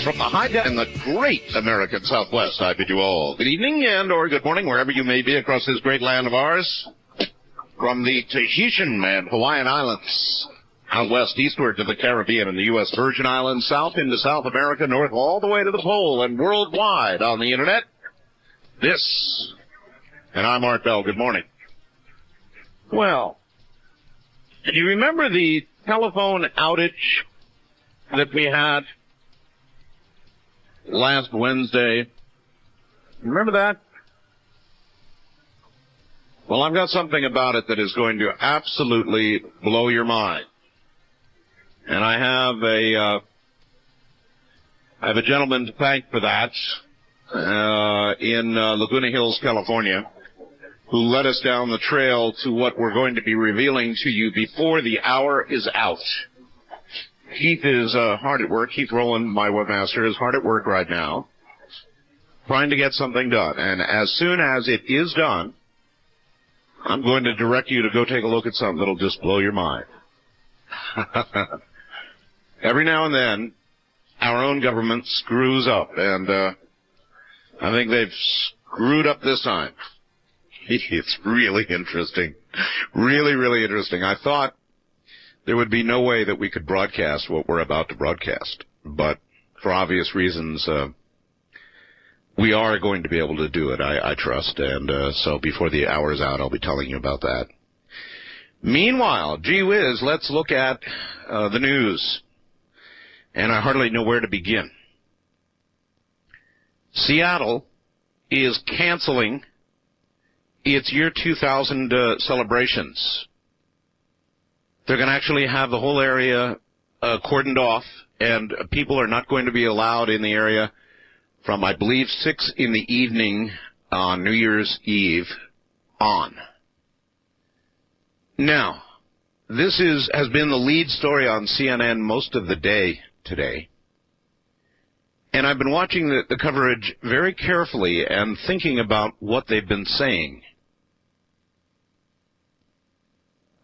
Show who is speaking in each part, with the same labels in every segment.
Speaker 1: From the high in the great American Southwest, I bid you all good evening and or good morning, wherever you may be across this great land of ours. From the Tahitian and Hawaiian Islands, out west eastward to the Caribbean and the U.S. Virgin Islands, south into South America, north all the way to the pole, and worldwide on the Internet. This, and I'm Art Bell. Good morning. Well, do you remember the telephone outage that we had last Wednesday? Remember that? Well, I've got something about it that is going to absolutely blow your mind. And I have a gentleman to thank for that in Laguna Hills, California, who led us down the trail to what we're going to be revealing to you before the hour is out. Keith is hard at work. Keith Rowland, my webmaster, is hard at work right now, trying to get something done. And as soon as it is done, I'm going to direct you to go take a look at something that'll just blow your mind. Every now and then, our own government screws up, and I think they've screwed up this time. It's really interesting. Really, really interesting. I thought there would be no way that we could broadcast what we're about to broadcast, but for obvious reasons, we are going to be able to do it, I trust, and so before the hour is out, I'll be telling you about that. Meanwhile, gee whiz, let's look at the news, and I hardly know where to begin. Seattle is canceling its year 2000 celebrations. They're going to actually have the whole area cordoned off, and people are not going to be allowed in the area from, I believe, 6 in the evening on New Year's Eve on. Now, this has been the lead story on CNN most of the day today. And I've been watching the coverage very carefully and thinking about what they've been saying.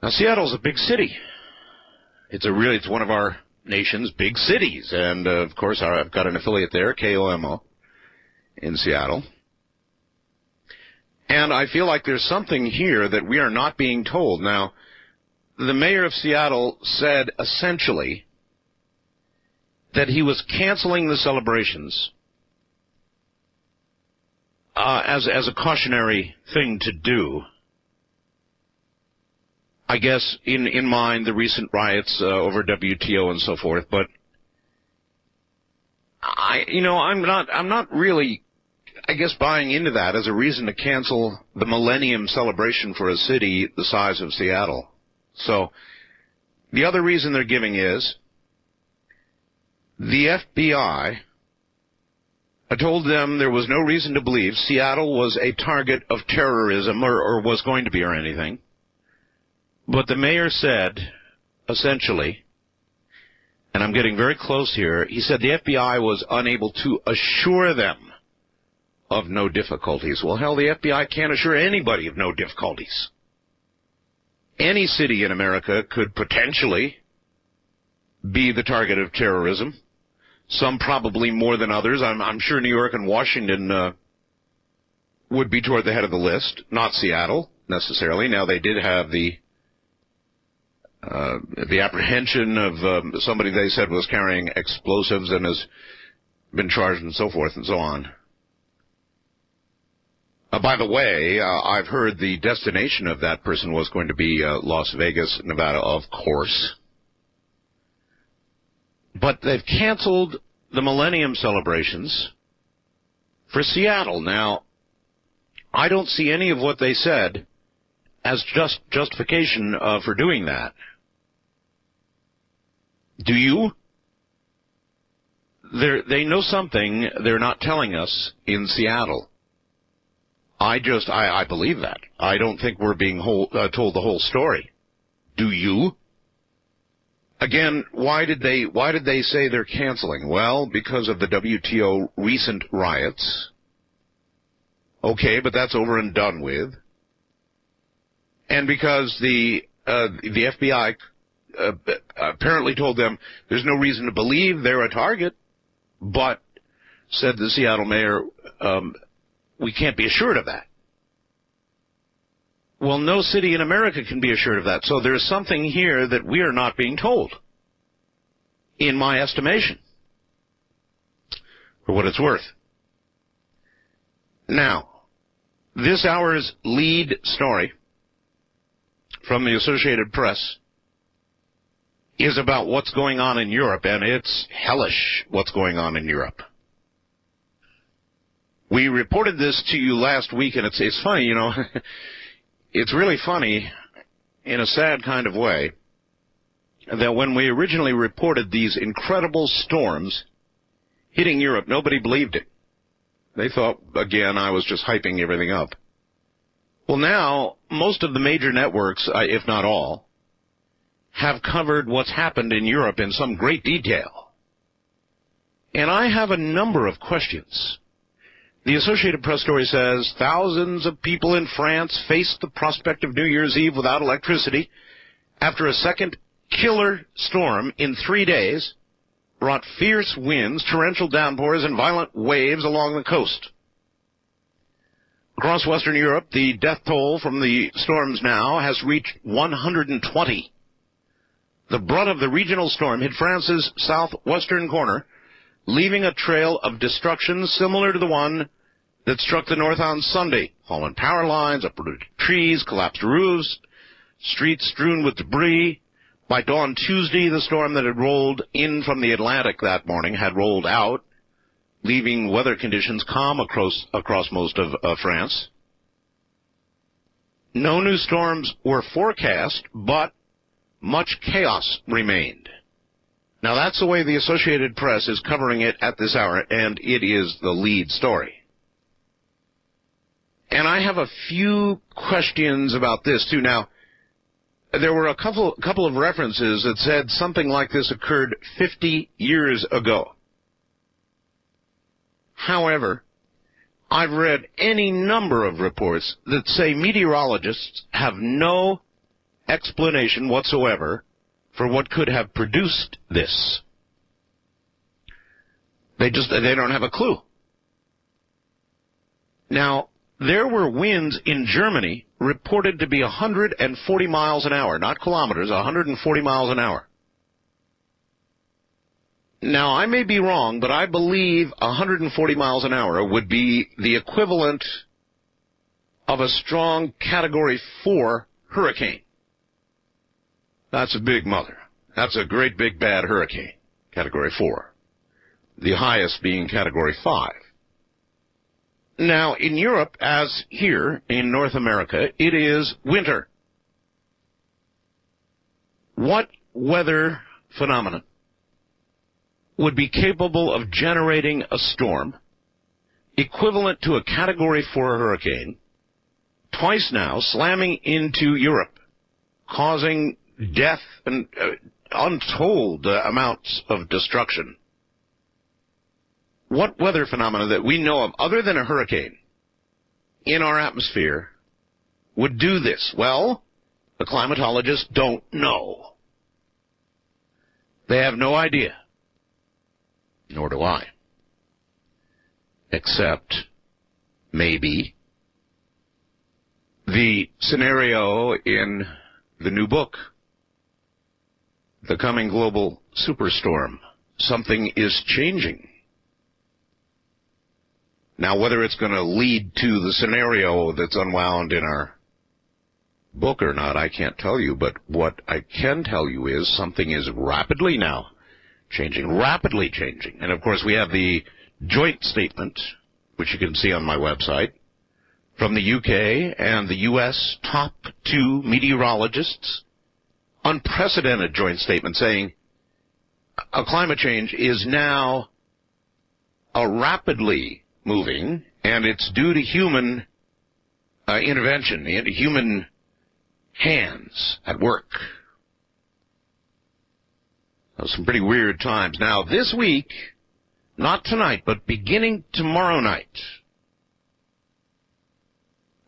Speaker 1: Now, Seattle's a big city. It's one of our nation's big cities. And, of course, I've got an affiliate there, KOMO, in Seattle. And I feel like there's something here that we are not being told. Now, the mayor of Seattle said essentially that he was canceling the celebrations as a cautionary thing to do. I guess in mind the recent riots over WTO and so forth, but I'm not really, I guess, buying into that as a reason to cancel the millennium celebration for a city the size of Seattle. So the other reason they're giving is the FBI told them there was no reason to believe Seattle was a target of terrorism or was going to be or anything. But the mayor said, essentially, and I'm getting very close here, he said the FBI was unable to assure them of no difficulties. Well, hell, the FBI can't assure anybody of no difficulties. Any city in America could potentially be the target of terrorism. Some probably more than others. I'm sure New York and Washington would be toward the head of the list, not Seattle necessarily. Now, they did have the apprehension of somebody they said was carrying explosives and has been charged and so forth and so on. By the way, I've heard the destination of that person was going to be Las Vegas, Nevada, of course. But they've canceled the Millennium celebrations for Seattle. Now, I don't see any of what they said as justification for doing that. Do you? They know something they're not telling us in Seattle. I believe that. I don't think we're being told the whole story. Do you? Again, why did they say they're canceling? Well, because of the WTO recent riots. Okay, but that's over and done with. And because the FBI apparently told them there's no reason to believe they're a target. but, said the Seattle mayor, we can't be assured of that. Well, no city in America can be assured of that, so there's something here that we are not being told, in my estimation, for what it's worth. Now, this hour's lead story from the Associated Press is about what's going on in Europe, and it's hellish what's going on in Europe. We reported this to you last week, and it's funny, you know, it's really funny in a sad kind of way that when we originally reported these incredible storms hitting Europe, nobody believed it. They thought, again, I was just hyping everything up. Well, now, most of the major networks, if not all, have covered what's happened in Europe in some great detail. And I have a number of questions. The Associated Press story says, thousands of people in France faced the prospect of New Year's Eve without electricity after a second killer storm in 3 days brought fierce winds, torrential downpours, and violent waves along the coast. Across Western Europe, the death toll from the storms now has reached 120. The brunt of the regional storm hit France's southwestern corner, leaving a trail of destruction similar to the one that struck the north on Sunday. Fallen power lines, uprooted trees, collapsed roofs, streets strewn with debris. By dawn Tuesday, the storm that had rolled in from the Atlantic that morning had rolled out, leaving weather conditions calm across most of France. No new storms were forecast, but much chaos remained. Now, that's the way the Associated Press is covering it at this hour, and it is the lead story. And I have a few questions about this, too. Now, there were a couple of references that said something like this occurred 50 years ago. However, I've read any number of reports that say meteorologists have no explanation whatsoever for what could have produced this. They don't have a clue. Now, there were winds in Germany reported to be 140 miles an hour, not kilometers, 140 miles an hour. Now, I may be wrong, but I believe 140 miles an hour would be the equivalent of a strong Category 4 hurricane. That's a big mother. That's a great big bad hurricane, Category 4. The highest being Category 5. Now, in Europe, as here in North America, it is winter. What weather phenomenon would be capable of generating a storm equivalent to a Category 4 hurricane, twice now slamming into Europe, causing death and untold amounts of destruction? What weather phenomena that we know of, other than a hurricane, in our atmosphere would do this? Well, the climatologists don't know. They have no idea. Nor do I. Except, maybe, the scenario in the new book, The Coming Global Superstorm. Something is changing. Now, whether it's going to lead to the scenario that's unwound in our book or not, I can't tell you. But what I can tell you is something is rapidly now changing, rapidly changing. And, of course, we have the joint statement, which you can see on my website, from the UK and the US top 2 meteorologists. Unprecedented joint statement saying climate change is now rapidly moving, and it's due to human intervention, into human hands at work. Some pretty weird times. Now, this week, not tonight, but beginning tomorrow night,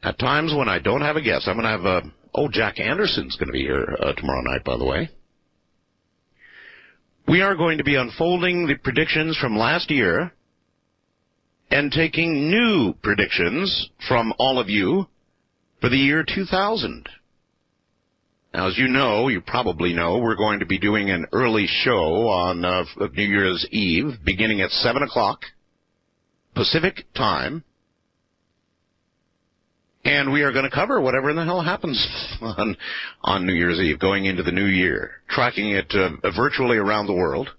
Speaker 1: at times when I don't have a guest, I'm going to have, Jack Anderson's going to be here tomorrow night, by the way. we are going to be unfolding the predictions from last year and taking new predictions from all of you for the year 2000. Now, as you probably know, we're going to be doing an early show on New Year's Eve, beginning at 7 o'clock Pacific time. And we are going to cover whatever in the hell happens on New Year's Eve, going into the new year, tracking it virtually around the world.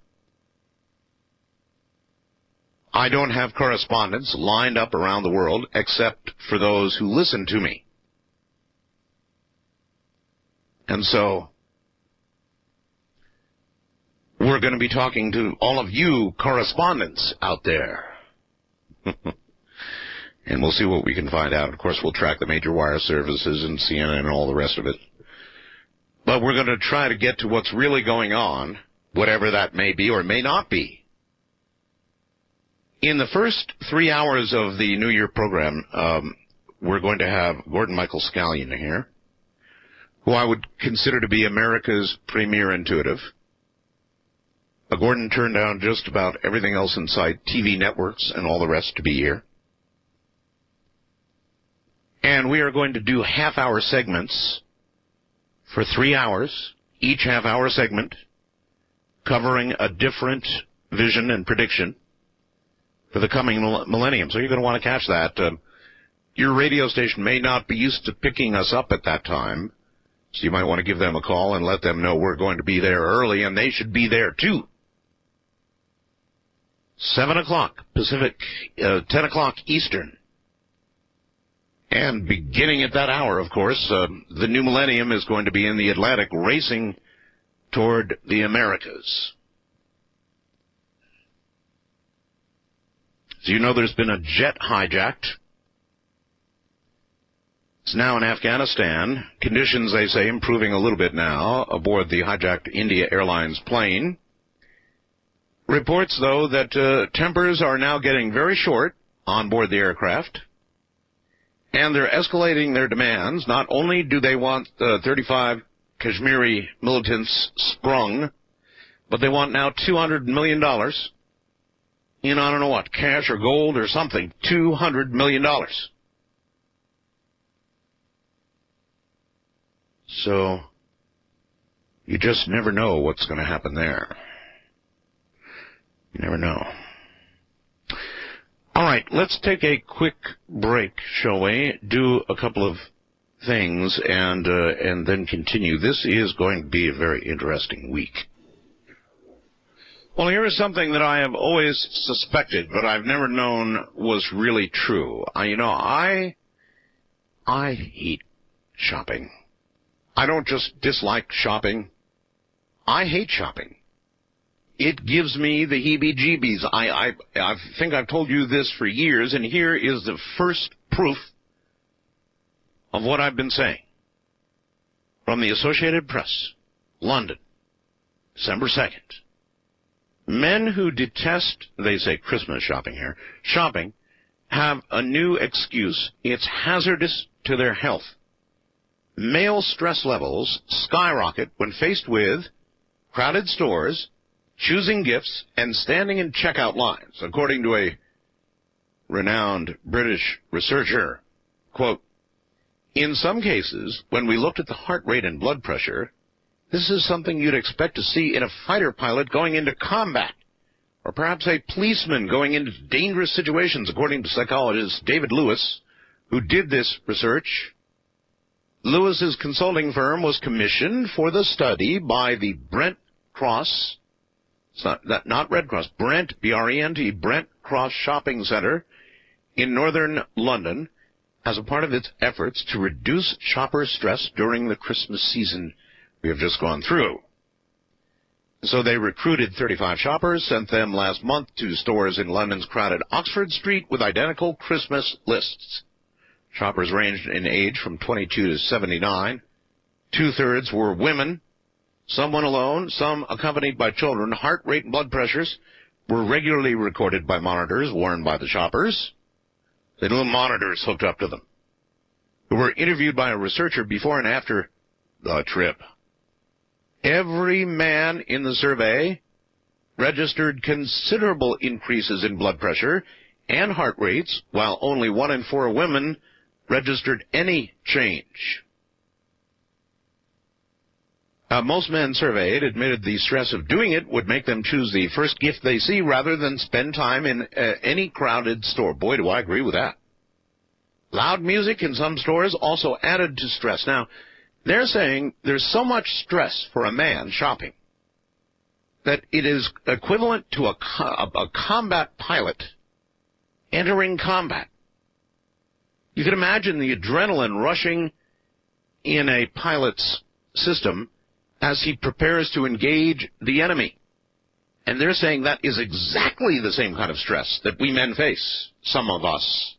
Speaker 1: I don't have correspondents lined up around the world except for those who listen to me. And so we're going to be talking to all of you correspondents out there. And we'll see what we can find out. Of course, we'll track the major wire services and CNN and all the rest of it. But we're going to try to get to what's really going on, whatever that may be or may not be. In the first 3 hours of the New Year program, we're going to have Gordon Michael Scallion here, who I would consider to be America's premier intuitive. Gordon turned down just about everything else in sight, TV networks and all the rest, to be here. And we are going to do half-hour segments for 3 hours, each half-hour segment, covering a different vision and prediction for the coming millennium. So you're going to want to catch that. Your radio station may not be used to picking us up at that time, so you might want to give them a call and let them know we're going to be there early, and they should be there too. 7 o'clock Pacific, 10 o'clock Eastern. And beginning at that hour, of course, the new millennium is going to be in the Atlantic, racing toward the Americas. So you know there's been a jet hijacked. It's now in Afghanistan. Conditions, they say, improving a little bit now aboard the hijacked India Airlines plane. Reports, though, that tempers are now getting very short on board the aircraft. And they're escalating their demands. Not only do they want 35 Kashmiri militants sprung, but they want now $200 million in, I don't know what, cash or gold or something. $200 million. So, you just never know what's going to happen there. You never know. All right, let's take a quick break, shall we? Do a couple of things and then continue. This is going to be a very interesting week. Well, here is something that I have always suspected, but I've never known was really true. I hate shopping. I don't just dislike shopping. I hate shopping. It gives me the heebie-jeebies. I think I've told you this for years, and here is the first proof of what I've been saying. From the Associated Press, London, December 2nd. Men who detest, they say Christmas shopping here, shopping, have a new excuse. It's hazardous to their health. Male stress levels skyrocket when faced with crowded stores, choosing gifts, and standing in checkout lines, according to a renowned British researcher. Quote, in some cases, when we looked at the heart rate and blood pressure, this is something you'd expect to see in a fighter pilot going into combat, or perhaps a policeman going into dangerous situations, according to psychologist David Lewis, who did this research. Lewis's consulting firm was commissioned for the study by the Brent Cross, it's not Red Cross, Brent, B-R-E-N-T, Brent Cross Shopping Center in northern London as a part of its efforts to reduce shopper stress during the Christmas season we have just gone through. So they recruited 35 shoppers, sent them last month to stores in London's crowded Oxford Street with identical Christmas lists. Shoppers ranged in age from 22 to 79. 2/3 were women. Some went alone, some accompanied by children. Heart rate and blood pressures were regularly recorded by monitors worn by the shoppers. They had little monitors hooked up to them, who were interviewed by a researcher before and after the trip. Every man in the survey registered considerable increases in blood pressure and heart rates, while only 1 in 4 women registered any change. Most men surveyed admitted the stress of doing it would make them choose the first gift they see rather than spend time in any crowded store. Boy, do I agree with that. Loud music in some stores also added to stress. Now, they're saying there's so much stress for a man shopping that it is equivalent to a combat pilot entering combat. You can imagine the adrenaline rushing in a pilot's system as he prepares to engage the enemy. And they're saying that is exactly the same kind of stress that we men face, some of us,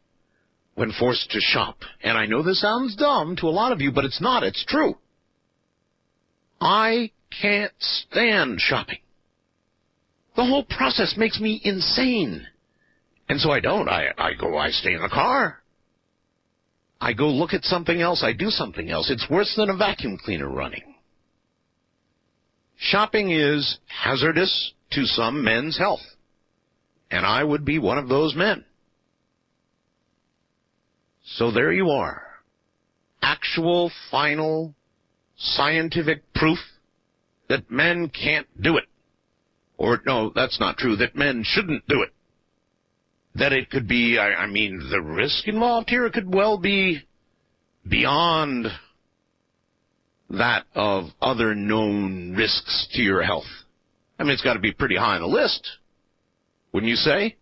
Speaker 1: when forced to shop. And I know this sounds dumb to a lot of you, but it's not. It's true. I can't stand shopping. The whole process makes me insane. And so I don't. I stay in the car. I go look at something else. I do something else. It's worse than a vacuum cleaner running. Shopping is hazardous to some men's health, and I would be one of those men. So there you are. Actual, final, scientific proof that men can't do it. Or, no, that's not true, that men shouldn't do it. That it could be, the risk involved here could well be beyond that of other known risks to your health. It's got to be pretty high on the list, wouldn't you say?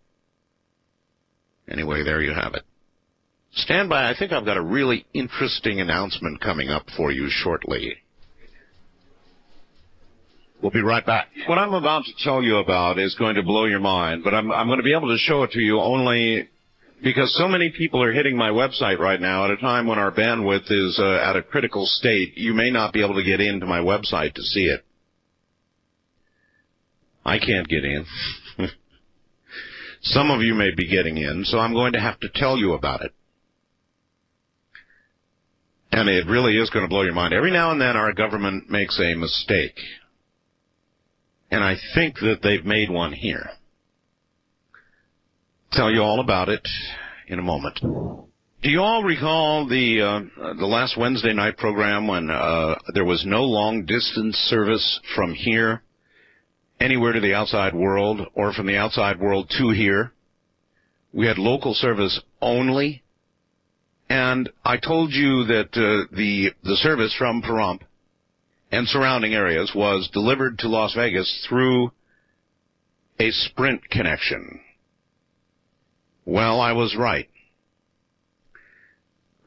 Speaker 1: Anyway, there you have it. Stand by. I think I've got a really interesting announcement coming up for you shortly. We'll be right back. What I'm about to tell you about is going to blow your mind, but I'm going to be able to show it to you only because so many people are hitting my website right now at a time when our bandwidth is at a critical state. You may not be able to get into my website to see it. I can't get in. Some of you may be getting in, so I'm going to have to tell you about it. And it really is going to blow your mind. Every now and then our government makes a mistake. And I think that they've made one here. Tell you all about it in a moment. Do you all recall the last Wednesday night program when there was no long-distance service from here anywhere to the outside world or from the outside world to here? We had local service only. And I told you that the service from Pahrump and surrounding areas was delivered to Las Vegas through a Sprint connection. Well, I was right.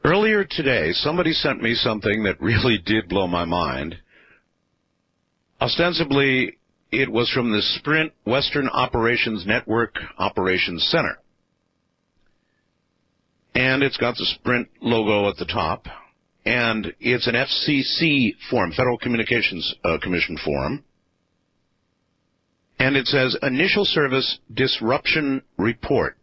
Speaker 1: Earlier today, somebody sent me something that really did blow my mind. Ostensibly, it was from the Sprint Western Operations Network Operations Center. And it's got the Sprint logo at the top. And it's an FCC form, Federal Communications Commission form. And it says, Initial Service Disruption Report.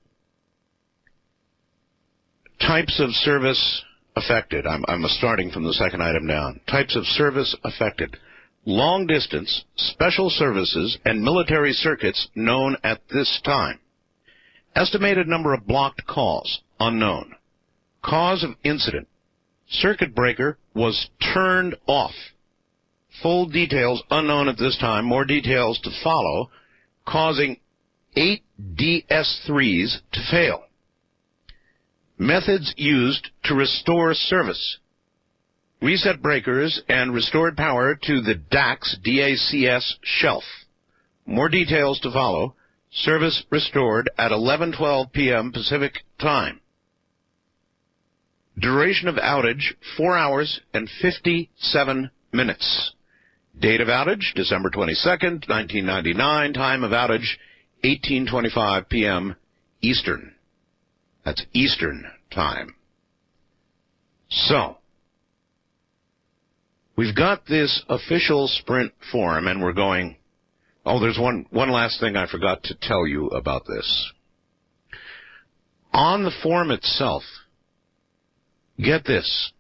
Speaker 1: Types of service affected. I'm starting from the second item down. Types of service affected. Long distance, special services, and military circuits known at this time. Estimated number of blocked calls, unknown. Cause of incident. Circuit breaker was turned off. Full details unknown at this time. More details to follow, causing 8 DS3s to fail. Methods used to restore service. Reset breakers and restored power to the DACS shelf. More details to follow. Service restored at 11:12 p.m. Pacific Time. Duration of outage, 4 hours and 57 minutes. Date of outage, December 22nd, 1999. Time of outage, 18:25 p.m. Eastern. That's Eastern Time. So, we've got this official Sprint form, and we're going, oh, there's one last thing I forgot to tell you about this. On the form itself, get this,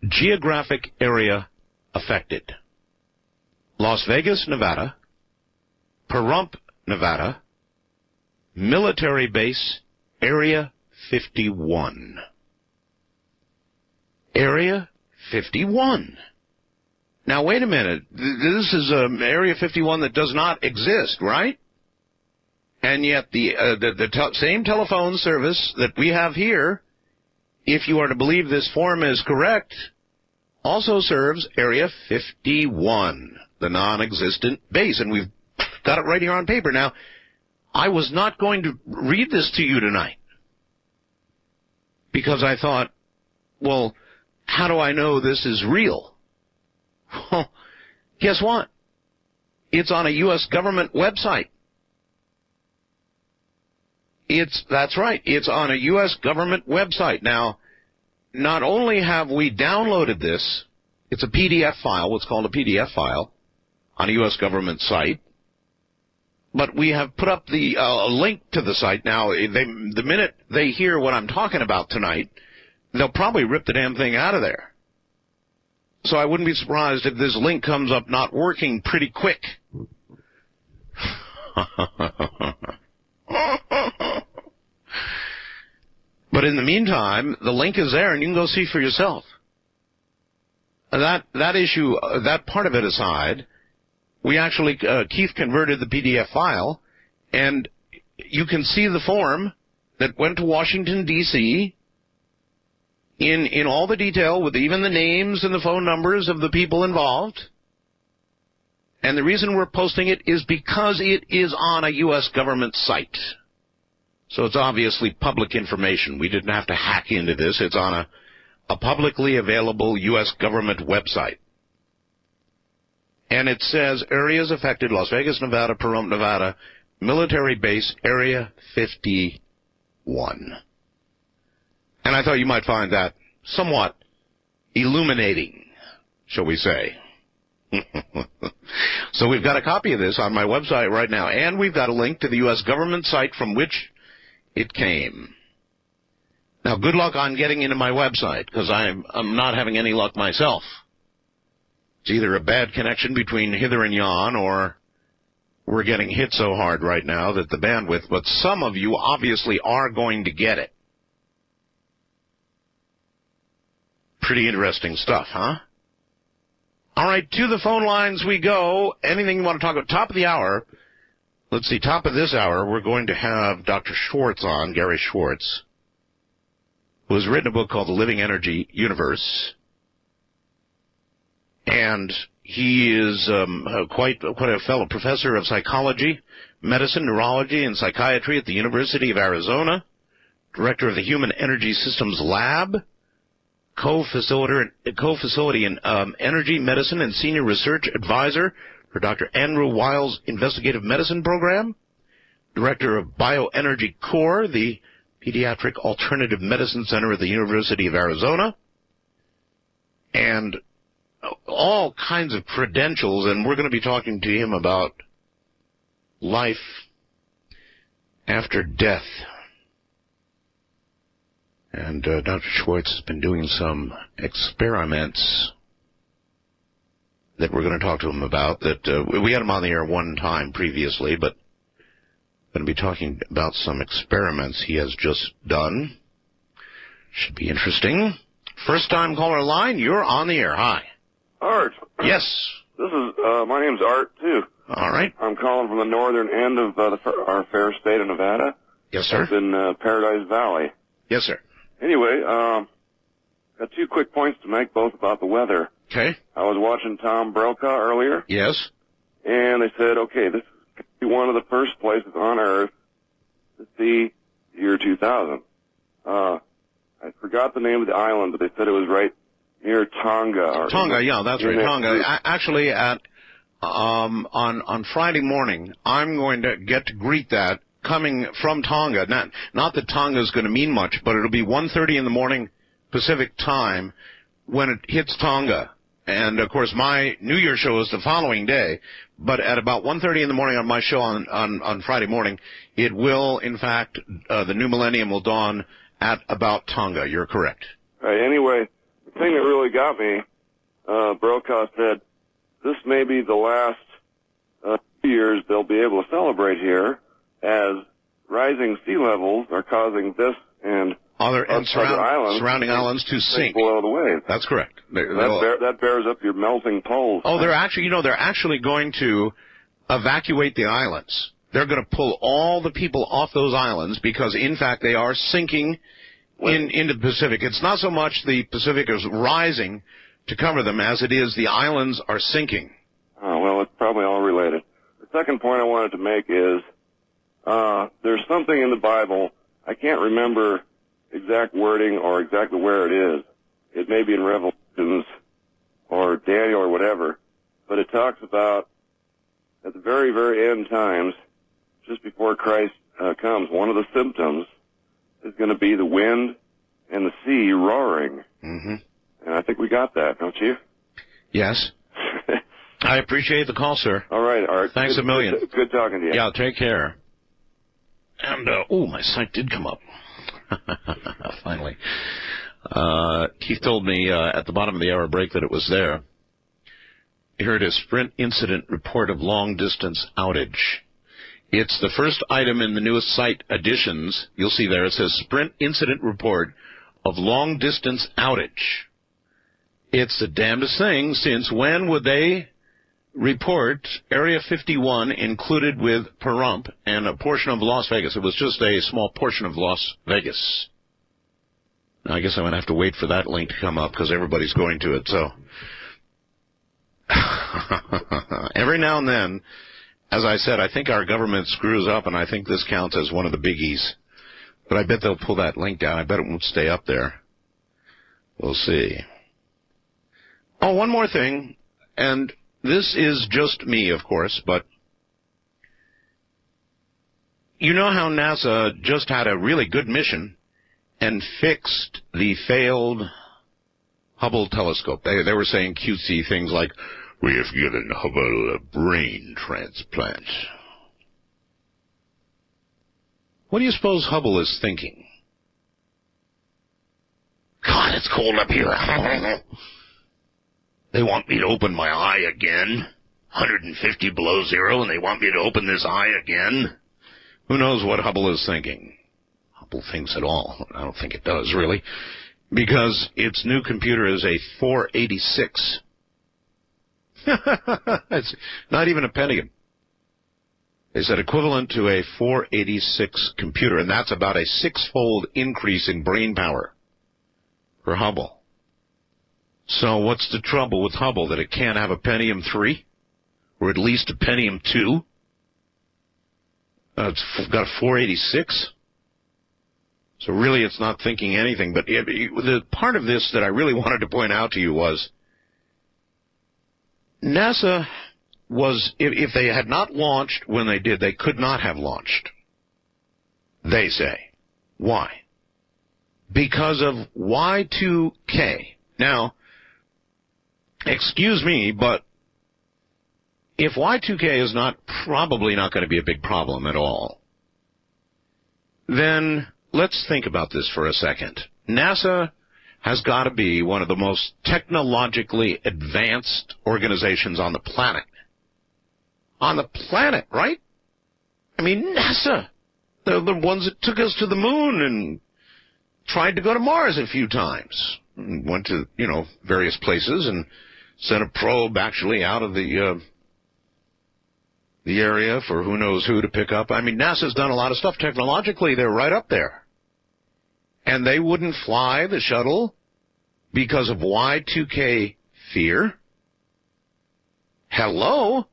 Speaker 1: geographic area affected. Las Vegas, Nevada, Pahrump, Nevada, military base, Area 51. Area 51. Now, wait a minute. This is Area 51 that does not exist, right? And yet the same telephone service that we have here, if you are to believe this form is correct, also serves Area 51, the non-existent base. And we've got it right here on paper. Now, I was not going to read this to you tonight because I thought, well, how do I know this is real? Well, guess what? It's on a U.S. government website. That's right. It's on a U.S. government website. Now, not only have we downloaded this, it's a PDF file, what's called a PDF file, on a U.S. government site, but we have put up the link to the site. Now, the minute they hear what I'm talking about tonight, they'll probably rip the damn thing out of there. So I wouldn't be surprised if this link comes up not working pretty quick. But in the meantime, the link is there, and you can go see for yourself. That issue, that part of it aside, we actually, Keith converted the PDF file, and you can see the form that went to Washington, D.C., in all the detail, with even the names and the phone numbers of the people involved. And the reason we're posting it is because it is on a U.S. government site. So it's obviously public information. We didn't have to hack into this. It's on a publicly available U.S. government website. And it says, areas affected, Las Vegas, Nevada, Pahrump, Nevada, military base, Area 51. And I thought you might find that somewhat illuminating, shall we say. So we've got a copy of this on my website right now, and we've got a link to the U.S. government site from which it came. Now, good luck on getting into my website, because I'm not having any luck myself. It's either a bad connection between hither and yon, or we're getting hit so hard right now that the bandwidth, but some of you obviously are going to get it. Pretty interesting stuff, huh? All right, to the phone lines we go. Anything you want to talk about? Top of the hour. Let's see, top of this hour, we're going to have Dr. Schwartz on, Gary Schwartz, who has written a book called The Living Energy Universe. And he is quite a fellow professor of psychology, medicine, neurology, and psychiatry at the University of Arizona, director of the Human Energy Systems Lab, co-facility in energy medicine and senior research advisor for Dr. Andrew Weil's investigative medicine program, director of Bioenergy Core, the Pediatric Alternative Medicine Center at the University of Arizona, and all kinds of credentials, and we're going to be talking to him about life after death. And Dr. Schwartz has been doing some experiments that we're going to talk to him about. That we had him on the air one time previously, but going to be talking about some experiments he has just done. Should be interesting. First time caller line, you're on the air. Hi.
Speaker 2: Art.
Speaker 1: Yes.
Speaker 2: This is, my name's Art, too.
Speaker 1: All right.
Speaker 2: I'm calling from the northern end of our fair state of Nevada.
Speaker 1: Yes, sir.
Speaker 2: It's in Paradise Valley.
Speaker 1: Yes, sir.
Speaker 2: Anyway, got 2 quick points to make, both about the weather.
Speaker 1: Okay.
Speaker 2: I was watching Tom Brokaw earlier.
Speaker 1: Yes.
Speaker 2: And they said, okay, this could be one of the first places on Earth to see the year 2000. I forgot the name of the island, but they said it was right near Tonga.
Speaker 1: Tonga, yeah, that's right. Tonga. Actually, on Friday morning, I'm going to get to greet that coming from Tonga. Not that Tonga is going to mean much, but it'll be 1:30 in the morning Pacific time when it hits Tonga. And, of course, my New Year show is the following day. But at about 1:30 in the morning on my show on Friday morning, it will, in fact, the new millennium will dawn at about Tonga. You're correct.
Speaker 2: Right. Anyway, the thing that really got me, Brokaw said, this may be the last 2 years there'll be able to celebrate here, as rising sea levels are causing this and
Speaker 1: other surrounding islands to sink.
Speaker 2: Boiled away.
Speaker 1: That's correct.
Speaker 2: That bears up your melting poles.
Speaker 1: Oh, they're actually going to evacuate the islands. They're going to pull all the people off those islands because, in fact, they are sinking into the Pacific. It's not so much the Pacific is rising to cover them as it is the islands are sinking.
Speaker 2: Oh, well, it's probably all related. The second point I wanted to make is there's something in the Bible, I can't remember exact wording or exactly where it is. It may be in Revelations or Daniel or whatever, but it talks about at the very, very end times, just before Christ comes, one of the symptoms is going to be the wind and the sea roaring.
Speaker 1: Mm-hmm.
Speaker 2: And I think we got that, don't you?
Speaker 1: Yes. I appreciate the call, sir.
Speaker 2: All right, Art.
Speaker 1: Thanks a million.
Speaker 2: Good talking to you.
Speaker 1: Yeah, take care. And, my site did come up. Finally. Keith told me at the bottom of the hour break that it was there. Here it is, Sprint Incident Report of Long Distance Outage. It's the first item in the newest site additions. You'll see there it says Sprint Incident Report of Long Distance Outage. It's the damnedest thing, since when would they report Area 51 included with Pahrump and a portion of Las Vegas? It was just a small portion of Las Vegas. Now, I guess I'm going to have to wait for that link to come up because everybody's going to it, so. Every now and then, as I said, I think our government screws up, and I think this counts as one of the biggies. But I bet they'll pull that link down. I bet it won't stay up there. We'll see. Oh, one more thing, and this is just me, of course, but you know how NASA just had a really good mission and fixed the failed Hubble telescope. They were saying cutesy things like, we have given Hubble a brain transplant. What do you suppose Hubble is thinking? God, it's cold up here. They want me to open my eye again. 150 below zero, and they want me to open this eye again. Who knows what Hubble is thinking? Hubble thinks it all. I don't think it does, really. Because its new computer is a 486. It's not even a Pentium. They said equivalent to a 486 computer, and that's about a 6-fold increase in brain power for Hubble. So what's the trouble with Hubble? That it can't have a Pentium 3? Or at least a Pentium 2? It's got a 486? So really it's not thinking anything. But the part of this that I really wanted to point out to you was NASA was, if they had not launched when they did, they could not have launched. They say. Why? Because of Y2K. Now, excuse me, but if Y2K is probably not going to be a big problem at all, then let's think about this for a second. NASA has got to be one of the most technologically advanced organizations on the planet. On the planet, right? I mean, NASA. They're the ones that took us to the moon and tried to go to Mars a few times. Went to, various places and sent a probe actually out of the area for who knows who to pick up. I mean, NASA's done a lot of stuff. Technologically, they're right up there. And they wouldn't fly the shuttle because of Y2K fear? Hello?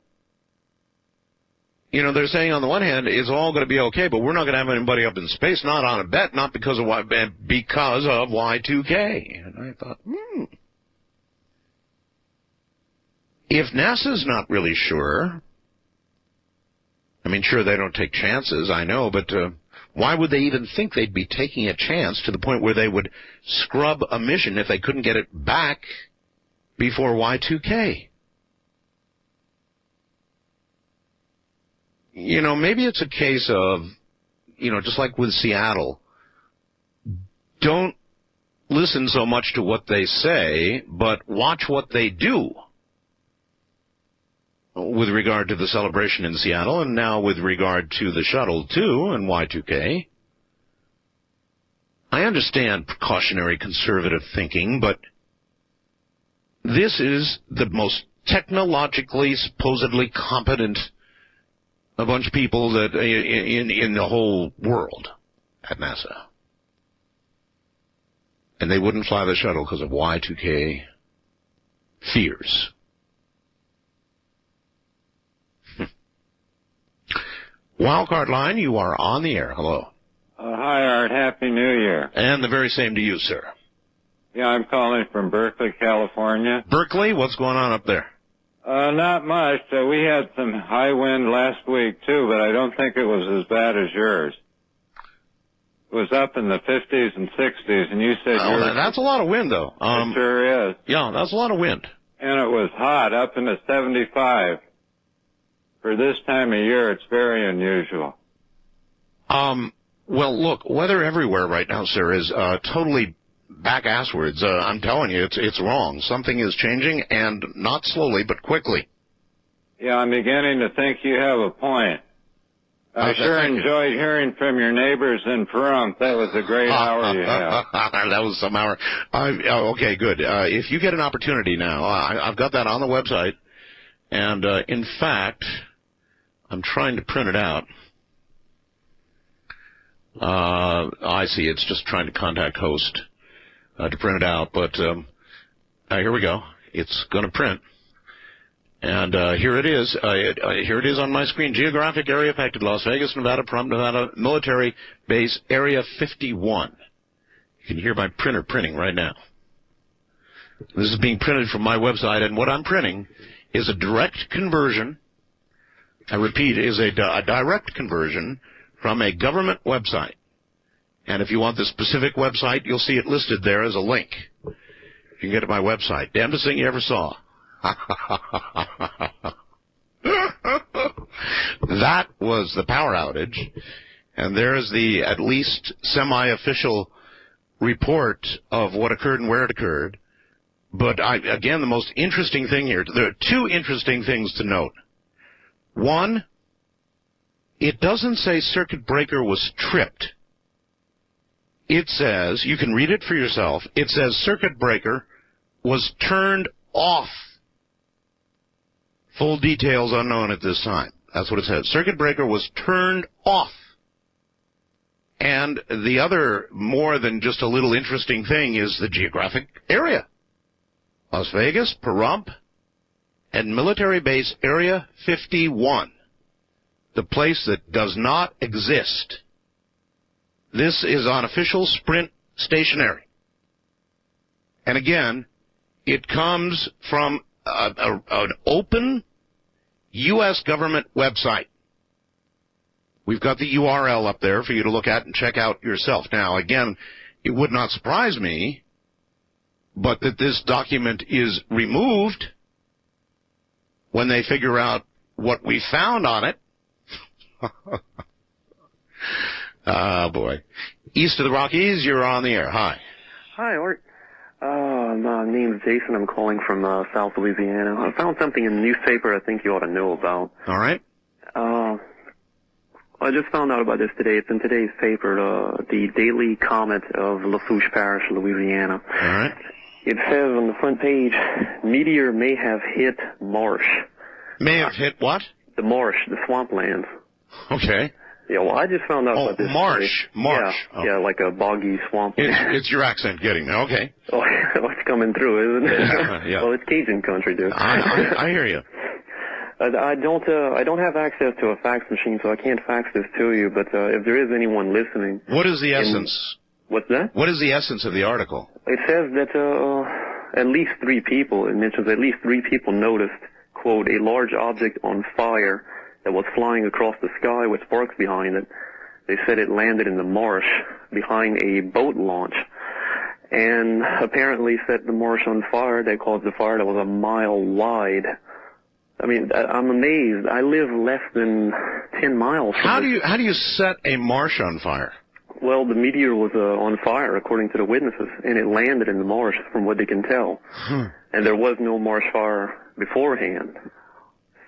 Speaker 1: They're saying on the one hand, it's all going to be okay, but we're not going to have anybody up in space, not on a bet, not because of Y2K. And I thought, If NASA's not really sure, sure, they don't take chances, I know, but why would they even think they'd be taking a chance to the point where they would scrub a mission if they couldn't get it back before Y2K? Maybe it's a case of, just like with Seattle, don't listen so much to what they say, but watch what they do. with regard to the celebration in Seattle, and now with regard to the shuttle, too, and Y2K. I understand precautionary conservative thinking, but this is the most technologically, supposedly competent a bunch of people that in the whole world at NASA. And they wouldn't fly the shuttle because of Y2K fears. Wildcard line, you are on the air. Hello.
Speaker 3: Hi, Art. Happy New Year.
Speaker 1: And the very same to you, sir.
Speaker 3: Yeah, I'm calling from Berkeley, California.
Speaker 1: Berkeley, what's going on up there?
Speaker 3: Not much. We had some high wind last week, too, but I don't think it was as bad as yours. It was up in the 50s and 60s, and you said yours...
Speaker 1: That's a lot of wind, though.
Speaker 3: It sure is.
Speaker 1: Yeah, that's a lot of wind.
Speaker 3: And it was hot, up in the 75. For this time of year, it's very unusual.
Speaker 1: Well, look, weather everywhere right now, sir, is totally back-asswards. I'm telling you, it's wrong. Something is changing, and not slowly, but quickly.
Speaker 3: Yeah, I'm beginning to think you have a point. I sure enjoyed hearing from your neighbors in Pahrump. That was a great hour you had.
Speaker 1: That was some hour. Okay, good. If you get an opportunity now, I've got that on the website, and in fact, I'm trying to print it out. I see. It's just trying to contact host to print it out. But here we go. It's going to print. And here it is. Here it is on my screen. Geographic area affected: Las Vegas, Nevada, Pahrump, Nevada, military base, Area 51. You can hear my printer printing right now. This is being printed from my website, and what I'm printing is a direct conversion. I repeat, is a direct conversion from a government website. And if you want the specific website, you'll see it listed there as a link. You can get to my website. Damnedest thing you ever saw. That was the power outage. And there's the at least semi-official report of what occurred and where it occurred. But again, the most interesting thing here, there are two interesting things to note. One, it doesn't say circuit breaker was tripped. It says, you can read it for yourself, it says circuit breaker was turned off. Full details unknown at this time. That's what it says. Circuit breaker was turned off. And the other, more than just a little interesting thing, is the geographic area. Las Vegas, Pahrump, and military base Area 51. The place that does not exist. This is on official Sprint stationary. And again, it comes from an open U.S. government website. We've got the URL up there for you to look at and check out yourself. Now, again, it would not surprise me, but that this document is removed when they figure out what we found on it. Boy. East of the Rockies, you're on the air. Hi.
Speaker 4: Hi, Art. My name's Jason. I'm calling from South Louisiana. I found something in the newspaper I think you ought to know about.
Speaker 1: All right.
Speaker 4: I just found out about this today. It's in today's paper, the Daily Comet of Lafourche Parish, Louisiana.
Speaker 1: All right.
Speaker 4: It says on the front page, meteor may have hit marsh.
Speaker 1: May have hit what?
Speaker 4: The marsh, the swamplands.
Speaker 1: Okay.
Speaker 4: Yeah, well, I just found out about this.
Speaker 1: Marsh. Marsh.
Speaker 4: Yeah, yeah, like a boggy swamp.
Speaker 1: It's your accent getting me. Okay.
Speaker 4: Oh, it's coming through, isn't it?
Speaker 1: Yeah.
Speaker 4: Well, it's Cajun country, dude.
Speaker 1: I hear you.
Speaker 4: I don't have access to a fax machine, so I can't fax this to you, but if there is anyone listening...
Speaker 1: What is the essence?
Speaker 4: What's that?
Speaker 1: What is the essence of the article?
Speaker 4: It says that at least 3 people, it mentions at least 3 people noticed, quote, a large object on fire that was flying across the sky with sparks behind it. They said it landed in the marsh behind a boat launch and apparently set the marsh on fire. They caused the fire that was a mile wide. I mean, I'm amazed. I live less than 10 miles from
Speaker 1: How do you set a marsh on fire?
Speaker 4: Well, the meteor was on fire, according to the witnesses, and it landed in the marsh, from what they can tell. And there was no marsh fire beforehand.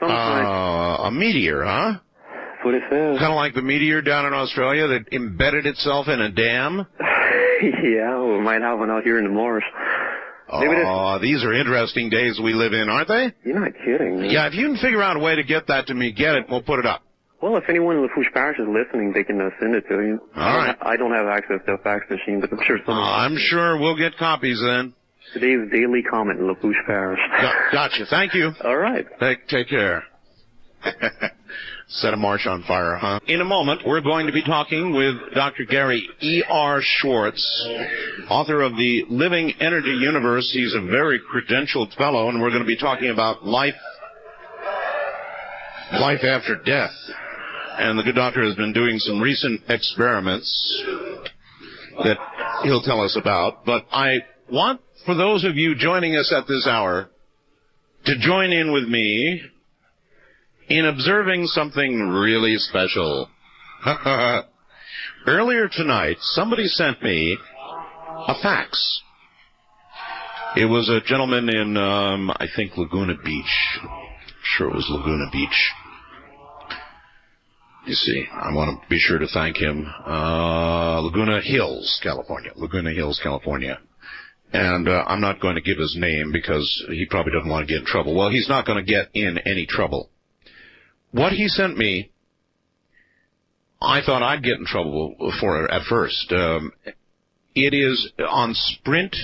Speaker 4: Sometimes.
Speaker 1: A meteor, huh?
Speaker 4: That's what it says.
Speaker 1: Kind of like the meteor down in Australia that embedded itself in a dam?
Speaker 4: Yeah, we might have one out here in the marsh.
Speaker 1: Oh, these are interesting days we live in, aren't they?
Speaker 4: You're not kidding, man.
Speaker 1: Yeah, if you can figure out a way to get that to me, get it, we'll put it up.
Speaker 4: Well, if anyone in Lafourche Parish is listening, they can send it to you.
Speaker 1: All right.
Speaker 4: I don't have access to a fax machine, but I'm sure someone...
Speaker 1: I'm sure we'll get copies then.
Speaker 4: Today's daily comment in Lafourche Parish.
Speaker 1: Gotcha. Thank you.
Speaker 4: All right.
Speaker 1: Take care. Set a marsh on fire, huh? In a moment, we're going to be talking with Dr. Gary E.R. Schwartz, author of The Living Energy Universe. He's a very credentialed fellow, and we're going to be talking about life after death. And the good doctor has been doing some recent experiments that he'll tell us about. But I want, for those of you joining us at this hour, to join in with me in observing something really special. Earlier tonight, somebody sent me a fax. It was a gentleman in, I think, Laguna Beach. Sure it was Laguna Beach. You see, I want to be sure to thank him. Laguna Hills, California. Laguna Hills, California. And I'm not going to give his name because he probably doesn't want to get in trouble. Well, he's not going to get in any trouble. What he sent me, I thought I'd get in trouble for it at first. It is on Sprint.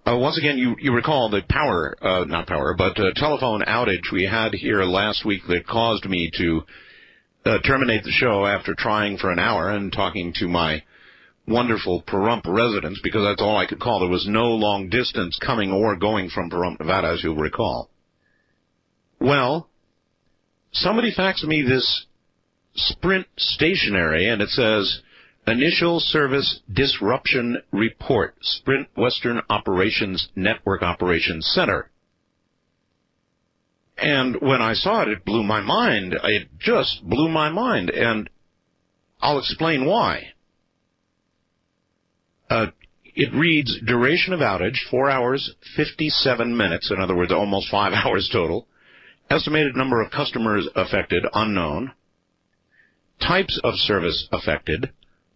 Speaker 1: Once again, you recall the telephone outage we had here last week that caused me to terminate the show after trying for an hour and talking to my wonderful Pahrump residents, because that's all I could call. There was no long distance coming or going from Pahrump, Nevada, as you'll recall. Well, somebody faxed me this Sprint stationery, and it says, Initial Service Disruption Report, Sprint Western Operations Network Operations Center. And when I saw it, it blew my mind. It just blew my mind, and I'll explain why. It reads, duration of outage, 4 hours, 57 minutes, in other words, almost 5 hours total. Estimated number of customers affected, unknown. Types of service affected,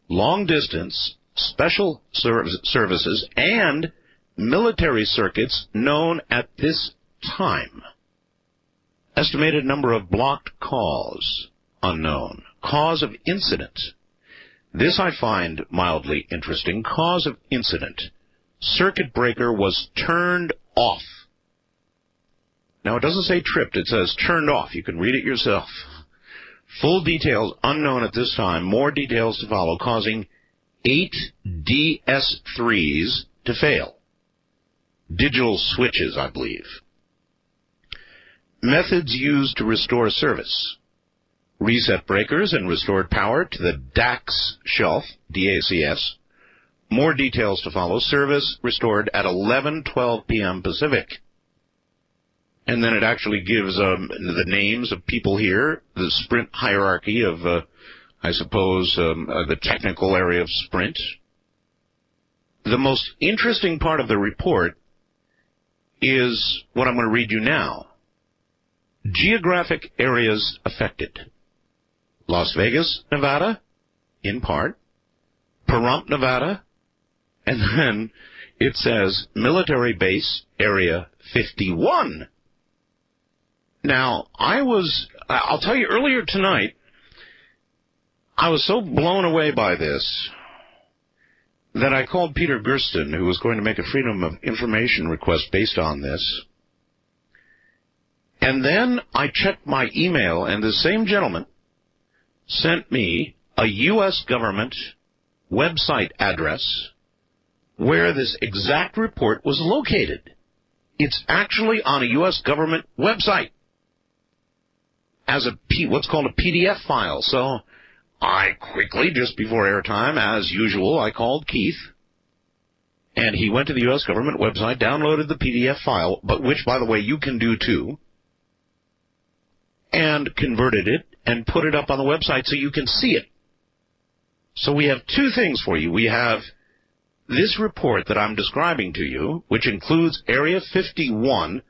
Speaker 1: long distance, special services, and military circuits known at this time. Estimated number of blocked calls, unknown. Cause of incident. This I find mildly interesting. Cause of incident. Circuit breaker was turned off. Now, it doesn't say tripped. It says turned off. You can read it yourself. Full details unknown at this time. More details to follow, causing 8 DS3s to fail. Digital switches, I believe. Methods used to restore service. Reset breakers and restored power to the DACS shelf, DACS. More details to follow. Service restored at 11:12 p.m. Pacific. And then it actually gives the names of people here, the Sprint hierarchy of, I suppose, the technical area of Sprint. The most interesting part of the report is what I'm going to read you now. Geographic areas affected. Las Vegas, Nevada, in part. Pahrump, Nevada. And then it says Military Base Area 51. Now, I'll tell you, earlier tonight, I was so blown away by this that I called Peter Gersten, who was going to make a Freedom of Information request based on this. And then I checked my email, and the same gentleman sent me a U.S. government website address where this exact report was located. It's actually on a U.S. government website as what's called a PDF file. So I quickly, just before airtime, as usual, I called Keith, and he went to the U.S. government website, downloaded the PDF file, but which, by the way, you can do too, and converted it and put it up on the website so you can see it. So we have two things for you. We have this report that I'm describing to you, which includes Area 51,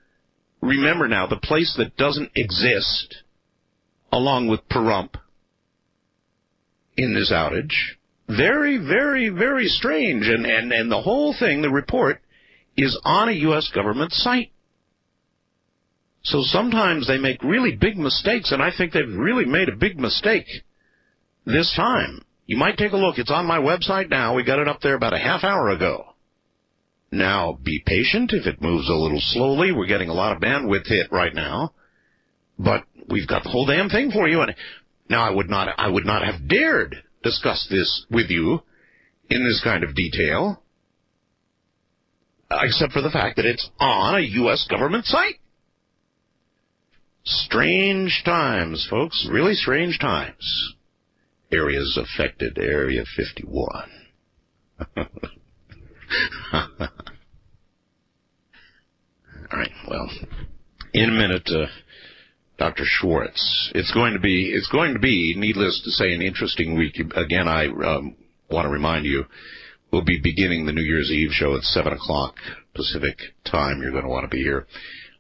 Speaker 1: remember now, the place that doesn't exist, along with Pahrump, in this outage, very, very, very strange. And the whole thing, the report, is on a U.S. government site. So sometimes they make really big mistakes, and I think they've really made a big mistake this time. You might take a look. It's on my website now. We got it up there about a half hour ago. Now, be patient if it moves a little slowly. We're getting a lot of bandwidth hit right now. But we've got the whole damn thing for you. And now, I would not have dared discuss this with you in this kind of detail, except for the fact that it's on a U.S. government site. Strange times, folks. Really strange times. Areas affected, Area 51. All right, well, in a minute, Dr. Schwartz. It's going to be, needless to say, an interesting week. Again, I want to remind you, we'll be beginning the New Year's Eve show at 7 o'clock Pacific time. You're going to want to be here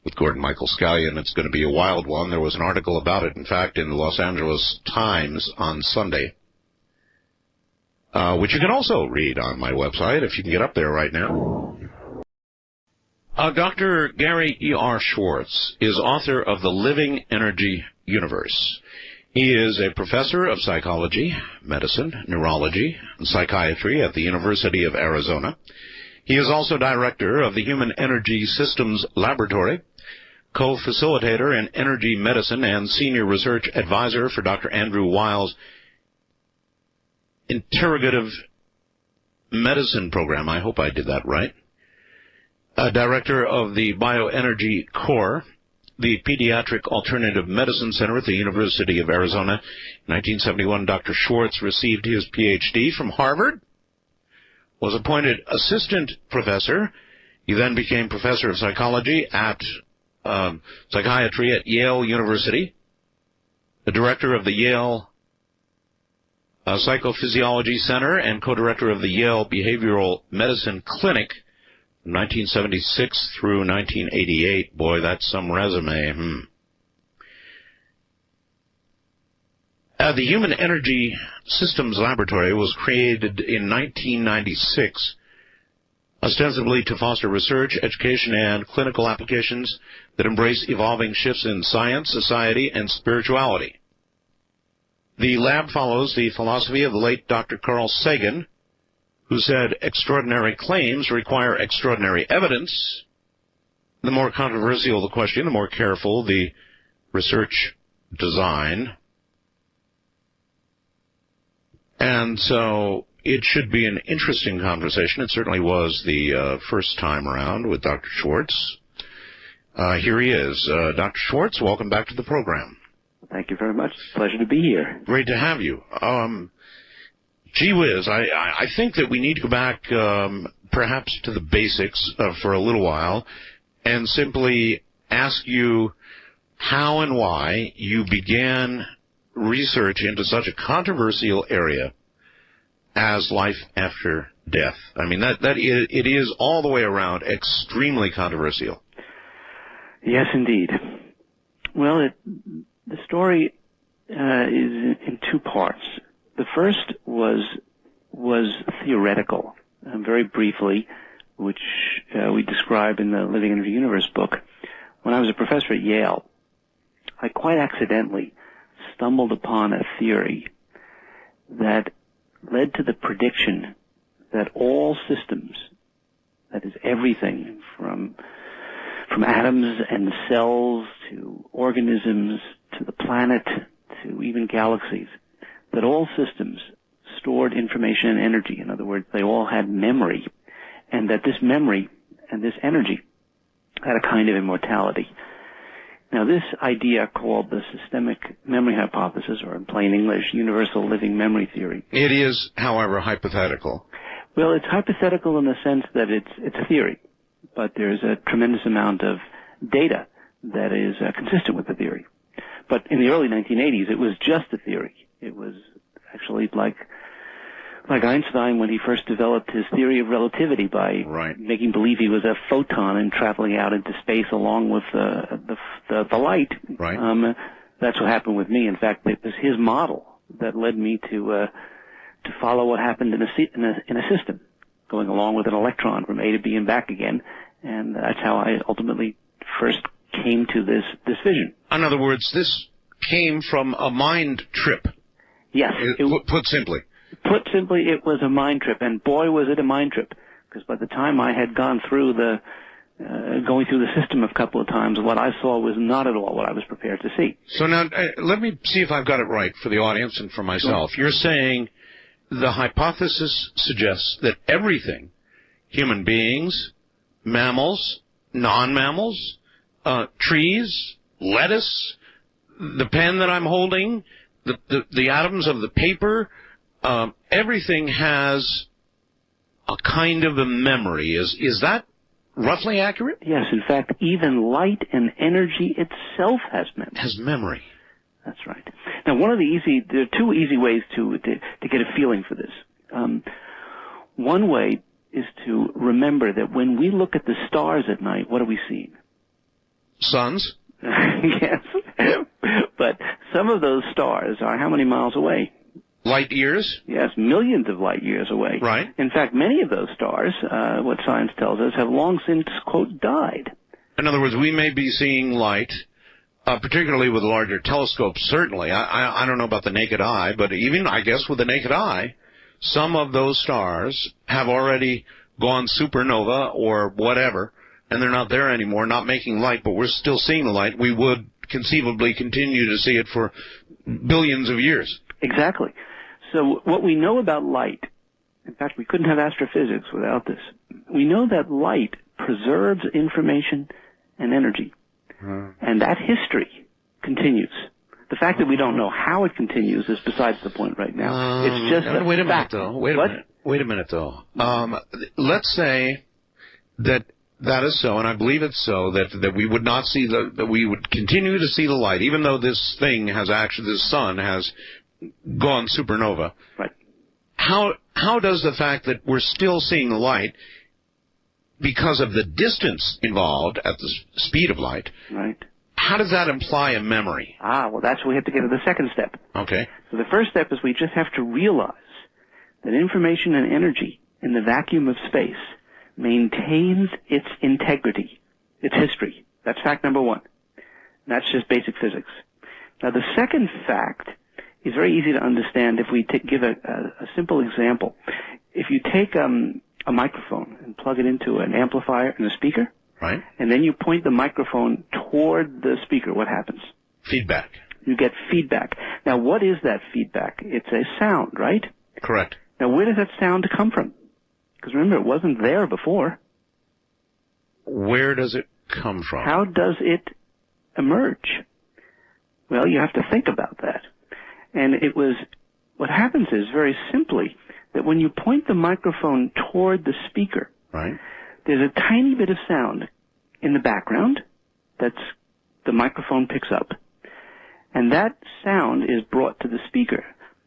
Speaker 1: with Gordon Michael Scallion. It's going to be a wild one. There was an article about it, in fact, in the Los Angeles Times on Sunday, which you can also read on my website if you can get up there right now. Dr. Gary E.R. Schwartz is author of The Living Energy Universe. He is a professor of psychology, medicine, neurology, and psychiatry at the University of Arizona. He is also director of the Human Energy Systems Laboratory, co-facilitator in energy medicine, and senior research advisor for Dr. Andrew Weil's interrogative medicine program. I hope I did that right. Director of the Bioenergy Core, the Pediatric Alternative Medicine Center at the University of Arizona. In 1971, Dr. Schwartz received his Ph.D. from Harvard, was appointed assistant professor. He then became professor of psychology at psychiatry at Yale University, the director of the Yale Psychophysiology Center, and co-director of the Yale Behavioral Medicine Clinic from 1976 through 1988. Boy, that's some resume. The Human Energy Systems Laboratory was created in 1996, ostensibly to foster research, education, and clinical applications that embrace evolving shifts in science, society, and spirituality. The lab follows the philosophy of the late Dr. Carl Sagan, who said extraordinary claims require extraordinary evidence. The more controversial the question, the more careful the research design. And so it should be an interesting conversation. It certainly was the first time around with Dr. Schwartz. Here he is. Dr. Schwartz, welcome back to the program.
Speaker 5: Thank you very much. Pleasure to be here.
Speaker 1: Great to have you. Gee whiz, I think that we need to go back perhaps to the basics for a little while and simply ask you how and why you began research into such a controversial area as life after death. I mean, it is all the way around extremely controversial.
Speaker 5: Yes, indeed. Well, the story is in two parts. The first was theoretical, very briefly, which we describe in the Living Energy Universe book. When I was a professor at Yale, I quite accidentally stumbled upon a theory that led to the prediction that all systems, that is everything from atoms and cells to organisms to the planet to even galaxies, that all systems stored information and energy. In other words, they all had memory, and that this memory and this energy had a kind of immortality. Now, this idea, called the systemic memory hypothesis, or in plain English, universal living memory theory.
Speaker 1: It is, however, hypothetical.
Speaker 5: Well, it's hypothetical in the sense that it's a theory, but there's a tremendous amount of data that is consistent with the theory. But in the early 1980s, it was just a theory. It was actually like Like Einstein when he first developed his theory of relativity by making believe he was a photon and traveling out into space along with the light.
Speaker 1: Right.
Speaker 5: That's what happened with me. In fact, it was his model that led me to follow what happened in a system, going along with an electron from A to B and back again, and that's how I ultimately first came to this vision.
Speaker 1: In other words, this came from a mind trip.
Speaker 5: Yes.
Speaker 1: Put simply.
Speaker 5: Put simply, it was a mind trip, and boy, was it a mind trip, because by the time I had gone through going through the system a couple of times, what I saw was not at all what I was prepared to see.
Speaker 1: So now, let me see if I've got it right for the audience and for myself. Sure. You're saying the hypothesis suggests that everything, human beings, mammals, non-mammals, trees, lettuce, the pen that I'm holding, the atoms of the paper, everything has a kind of a memory. Is that roughly accurate?
Speaker 5: Yes. In fact, even light and energy itself has memory.
Speaker 1: Has memory.
Speaker 5: That's right. Now, there are two easy ways to get a feeling for this. One way is to remember that when we look at the stars at night, what are we seeing?
Speaker 1: Suns.
Speaker 5: Yes. But some of those stars are how many miles away?
Speaker 1: Light years?
Speaker 5: Yes, millions of light years away.
Speaker 1: Right.
Speaker 5: In fact, many of those stars, what science tells us, have long since, quote, died.
Speaker 1: In other words, we may be seeing light, particularly with larger telescopes, certainly. I don't know about the naked eye, but even, I guess, with the naked eye, some of those stars have already gone supernova or whatever, and they're not there anymore, not making light, but we're still seeing the light. We would conceivably continue to see it for billions of years.
Speaker 5: Exactly. So what we know about light, in fact, we couldn't have astrophysics without this. We know that light preserves information and energy. And that history continues. The fact that we don't know how it continues is besides the point right now. It's just a
Speaker 1: Wait a minute,
Speaker 5: fact.
Speaker 1: though. Wait a minute, though. Let's say that is so, and I believe it's so, that we would not see that we would continue to see the light, even though this sun has gone supernova.
Speaker 5: Right.
Speaker 1: How does the fact that we're still seeing the light, because of the distance involved at the speed of light,
Speaker 5: right,
Speaker 1: how does that imply a memory?
Speaker 5: Well, that's where we have to get to the second step.
Speaker 1: Okay.
Speaker 5: So the first step is we just have to realize that information and energy in the vacuum of space maintains its integrity, its history. That's fact number one. That's just basic physics. Now, the second fact is very easy to understand if we give a simple example. If you take a microphone and plug it into an amplifier and a speaker,
Speaker 1: right,
Speaker 5: and then you point the microphone toward the speaker, what happens?
Speaker 1: Feedback.
Speaker 5: You get feedback. Now, what is that feedback? It's a sound, right?
Speaker 1: Correct.
Speaker 5: Now, where does that sound come from? Because remember, it wasn't there before.
Speaker 1: Where does it come from?
Speaker 5: How does it emerge? Well, you have to think about that. And what happens is, very simply, that when you point the microphone toward the speaker,
Speaker 1: right,
Speaker 5: there's a tiny bit of sound in the background that the microphone picks up. And that sound is brought to the speaker.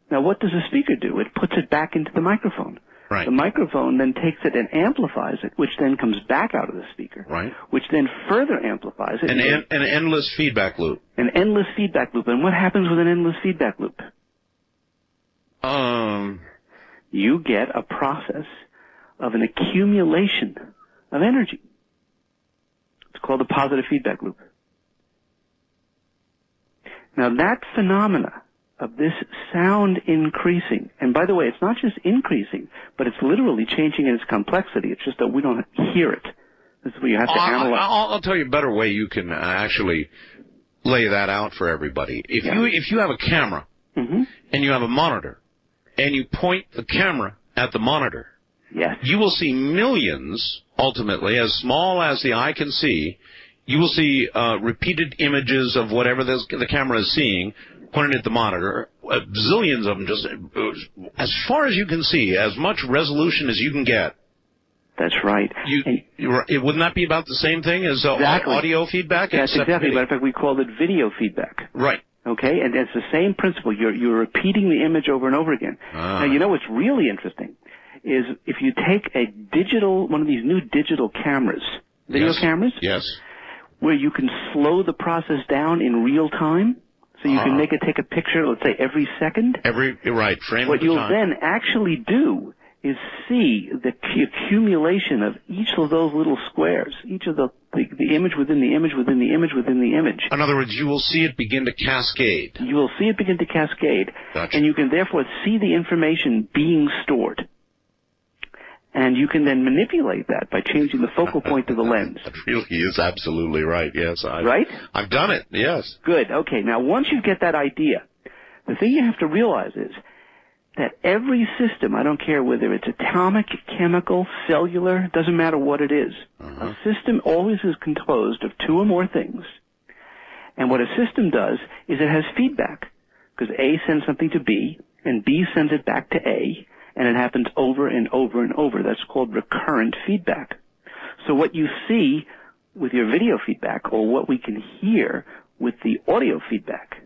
Speaker 5: Now, what does the speaker do? It puts it back into the microphone.
Speaker 1: Right.
Speaker 5: The microphone then takes it and amplifies it, which then comes back out of the speaker.
Speaker 1: Right.
Speaker 5: Which then further amplifies it.
Speaker 1: An endless feedback loop.
Speaker 5: An endless feedback loop. And what happens with an endless feedback loop? You get a process of an accumulation of energy. It's called a positive feedback loop. Now, that phenomena of this sound increasing, and by the way, it's not just increasing, but it's literally changing in its complexity. It's just that we don't hear it. This is where you have to analyze.
Speaker 1: I'll tell you a better way you can actually lay that out for everybody. If you have a camera,
Speaker 5: mm-hmm,
Speaker 1: and you have a monitor, and you point the camera at the monitor,
Speaker 5: yes,
Speaker 1: you will see millions, ultimately, as small as the eye can see. You will see repeated images of whatever the camera is seeing pointed at the monitor, zillions of them, just as far as you can see, as much resolution as you can get.
Speaker 5: That's right.
Speaker 1: Wouldn't that be about the same thing as
Speaker 5: exactly.
Speaker 1: audio feedback?
Speaker 5: Yes, exactly. Matter of fact, we call it video feedback.
Speaker 1: Right.
Speaker 5: Okay, and it's the same principle. You're repeating the image over and over again. Now, you know what's really interesting is if you take one of these new digital cameras, video cameras, where you can slow the process down in real time, so you can make it take a picture, let's say, every second.
Speaker 1: Frame
Speaker 5: what
Speaker 1: at a
Speaker 5: you'll
Speaker 1: time.
Speaker 5: then actually do is see the accumulation of each of those little squares, each of the image within the image within the image within the image.
Speaker 1: In other words, you will see it begin to cascade.
Speaker 5: You will see it begin to cascade, and you can therefore see the information being stored. And you can then manipulate that by changing the focal point of the lens.
Speaker 1: That really is absolutely right, yes.
Speaker 5: Right?
Speaker 1: I've done it, yes.
Speaker 5: Good, okay. Now, once you get that idea, the thing you have to realize is that every system, I don't care whether it's atomic, chemical, cellular, doesn't matter what it is, a system always is composed of two or more things. And what a system does is it has feedback, because A sends something to B, and B sends it back to A, and it happens over and over and over. That's called recurrent feedback. So what you see with your video feedback, or what we can hear with the audio feedback,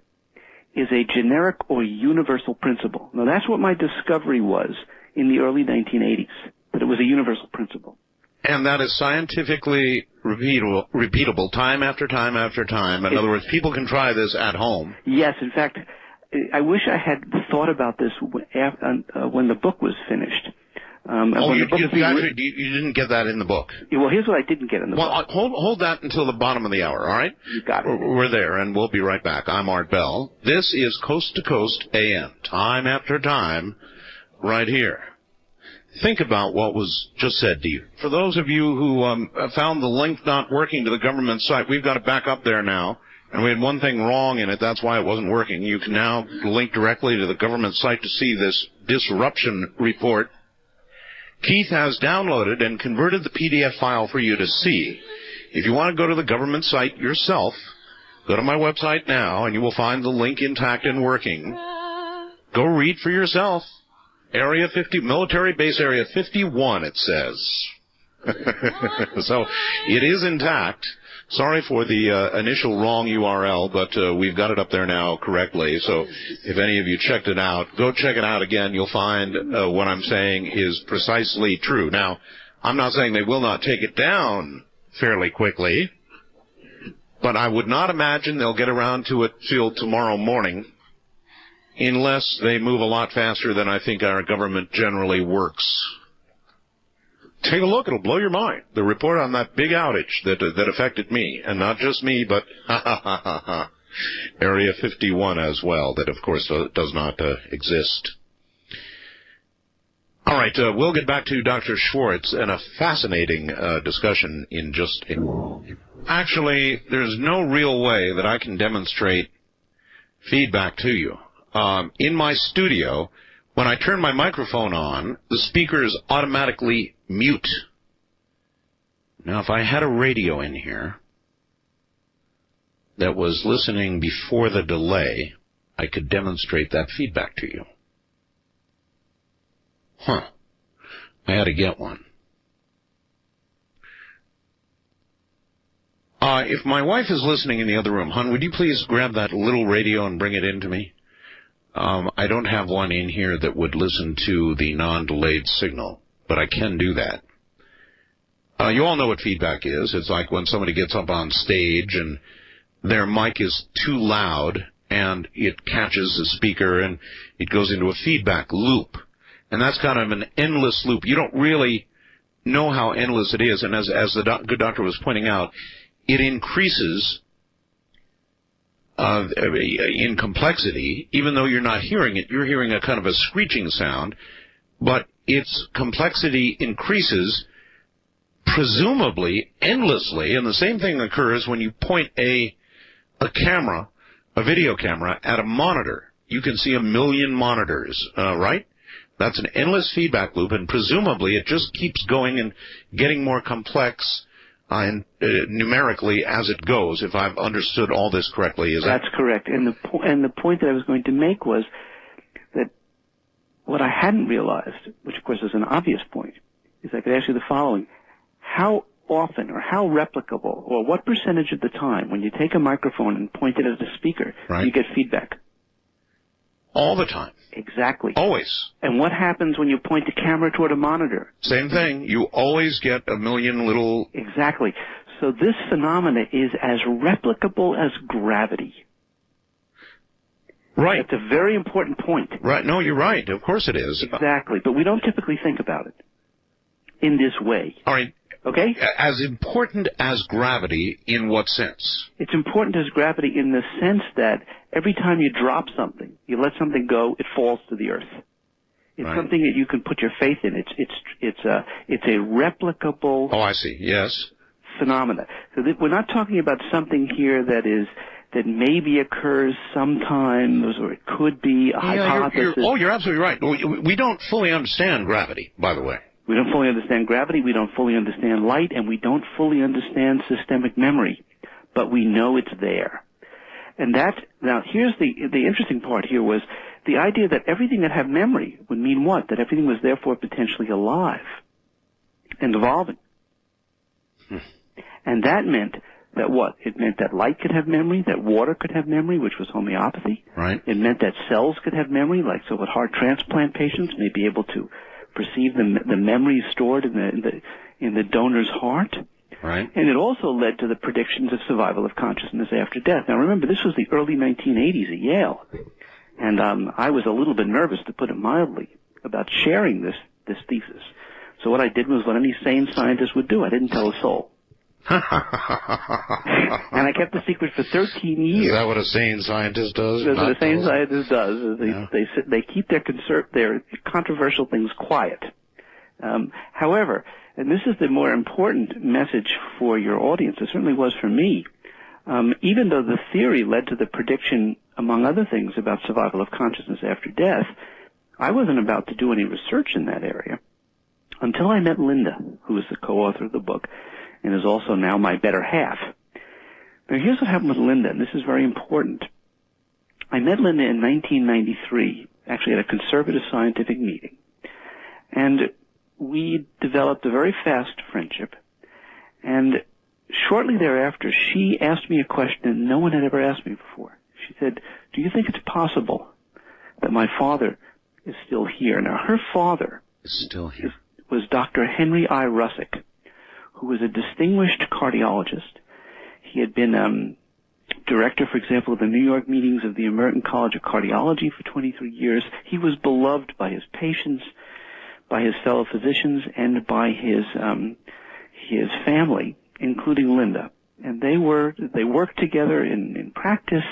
Speaker 5: is a generic or universal principle. Now, that's what my discovery was in the early 1980s, that it was a universal principle.
Speaker 1: And that is scientifically repeatable time after time after time. In other words, people can try this at home.
Speaker 5: Yes, in fact, I wish I had thought about this when the book was finished.
Speaker 1: You didn't get that in the book.
Speaker 5: Well, here's what I didn't get in the book.
Speaker 1: Hold that until the bottom of the hour, all right?
Speaker 5: You got it.
Speaker 1: We're there, and we'll be right back. I'm Art Bell. This is Coast to Coast AM, time after time, right here. Think about what was just said to you. For those of you who found the link not working to the government site, we've got it back up there now. And we had one thing wrong in it, that's why it wasn't working. You can now link directly to the government site to see this disruption report. Keith has downloaded and converted the PDF file for you to see. If you want to go to the government site yourself, go to my website now, and you will find the link intact and working. Go read for yourself. Area 50, military base area 51, it says. So it is intact. Sorry for the initial wrong URL, but we've got it up there now correctly. So if any of you checked it out, go check it out again. You'll find what I'm saying is precisely true. Now, I'm not saying they will not take it down fairly quickly, but I would not imagine they'll get around to it till tomorrow morning unless they move a lot faster than I think our government generally works. Take a look. It'll blow your mind. The report on that big outage that affected me, and not just me, but Area 51 as well, that, of course, does not exist. All right, we'll get back to Dr. Schwartz and a fascinating discussion in just a moment. Actually, there's no real way that I can demonstrate feedback to you. In my studio, when I turn my microphone on, the speakers automatically mute. Now, if I had a radio in here that was listening before the delay, I could demonstrate that feedback to you. I had to get one. If my wife is listening in the other room, hon, would you please grab that little radio and bring it in to me? I don't have one in here that would listen to the non-delayed signal, but I can do that. You all know what feedback is. It's like when somebody gets up on stage and their mic is too loud and it catches the speaker and it goes into a feedback loop. And that's kind of an endless loop. You don't really know how endless it is. And as the good doctor was pointing out, it increases in complexity. Even though you're not hearing it, you're hearing a kind of a screeching sound, but its complexity increases presumably endlessly, and the same thing occurs when you point a camera, a video camera, at a monitor. You can see 1 million monitors, right? That's an endless feedback loop, and presumably it just keeps going and getting more complex numerically as it goes, if I've understood all this correctly.
Speaker 5: That's correct. And the point that I was going to make was that what I hadn't realized, which of course is an obvious point, is I could ask you the following. How often or how replicable or what percentage of the time when you take a microphone and point it at a speaker,
Speaker 1: Right.
Speaker 5: you get feedback?
Speaker 1: All the time.
Speaker 5: Exactly.
Speaker 1: Always.
Speaker 5: And what happens when you point the camera toward a monitor?
Speaker 1: Same thing. You always get a million little...
Speaker 5: Exactly. So this phenomena is as replicable as gravity.
Speaker 1: Right.
Speaker 5: That's a very important point.
Speaker 1: Right. No, you're right. Of course it is.
Speaker 5: Exactly. But we don't typically think about it in this way.
Speaker 1: All right.
Speaker 5: Okay?
Speaker 1: As important as gravity, in what sense?
Speaker 5: It's important as gravity in the sense that every time you drop something, you let something go, it falls to the earth. It's
Speaker 1: Right.
Speaker 5: something that you can put your faith in. It's a replicable
Speaker 1: Oh, I see. Yes.
Speaker 5: phenomena. So we're not talking about something here that maybe occurs sometimes, or it could be a hypothesis.
Speaker 1: You're absolutely right. We don't fully understand gravity, by the way.
Speaker 5: We don't fully understand gravity, we don't fully understand light, and we don't fully understand systemic memory. But we know it's there. And now here's the interesting part here was the idea that everything that had memory would mean what? That everything was therefore potentially alive and evolving. And that meant that what? It meant that light could have memory, that water could have memory, which was homeopathy.
Speaker 1: Right.
Speaker 5: It meant that cells could have memory, like so what heart transplant patients may be able to perceive the memories stored in the donor's heart.
Speaker 1: Right.
Speaker 5: And it also led to the predictions of survival of consciousness after death. Now remember, this was the early 1980s at Yale. And I was a little bit nervous, to put it mildly, about sharing this thesis. So what I did was what any sane scientist would do. I didn't tell a soul. And I kept the secret for 13 years.
Speaker 1: Is that what a sane scientist does?
Speaker 5: That's what a sane scientist does. They keep their controversial things quiet. However, and this is the more important message for your audience, it certainly was for me, even though the theory led to the prediction, among other things, about survival of consciousness after death, I wasn't about to do any research in that area until I met Linda, who is the co-author of the book, and is also now my better half. Now here's what happened with Linda, and this is very important. I met Linda in 1993, actually at a conservative scientific meeting, and we developed a very fast friendship. And shortly thereafter, she asked me a question no one had ever asked me before. She said, "Do you think it's possible that my father is still here?" Now, her father
Speaker 1: Still here.
Speaker 5: was Dr. Henry I. Russick, who was a distinguished cardiologist. He had been director, for example, of the New York meetings of the American College of Cardiology for 23 years. He was beloved by his patients, by his fellow physicians, and by his family, including Linda. And they worked together in practice.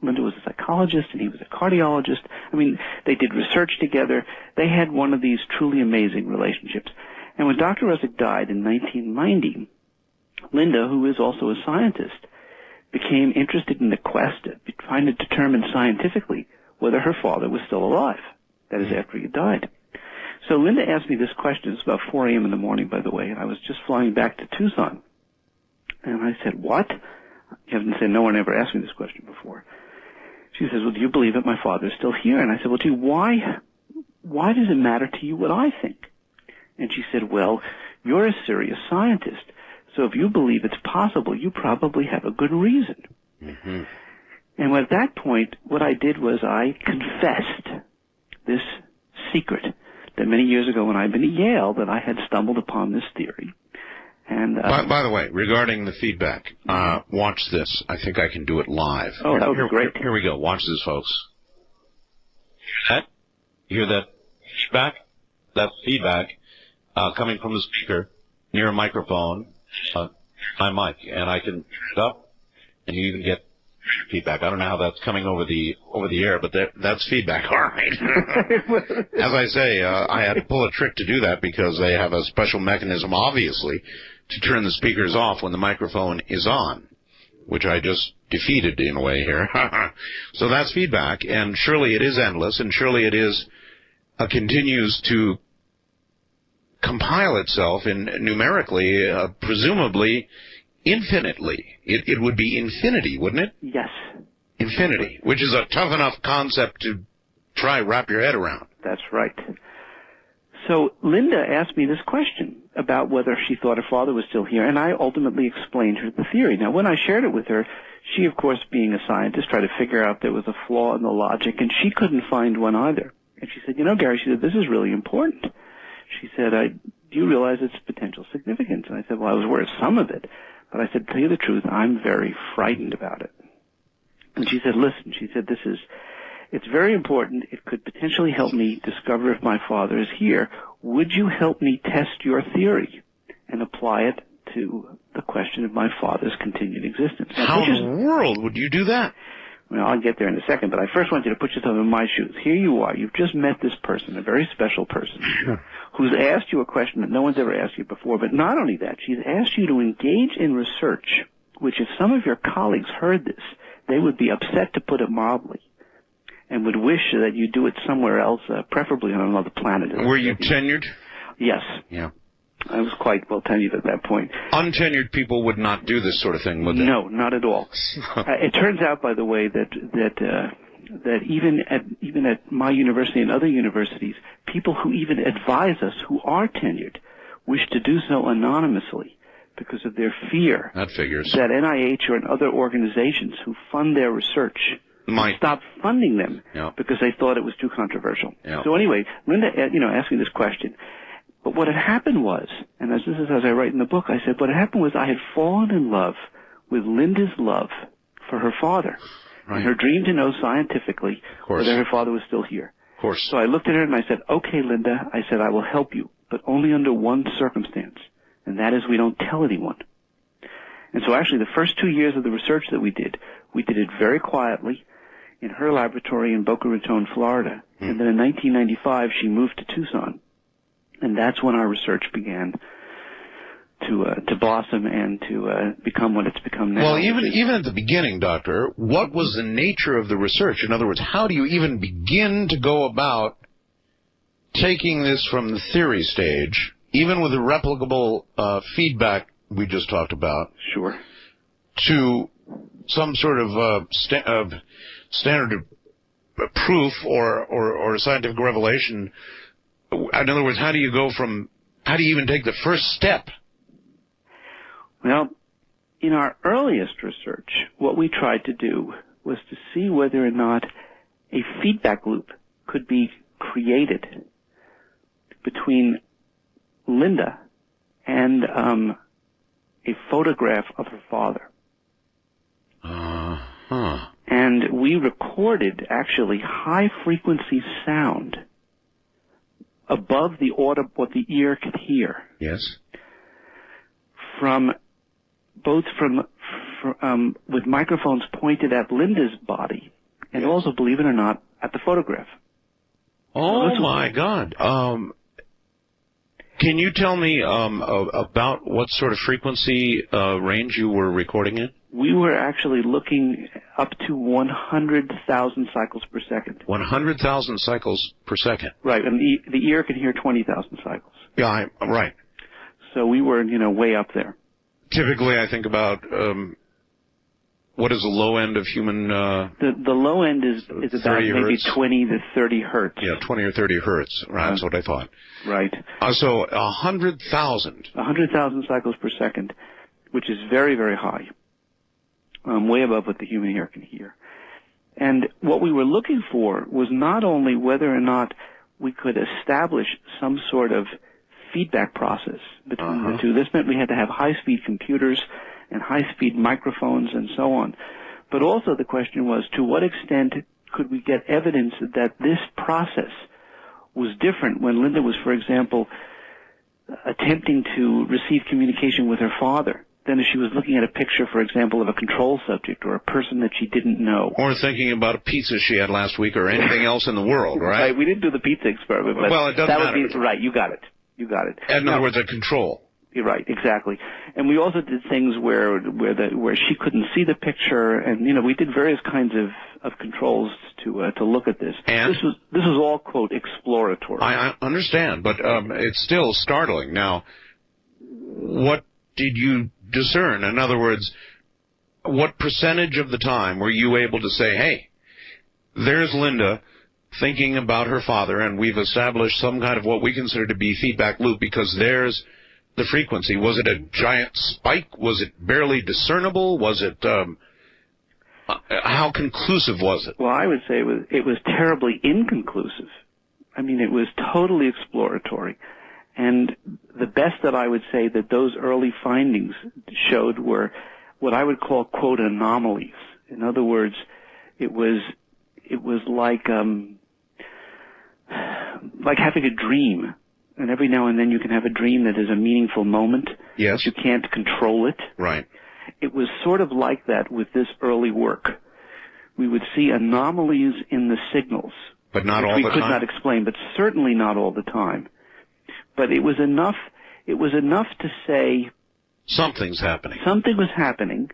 Speaker 5: Linda was a psychologist and he was a cardiologist. I mean, they did research together. They had one of these truly amazing relationships. And when Dr. Russick died in 1990, Linda, who is also a scientist, became interested in the quest to try to determine scientifically whether her father was still alive. That is, after he had died. So Linda asked me this question. It's about 4 a.m. in the morning, by the way, and I was just flying back to Tucson. And I said, "What?" You haven't said, "No one ever asked me this question before." She says, "Well, do you believe that my father is still here?" And I said, "Well, gee, why does it matter to you what I think?" And she said, "Well, you're a serious scientist, so if you believe it's possible, you probably have a good reason." Mm-hmm. And at that point, what I did was I confessed this secret that many years ago when I'd been at Yale that I had stumbled upon this theory. And
Speaker 1: by the way, regarding the feedback, watch this. I think I can do it live.
Speaker 5: Oh, that would be great.
Speaker 1: Here we go. Watch this, folks. Hear that? You hear that feedback? That's feedback coming from the speaker near a microphone, my mic, and I can turn it up, and you even get feedback. I don't know how that's coming over the air, but that's feedback. All right. As I say, I had to pull a trick to do that because they have a special mechanism, obviously, to turn the speakers off when the microphone is on, which I just defeated in a way here. So that's feedback, and surely it is endless, and surely it is continues to compile itself in numerically, presumably infinitely. It would be infinity, wouldn't it?
Speaker 5: Yes.
Speaker 1: Infinity, which is a tough enough concept to try wrap your head around.
Speaker 5: That's right. So Linda asked me this question. about whether she thought her father was still here, and I ultimately explained her the theory. Now, when I shared it with her, she, of course, being a scientist, tried to figure out there was a flaw in the logic, and she couldn't find one either. And she said, Gary, she said, this is really important. She said, do you realize its potential significance? And I said, well, I was aware of some of it, but I said, to tell you the truth, I'm very frightened about it. And she said, listen, she said, it's very important. It could potentially help me discover if my father is here. Would you help me test your theory and apply it to the question of my father's continued existence?
Speaker 1: How in the world would you do that?
Speaker 5: Well, I'll get there in a second, but I first want you to put yourself in my shoes. Here you are. You've just met this person, a very special person, who's asked you a question that no one's ever asked you before. But not only that, she's asked you to engage in research, which if some of your colleagues heard this, they would be upset, to put it mildly, and would wish that you do it somewhere else, preferably on another planet.
Speaker 1: Were you tenured?
Speaker 5: Yes.
Speaker 1: Yeah.
Speaker 5: I was quite well tenured at that point.
Speaker 1: Untenured people would not do this sort of thing, would they?
Speaker 5: No, not at all. It turns out, by the way, that even at my university and other universities, people who even advise us who are tenured wish to do so anonymously because of their fear
Speaker 1: that figures
Speaker 5: that NIH or other organizations who fund their research might stop funding them because they thought it was too controversial.
Speaker 1: Yeah.
Speaker 5: So anyway, Linda, asked me this question. But what had happened was, and this is as I write in the book, I said, what had happened was I had fallen in love with Linda's love for her father, and her dream to know scientifically whether her father was still here.
Speaker 1: Of course.
Speaker 5: So I looked at her and I said, okay, Linda, I said, I will help you, but only under one circumstance, and that is we don't tell anyone. And so actually the first 2 years of the research that we did it very quietly in her laboratory in Boca Raton, Florida. And then in 1995, she moved to Tucson. And that's when our research began to blossom and to become what it's become now.
Speaker 1: Well, even at the beginning, Doctor, what was the nature of the research? In other words, how do you even begin to go about taking this from the theory stage, even with the replicable feedback we just talked about, to some sort of standard proof or scientific revelation? In other words, how do you even take the first step?
Speaker 5: Well, in our earliest research, what we tried to do was to see whether or not a feedback loop could be created between Linda and a photograph of her father. And we recorded actually high-frequency sound above what the ear could hear.
Speaker 1: Yes.
Speaker 5: With microphones pointed at Linda's body, and also, believe it or not, at the photograph.
Speaker 1: Oh my God! Can you tell me about what sort of frequency range you were recording in?
Speaker 5: We were actually looking up to 100,000 cycles per second.
Speaker 1: 100,000 cycles per second.
Speaker 5: Right, and the ear can hear 20,000 cycles.
Speaker 1: Yeah, right.
Speaker 5: So we were, way up there.
Speaker 1: Typically, I think about what is the low end of human?
Speaker 5: The low end is about maybe
Speaker 1: hertz.
Speaker 5: 20 to 30 hertz.
Speaker 1: Yeah, 20 or 30 hertz. Right, that's what I thought.
Speaker 5: Right.
Speaker 1: So 100,000.
Speaker 5: 100,000 cycles per second, which is very, very high. Way above what the human ear can hear. And what we were looking for was not only whether or not we could establish some sort of feedback process between the two. This meant we had to have high-speed computers and high-speed microphones and so on. But also the question was, to what extent could we get evidence that this process was different when Linda was, for example, attempting to receive communication with her father than if she was looking at a picture, for example, of a control subject or a person that she didn't know.
Speaker 1: Or thinking about a pizza she had last week or anything else in the world, right?
Speaker 5: Right, we didn't do the pizza experiment. But
Speaker 1: well, it doesn't matter.
Speaker 5: Right, you got it.
Speaker 1: In other words, a control.
Speaker 5: You're right, exactly. And we also did things where she couldn't see the picture, and we did various kinds of controls to look at this.
Speaker 1: And
Speaker 5: this was all, quote, exploratory.
Speaker 1: I understand, but it's still startling. Now, what did you discern? In other words, what percentage of the time were you able to say, hey, there's Linda thinking about her father, and we've established some kind of what we consider to be feedback loop because there's the frequency? Was it a giant spike? Was it barely discernible? Was it, how conclusive was it?
Speaker 5: Well, I would say it was terribly inconclusive. I mean, it was totally exploratory. And the best that I would say that those early findings showed were what I would call, quote, anomalies. In other words, it was like having a dream. And every now and then you can have a dream that is a meaningful moment.
Speaker 1: Yes.
Speaker 5: But you can't control it.
Speaker 1: Right.
Speaker 5: It was sort of like that with this early work. We would see anomalies in the signals.
Speaker 1: But not all the time?
Speaker 5: We could not explain, but certainly not all the time. But it was enough to say
Speaker 1: something's happening.
Speaker 5: Something was happening,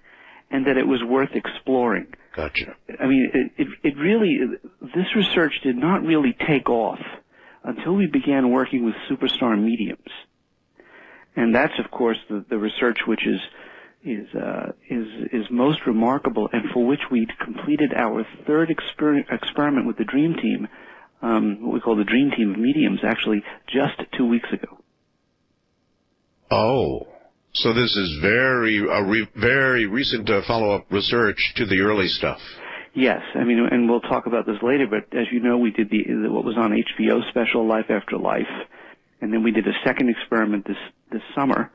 Speaker 5: and that it was worth exploring.
Speaker 1: Gotcha.
Speaker 5: I mean, it really, this research did not really take off until we began working with superstar mediums. And that's, of course, the research which is most remarkable, and for which we completed our third experiment with the Dream Team, what we call the Dream Team of Mediums, actually just 2 weeks ago.
Speaker 1: Oh, so this is very recent follow-up research to the early stuff.
Speaker 5: Yes, I mean, and we'll talk about this later, but as you know, we did what was on HBO special, Life After Life, and then we did a second experiment this summer,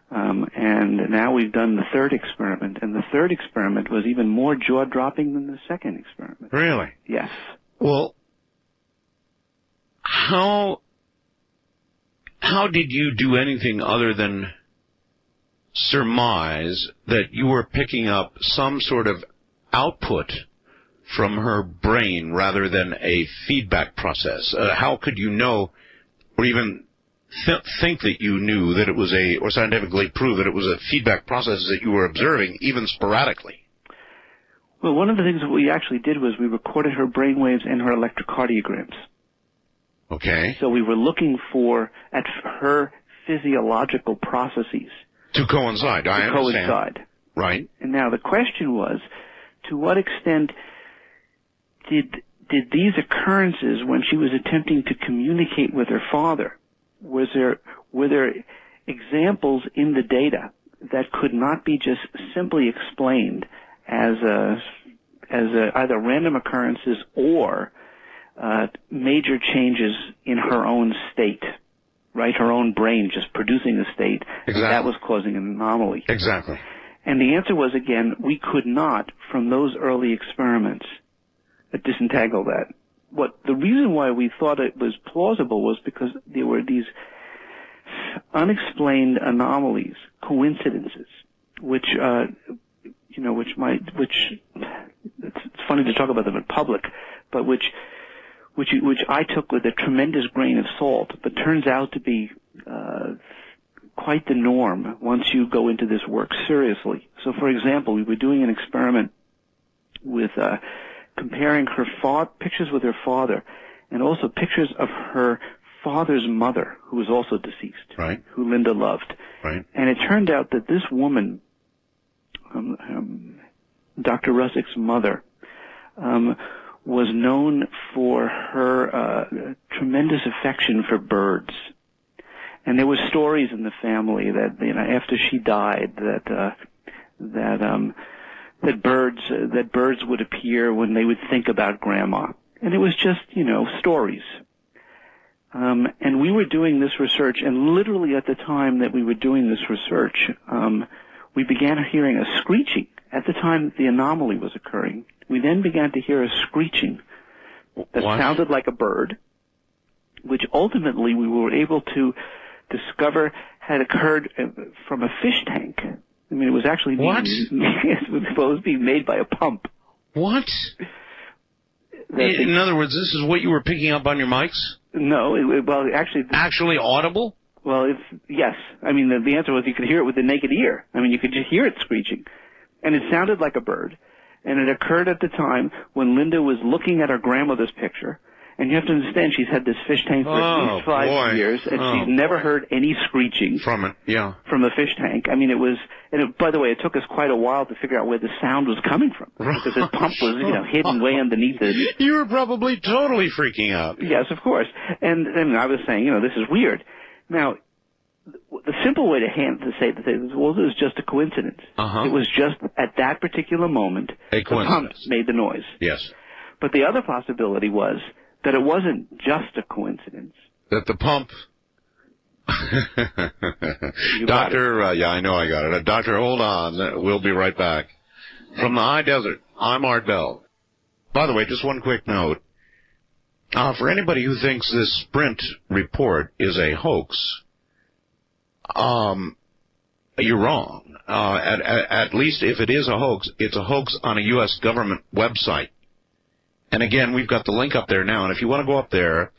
Speaker 5: and now we've done the third experiment, and the third experiment was even more jaw-dropping than the second experiment.
Speaker 1: Really?
Speaker 5: Yes.
Speaker 1: Well, how did you do anything other than surmise that you were picking up some sort of output from her brain rather than a feedback process? How could you know, or even think that you knew that it was or scientifically prove that it was a feedback process that you were observing, even sporadically?
Speaker 5: Well, one of the things that we actually did was we recorded her brainwaves and her electrocardiograms.
Speaker 1: Okay.
Speaker 5: So we were looking at her physiological processes.
Speaker 1: To coincide, I understand.
Speaker 5: Coincide.
Speaker 1: Right.
Speaker 5: And now the question was, to what extent did these occurrences, when she was attempting to communicate with her father, were there examples in the data that could not be just simply explained as either random occurrences or major changes in her own state, right? Her own brain just producing a state.
Speaker 1: Exactly.
Speaker 5: That was causing an anomaly.
Speaker 1: Exactly.
Speaker 5: And the answer was, again, we could not, from those early experiments, disentangle that. The reason why we thought it was plausible was because there were these unexplained anomalies, coincidences, which it's funny to talk about them in public, but which I took with a tremendous grain of salt, but turns out to be quite the norm once you go into this work seriously. So, for example, we were doing an experiment with comparing her pictures with her father, and also pictures of her father's mother, who was also deceased,
Speaker 1: right,
Speaker 5: who Linda loved.
Speaker 1: Right.
Speaker 5: And it turned out that this woman, Dr. Russick's mother, was known for her tremendous affection for birds. And there were stories in the family that, after she died, that birds would appear when they would think about Grandma. And it was just, stories. And we were doing this research, and literally at the time that we were doing this research, we began hearing a screeching. At the time the anomaly was occurring, we then began to hear a screeching that sounded like a bird, which ultimately we were able to discover had occurred from a fish tank. I mean, it was actually it was being made by a pump.
Speaker 1: What? In other words, this is what you were picking up on your mics?
Speaker 5: No, actually audible? Well, yes. I mean, the answer was you could hear it with the naked ear. I mean, you could just hear it screeching. And it sounded like a bird. And it occurred at the time when Linda was looking at her grandmother's picture. And you have to understand, she's had this fish tank for at least 5 years, and she's never heard any screeching
Speaker 1: from it. Yeah,
Speaker 5: from the fish tank. I mean, by the way, it took us quite a while to figure out where the sound was coming from, because this pump was, hidden way underneath it.
Speaker 1: You were probably totally freaking out.
Speaker 5: Yes, of course. And I was saying, this is weird. Now, the simple way to say that it was just a coincidence. It was just at that particular moment
Speaker 1: a
Speaker 5: the pump made the noise.
Speaker 1: Yes.
Speaker 5: But the other possibility was that it wasn't just a coincidence.
Speaker 1: That the pump... Doctor, yeah, I know I got it. Doctor, hold on. We'll be right back. From the high desert, I'm Art Bell. By the way, just one quick note. For anybody who thinks this Sprint report is a hoax, you're wrong. At least if it is a hoax, it's a hoax on a U.S. government website. And again, we've got the link up there now, and if you want to go up there,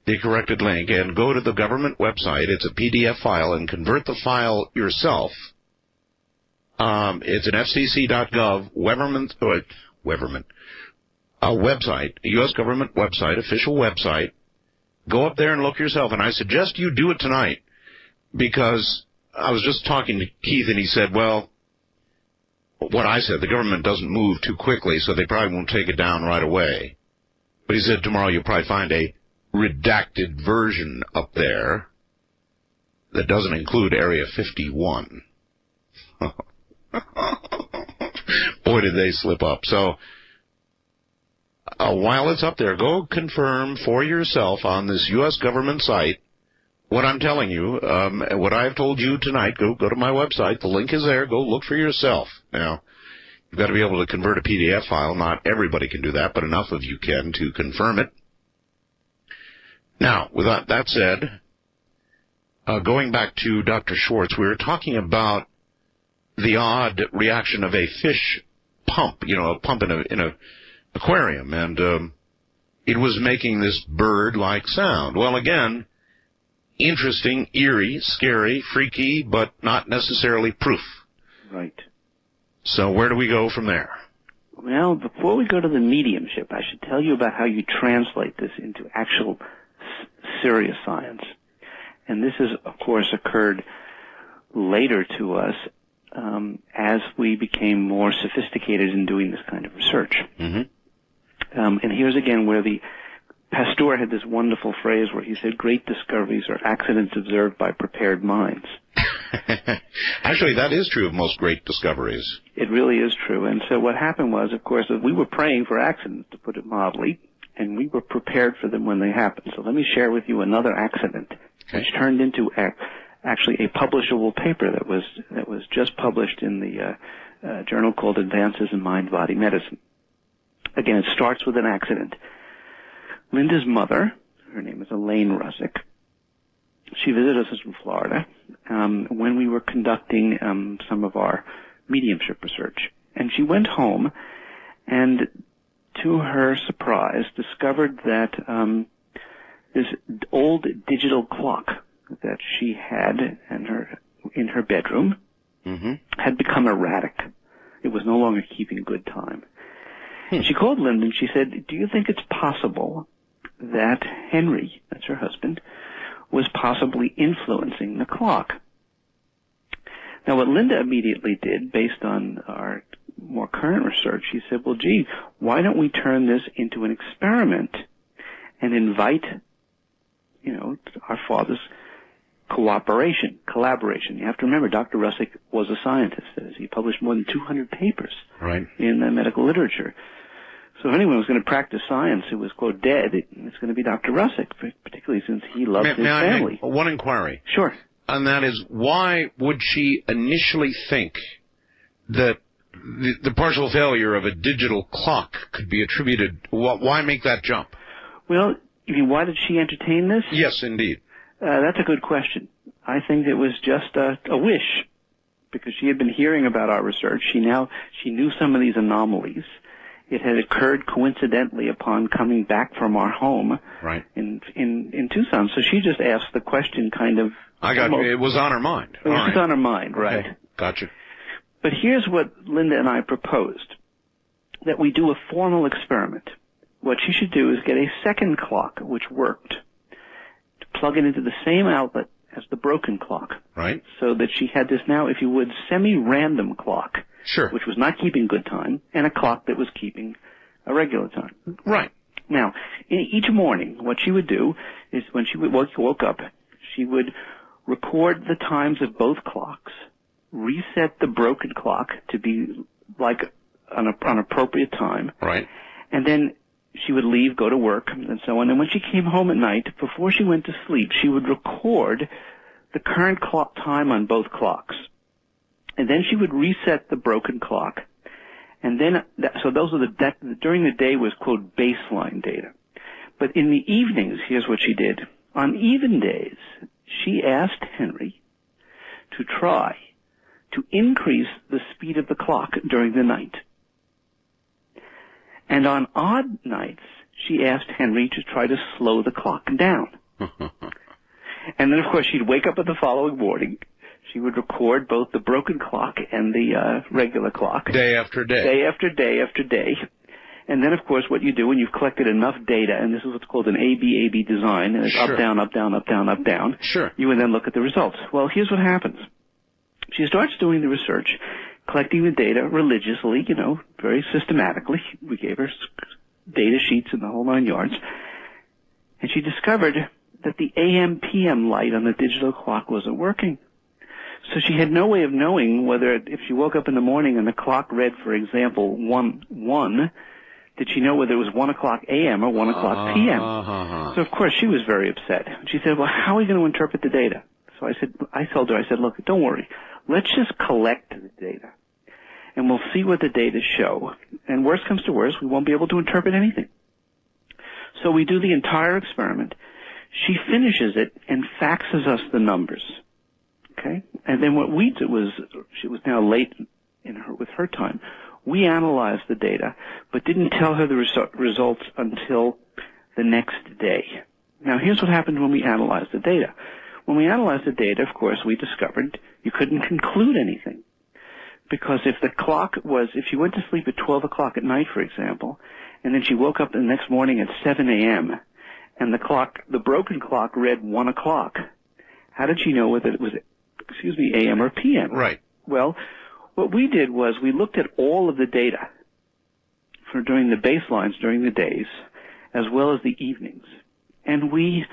Speaker 1: the corrected link, and go to the government website, it's a PDF file, and convert the file yourself. It's an FCC.gov website, a U.S. government website, official website. Go up there and look yourself, and I suggest you do it tonight, because I was just talking to Keith, and he said, well, what I said, the government doesn't move too quickly, so they probably won't take it down right away. But he said tomorrow you'll probably find a redacted version up there that doesn't include Area 51. Boy, did they slip up. So, while it's up there, go confirm for yourself on this U.S. government site what I'm telling you, what I've told you tonight. Go to my website. The link is there. Go look for yourself. Now, you've got to be able to convert a PDF file. Not everybody can do that, but enough of you can to confirm it. Now, with that said, going back to Dr. Schwartz, we were talking about the odd reaction of a fish pump, a pump in a aquarium, and it was making this bird-like sound. Well, again, interesting, eerie, scary, freaky, but not necessarily proof.
Speaker 5: Right.
Speaker 1: So where do we go from there?
Speaker 5: Well, before we go to the mediumship, I should tell you about how you translate this into actual serious science. And this has, of course, occurred later to us as we became more sophisticated in doing this kind of research. And here's again where the Pasteur had this wonderful phrase where he said, great discoveries are accidents observed by prepared minds.
Speaker 1: Actually, that is true of most great discoveries.
Speaker 5: It really is true. And so what happened was, of course, we were praying for accidents, to put it mildly, and we were prepared for them when they happened. So let me share with you another accident, which turned into actually a publishable paper that was just published in the journal called Advances in Mind-Body Medicine. Again, it starts with an accident. Linda's mother, her name is Elaine Russick, she visited us from Florida when we were conducting some of our mediumship research. And she went home and, to her surprise, discovered that this old digital clock that she had in her bedroom had become erratic. It was no longer keeping good time. She called Linda and she said, do you think it's possible that Henry, that's her husband, was possibly influencing the clock? Now, what Linda immediately did, based on our more current research, she said, well, gee, why don't we turn this into an experiment and invite, our father's collaboration. You have to remember, Dr. Russick was a scientist. He published more than 200 papers in the medical literature. So if anyone was going to practice science who was, quote, dead, it's going to be Dr. Russick, particularly since he loved his family.
Speaker 1: One inquiry.
Speaker 5: Sure.
Speaker 1: And that is, why would she initially think that the partial failure of a digital clock could be attributed? Why make that jump?
Speaker 5: Well, you mean, why did she entertain this?
Speaker 1: Yes, indeed.
Speaker 5: That's a good question. I think it was just a wish, because she had been hearing about our research. She knew some of these anomalies. It had occurred coincidentally upon coming back from our home in Tucson. So she just asked the question kind of...
Speaker 1: I got you. It was on her mind.
Speaker 5: It was on her mind, right.
Speaker 1: Okay. Gotcha.
Speaker 5: But here's what Linda and I proposed, that we do a formal experiment. What she should do is get a second clock, which worked, to plug it into the same outlet as the broken clock.
Speaker 1: Right.
Speaker 5: So that she had this now, if you would, semi-random clock.
Speaker 1: Sure.
Speaker 5: Which was not keeping good time, and a clock that was keeping a regular time.
Speaker 1: Right.
Speaker 5: Now, each morning, what she would do is when she woke up, she would record the times of both clocks, reset the broken clock to be like an appropriate time.
Speaker 1: Right.
Speaker 5: And then she would leave, go to work, and so on. And when she came home at night, before she went to sleep, she would record the current clock time on both clocks. And then she would reset the broken clock. And then, so those are during the day was, quote, baseline data. But in the evenings, here's what she did. On even days, she asked Henry to try to increase the speed of the clock during the night. And on odd nights, she asked Henry to try to slow the clock down. And then, of course, she'd wake up the following morning. She would record both the broken clock and the regular clock.
Speaker 1: Day after day.
Speaker 5: Day after day after day. And then, of course, what you do when you've collected enough data, and this is what's called an AB design, and it's
Speaker 1: Sure.
Speaker 5: up, down, up, down, up, down, up, down.
Speaker 1: Sure.
Speaker 5: You would then look at the results. Well, here's what happens. She starts doing the research, collecting the data religiously, very systematically. We gave her data sheets and the whole 9 yards. And she discovered that the AM/PM light on the digital clock wasn't working. So she had no way of knowing whether, if she woke up in the morning and the clock read, for example, 1, did she know whether it was 1 o'clock a.m. or 1 o'clock p.m.? So, of course, she was very upset. She said, well, how are we going to interpret the data? So I told her, look, don't worry. Let's just collect the data, and we'll see what the data show. And worst comes to worst, we won't be able to interpret anything. So we do the entire experiment. She finishes it and faxes us the numbers. Okay? And then what we did was, she was now late with her time. We analyzed the data, but didn't tell her the results until the next day. Now, here's what happened when we analyzed the data. When we analyzed the data, of course, we discovered you couldn't conclude anything. Because if she went to sleep at 12 o'clock at night, for example, and then she woke up the next morning at 7 a.m., and the broken clock read 1 o'clock, how did she know whether it was, a.m. or p.m.?
Speaker 1: Right.
Speaker 5: Well, what we did was we looked at all of the data during the baselines, during the days, as well as the evenings, and we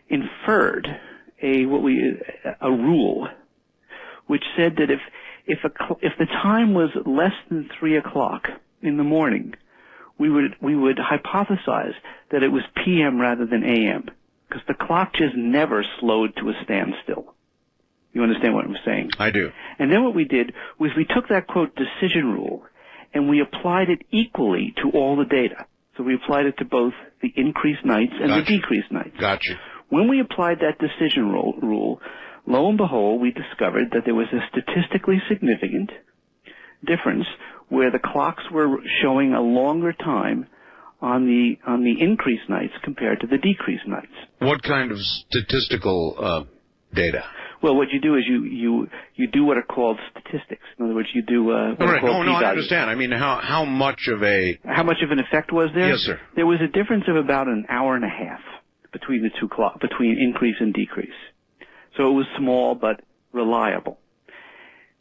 Speaker 5: inferred a rule which said that if the time was less than 3 o'clock in the morning, we would hypothesize that it was p.m. rather than a.m. because the clock just never slowed to a standstill. You understand what I'm saying?
Speaker 1: I do.
Speaker 5: And then what we did was we took that, quote, decision rule, and we applied it equally to all the data. So we applied it to both the increased nights and the decreased nights.
Speaker 1: Gotcha.
Speaker 5: When we applied that decision rule, lo and behold, we discovered that there was a statistically significant difference where the clocks were showing a longer time on the increased nights compared to the decreased nights.
Speaker 1: What kind of statistical data?
Speaker 5: Well, what you do is you do what are called statistics. In other words, you do what are called p-values.
Speaker 1: I understand. I mean, how much of an
Speaker 5: effect was there?
Speaker 1: Yes, sir.
Speaker 5: There was a difference of about an hour and a half between the two clocks, between increase and decrease. So it was small but reliable.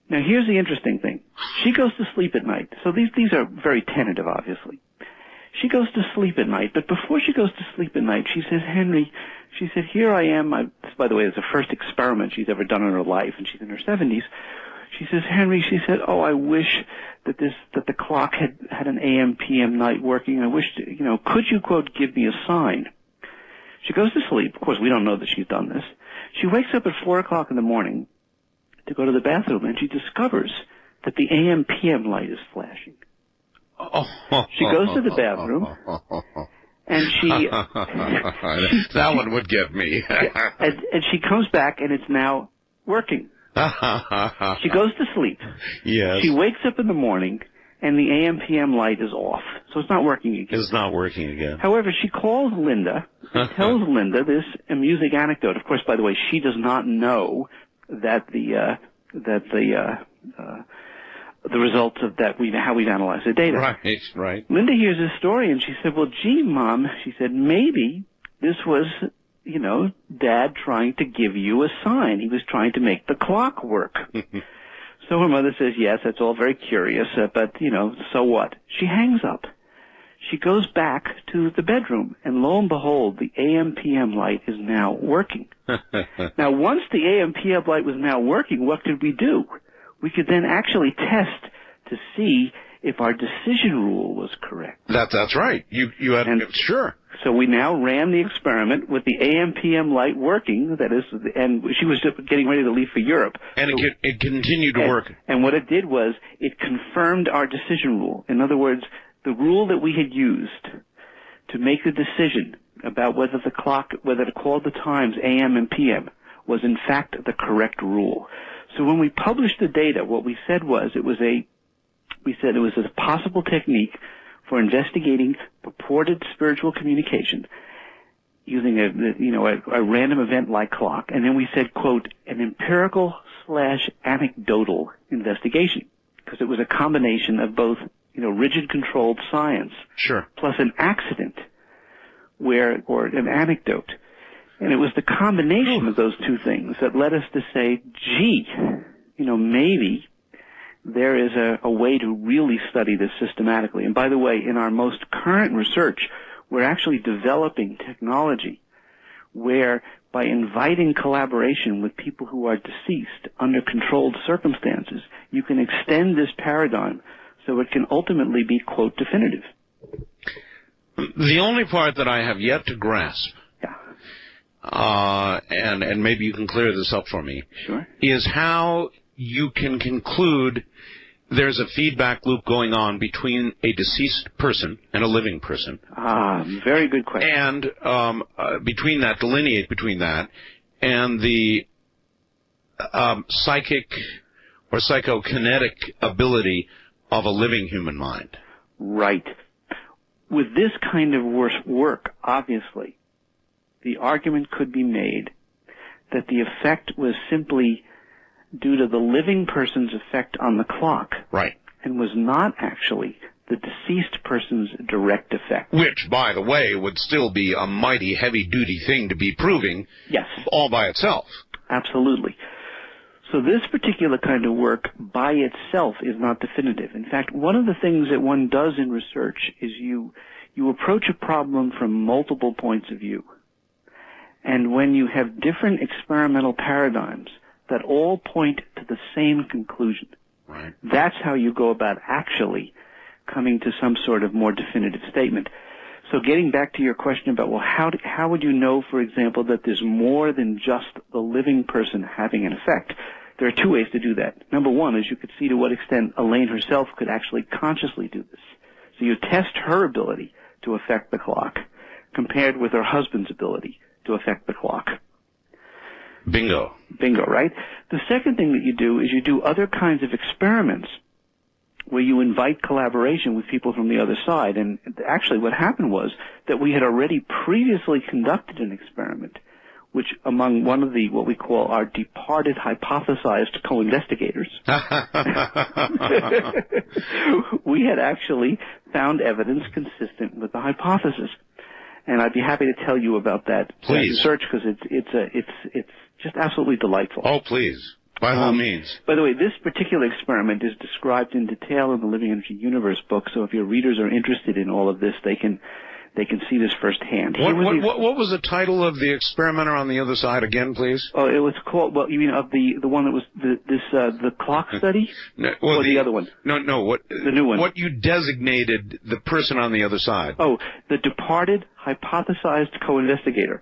Speaker 5: Now, here's the interesting thing. She goes to sleep at night. So these are very tentative, obviously. She goes to sleep at night, but before she goes to sleep at night, she says, Henry, she said, here I am. This, by the way, is the first experiment she's ever done in her life, and she's in her 70s. She says, Henry, she said, oh, I wish that the clock had an AM, PM night working. I wish, could you, quote, give me a sign? She goes to sleep. Of course, we don't know that she's done this. She wakes up at 4 o'clock in the morning to go to the bathroom, and she discovers that the AM, PM light is flashing. She goes to the bathroom, and
Speaker 1: that one would get me.
Speaker 5: and she comes back, and it's now working. She goes to sleep.
Speaker 1: Yes.
Speaker 5: She wakes up in the morning, and the AM, PM light is off, so it's not working again.
Speaker 1: It's not working again.
Speaker 5: However, she calls Linda and tells Linda this amusing anecdote. Of course, by the way, she does not know that the results of that how we've analyzed the data.
Speaker 1: Right.
Speaker 5: Linda hears this story and she said, well, gee, Mom, she said, maybe this was, Dad trying to give you a sign. He was trying to make the clock work. So her mother says, yes, that's all very curious, but, so what? She hangs up. She goes back to the bedroom, and lo and behold, the AM/PM light is now working. Now, once the AM/PM light was now working, what could we do? We could then actually test to see if our decision rule was correct.
Speaker 1: That's right. You had sure.
Speaker 5: So we now ran the experiment with the AM/PM light working. That is, and she was just getting ready to leave for Europe.
Speaker 1: And it continued to work.
Speaker 5: And what it did was it confirmed our decision rule. In other words, the rule that we had used to make the decision about whether to call the times AM and PM was in fact the correct rule. So when we published the data, what we said was it was a possible technique for investigating purported spiritual communication using a random event-like clock. And then we said, quote, an empirical/anecdotal investigation, because it was a combination of both, rigid controlled science,
Speaker 1: sure,
Speaker 5: plus an accident or an anecdote. And it was the combination of those two things that led us to say, gee, maybe there is a way to really study this systematically. And by the way, in our most current research, we're actually developing technology where by inviting collaboration with people who are deceased under controlled circumstances, you can extend this paradigm so it can ultimately be, quote, definitive.
Speaker 1: The only part that I have yet to grasp, and maybe you can clear this up for me,
Speaker 5: sure,
Speaker 1: is how you can conclude there's a feedback loop going on between a deceased person and a living person.
Speaker 5: Very good question.
Speaker 1: And delineate between that and the psychic or psychokinetic ability of a living human mind.
Speaker 5: Right. With this kind of work, obviously, the argument could be made that the effect was simply due to the living person's effect on the clock.
Speaker 1: Right.
Speaker 5: And was not actually the deceased person's direct effect.
Speaker 1: Which, by the way, would still be a mighty heavy-duty thing to be proving.
Speaker 5: Yes.
Speaker 1: All by itself.
Speaker 5: Absolutely. So this particular kind of work by itself is not definitive. In fact, one of the things that one does in research is you approach a problem from multiple points of view. And when you have different experimental paradigms that all point to the same conclusion,
Speaker 1: right,
Speaker 5: that's how you go about actually coming to some sort of more definitive statement. So getting back to your question about, well, how would you know, for example, that there's more than just the living person having an effect? There are two ways to do that. Number one is you could see to what extent Elaine herself could actually consciously do this. So you test her ability to affect the clock compared with her husband's ability to affect the clock.
Speaker 1: Bingo,
Speaker 5: right? The second thing that you do is you do other kinds of experiments where you invite collaboration with people from the other side. And actually what happened was that we had already previously conducted an experiment which among one of the, what we call our departed hypothesized co-investigators, we had actually found evidence consistent with the hypothesis. And I'd be happy to tell you about that research because it's just absolutely delightful.
Speaker 1: Oh, please. By all means.
Speaker 5: By the way, this particular experiment is described in detail in the Living Energy Universe book, so if your readers are interested in all of this, they can see this firsthand.
Speaker 1: What was the title of the experimenter on the other side again, please?
Speaker 5: Oh, it was called, well, you mean of the one that was the clock study? Or the other one?
Speaker 1: No,
Speaker 5: the new one.
Speaker 1: What you designated the person on the other side.
Speaker 5: Oh, the departed hypothesized co-investigator.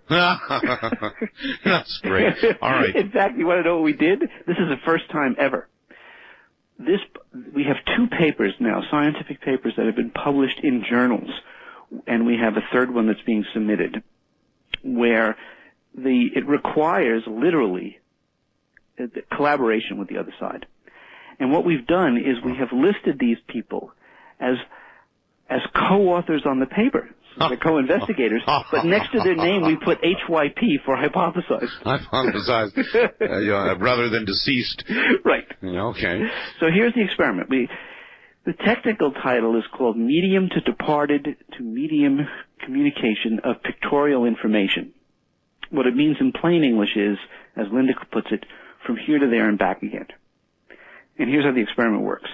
Speaker 1: That's great. All right.
Speaker 5: In fact, you want to know what we did? This is the first time ever. We have 2 papers now, scientific papers that have been published in journals, and we have a third one that's being submitted, where it requires literally collaboration with the other side. And what we've done is we have listed these people as co-authors on the paper. So they're co-investigators, but next to their name we put HYP for hypothesized.
Speaker 1: Hypothesized, rather than deceased.
Speaker 5: Right.
Speaker 1: Okay.
Speaker 5: So here's the experiment. The technical title is called Medium to Departed to Medium Communication of Pictorial Information. What it means in plain English is, as Linda puts it, from here to there and back again. And here's how the experiment works.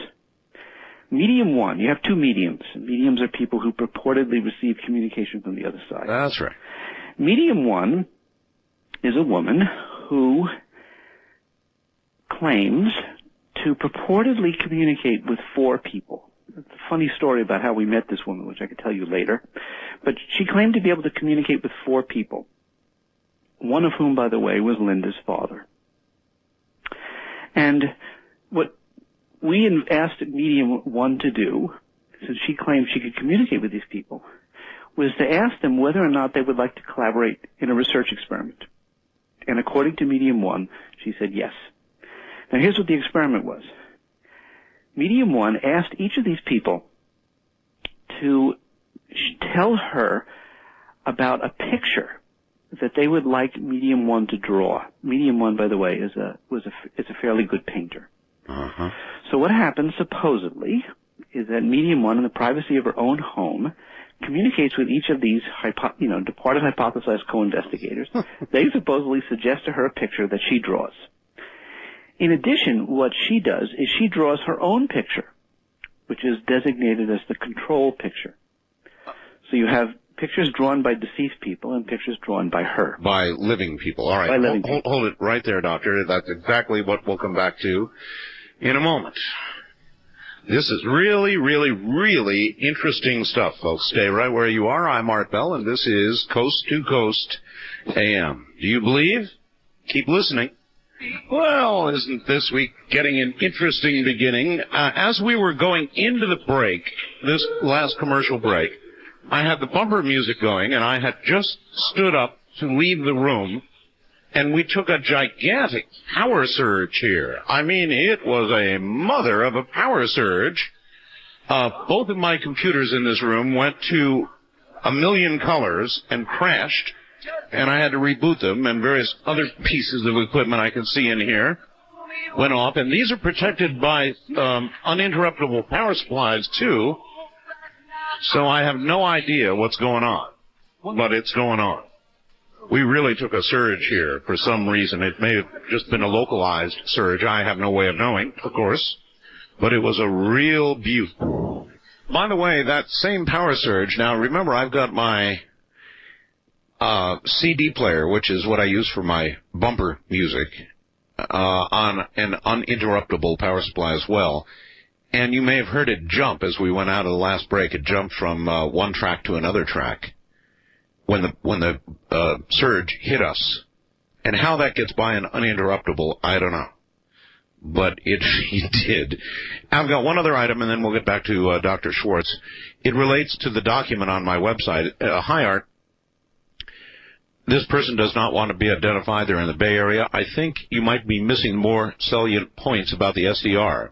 Speaker 5: Medium 1, you have two mediums. Mediums are people who purportedly receive communication from the other side.
Speaker 1: That's right.
Speaker 5: Medium 1 is a woman who claims to purportedly communicate with 4 people. It's a funny story about how we met this woman, which I could tell you later. But she claimed to be able to communicate with 4 people, one of whom, by the way, was Linda's father. And what we asked Medium 1 to do, since she claimed she could communicate with these people, was to ask them whether or not they would like to collaborate in a research experiment. And according to Medium 1, she said yes. Now here's what the experiment was. Medium 1 asked each of these people to tell her about a picture that they would like Medium 1 to draw. Medium 1, by the way, is a fairly good painter.
Speaker 1: Uh-huh.
Speaker 5: So what happened, supposedly, is that Medium 1, in the privacy of her own home, communicates with each of these departed hypothesized co-investigators. They supposedly suggest to her a picture that she draws. In addition, what she does is she draws her own picture, which is designated as the control picture. So you have pictures drawn by deceased people and pictures drawn by her.
Speaker 1: By living people. All right.
Speaker 5: By living people.
Speaker 1: Hold it right there, Doctor. That's exactly what we'll come back to in a moment. This is really, really, really interesting stuff, folks. Stay right where you are. I'm Art Bell, and this is Coast to Coast AM. Do you believe? Keep listening. Well, isn't this week getting an interesting beginning? As we were going into the break, this last commercial break, I had the bumper music going, and I had just stood up to leave the room, and we took a gigantic power surge here. I mean, it was a mother of a power surge. Both of my computers in this room went to a million colors and crashed, and I had to reboot them, and various other pieces of equipment I can see in here went off. And these are protected by uninterruptible power supplies, too. So I have no idea what's going on, but it's going on. We really took a surge here for some reason. It may have just been a localized surge. I have no way of knowing, of course, but it was a real beaut. By the way, that same power surge, now remember I've got my CD player, which is what I use for my bumper music, on an uninterruptible power supply as well. And you may have heard it jump as we went out of the last break. It jumped from one track to another track when the surge hit us. And how that gets by an uninterruptible, I don't know. But it did. I've got one other item, and then we'll get back to Dr. Schwartz. It relates to the document on my website. Hi, Art. This person does not want to be identified. They're in the Bay Area. I think you might be missing more salient points about the SDR.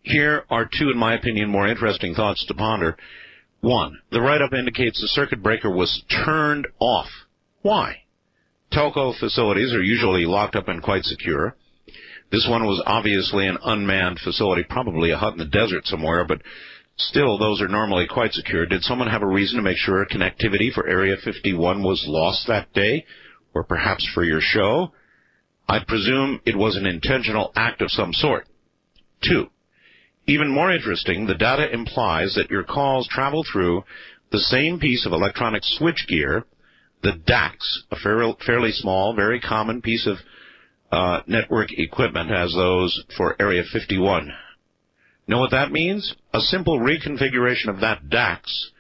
Speaker 1: Here are 2, in my opinion, more interesting thoughts to ponder. 1, the write-up indicates the circuit breaker was turned off. Why? Telco facilities are usually locked up and quite secure. This one was obviously an unmanned facility, probably a hut in the desert somewhere, but still, those are normally quite secure. Did someone have a reason to make sure connectivity for Area 51 was lost that day, or perhaps for your show? I presume it was an intentional act of some sort. 2, even more interesting, the data implies that your calls travel through the same piece of electronic switchgear, the DAX, a fairly small, very common piece of network equipment as those for Area 51. Know what that means? A simple reconfiguration of that DAX,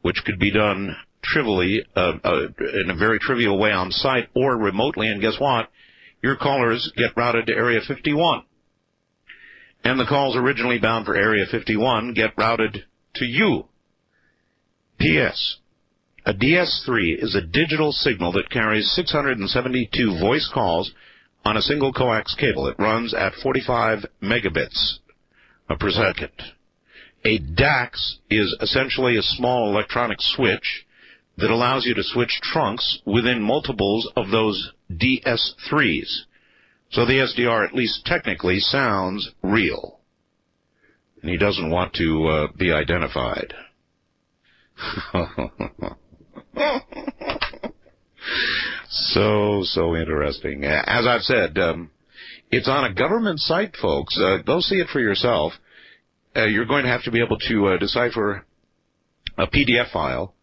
Speaker 1: which could be done trivially, in a very trivial way on site or remotely, and guess what? Your callers get routed to Area 51. And the calls originally bound for Area 51 get routed to you. P.S. A DS3 is a digital signal that carries 672 voice calls on a single coax cable. It runs at 45 megabits per second. A DAX is essentially a small electronic switch that allows you to switch trunks within multiples of those DS3s. So the SDR, at least technically, sounds real. And he doesn't want to be identified. So interesting. As I've said, it's on a government site, folks. Go see it for yourself. you're going to have to be able to decipher a PDF file,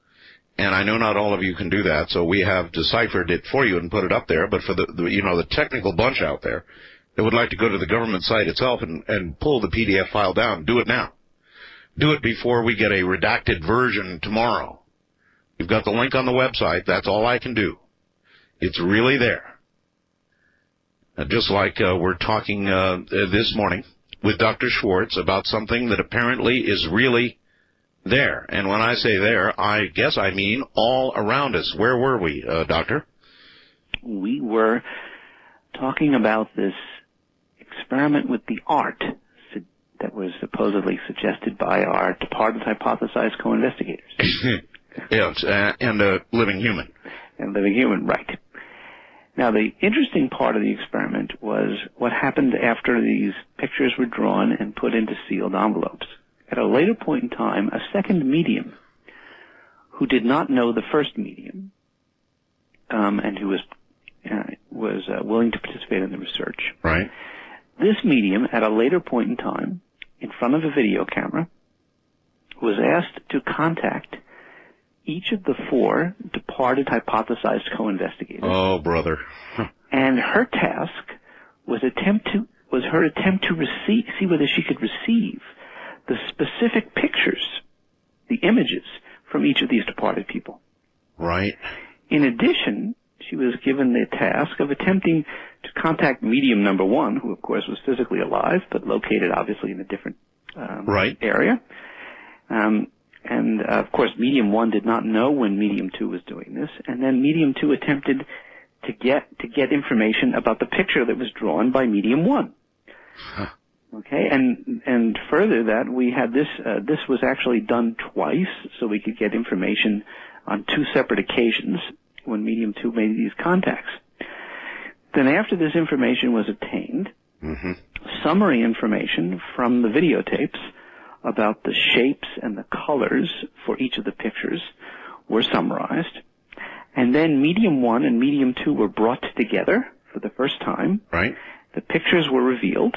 Speaker 1: and I know not all of you can do that, so we have deciphered it for you and put it up there. But for the technical bunch out there that would like to go to the government site itself and pull the PDF file down, do it now. Do it before we get a redacted version tomorrow. You've got the link on the website. That's all I can do. It's really there. Just like we're talking this morning with Dr. Schwartz about something that apparently is really there. And when I say there, I guess I mean all around us. Where were we, Doctor?
Speaker 5: We were talking about this experiment with the art that was supposedly suggested by our departed hypothesized co-investigators.
Speaker 1: Yes, and a living human.
Speaker 5: And living human, right. Now, the interesting part of the experiment was what happened after these pictures were drawn and put into sealed envelopes. At a later point in time, a second medium who did not know the first medium and who was willing to participate in the research.
Speaker 1: Right.
Speaker 5: This medium, at a later point in time, in front of a video camera, was asked to contact each of the 4 departed hypothesized co-investigators.
Speaker 1: Oh, brother.
Speaker 5: And her task was her attempt to see whether she could receive the specific pictures, the images from each of these departed people.
Speaker 1: Right.
Speaker 5: In addition, she was given the task of attempting to contact medium number 1, who of course was physically alive, but located obviously in a different area. And of course, medium 1 did not know when medium 2 was doing this, and then medium 2 attempted to get information about the picture that was drawn by medium 1. Huh. Okay, and further that we had this was actually done twice, so we could get information on 2 separate occasions when medium 2 made these contacts. Then after this information was obtained, summary information from the videotapes about the shapes and the colors for each of the pictures were summarized. And then medium 1 and medium 2 were brought together for the first time.
Speaker 1: Right.
Speaker 5: The pictures were revealed.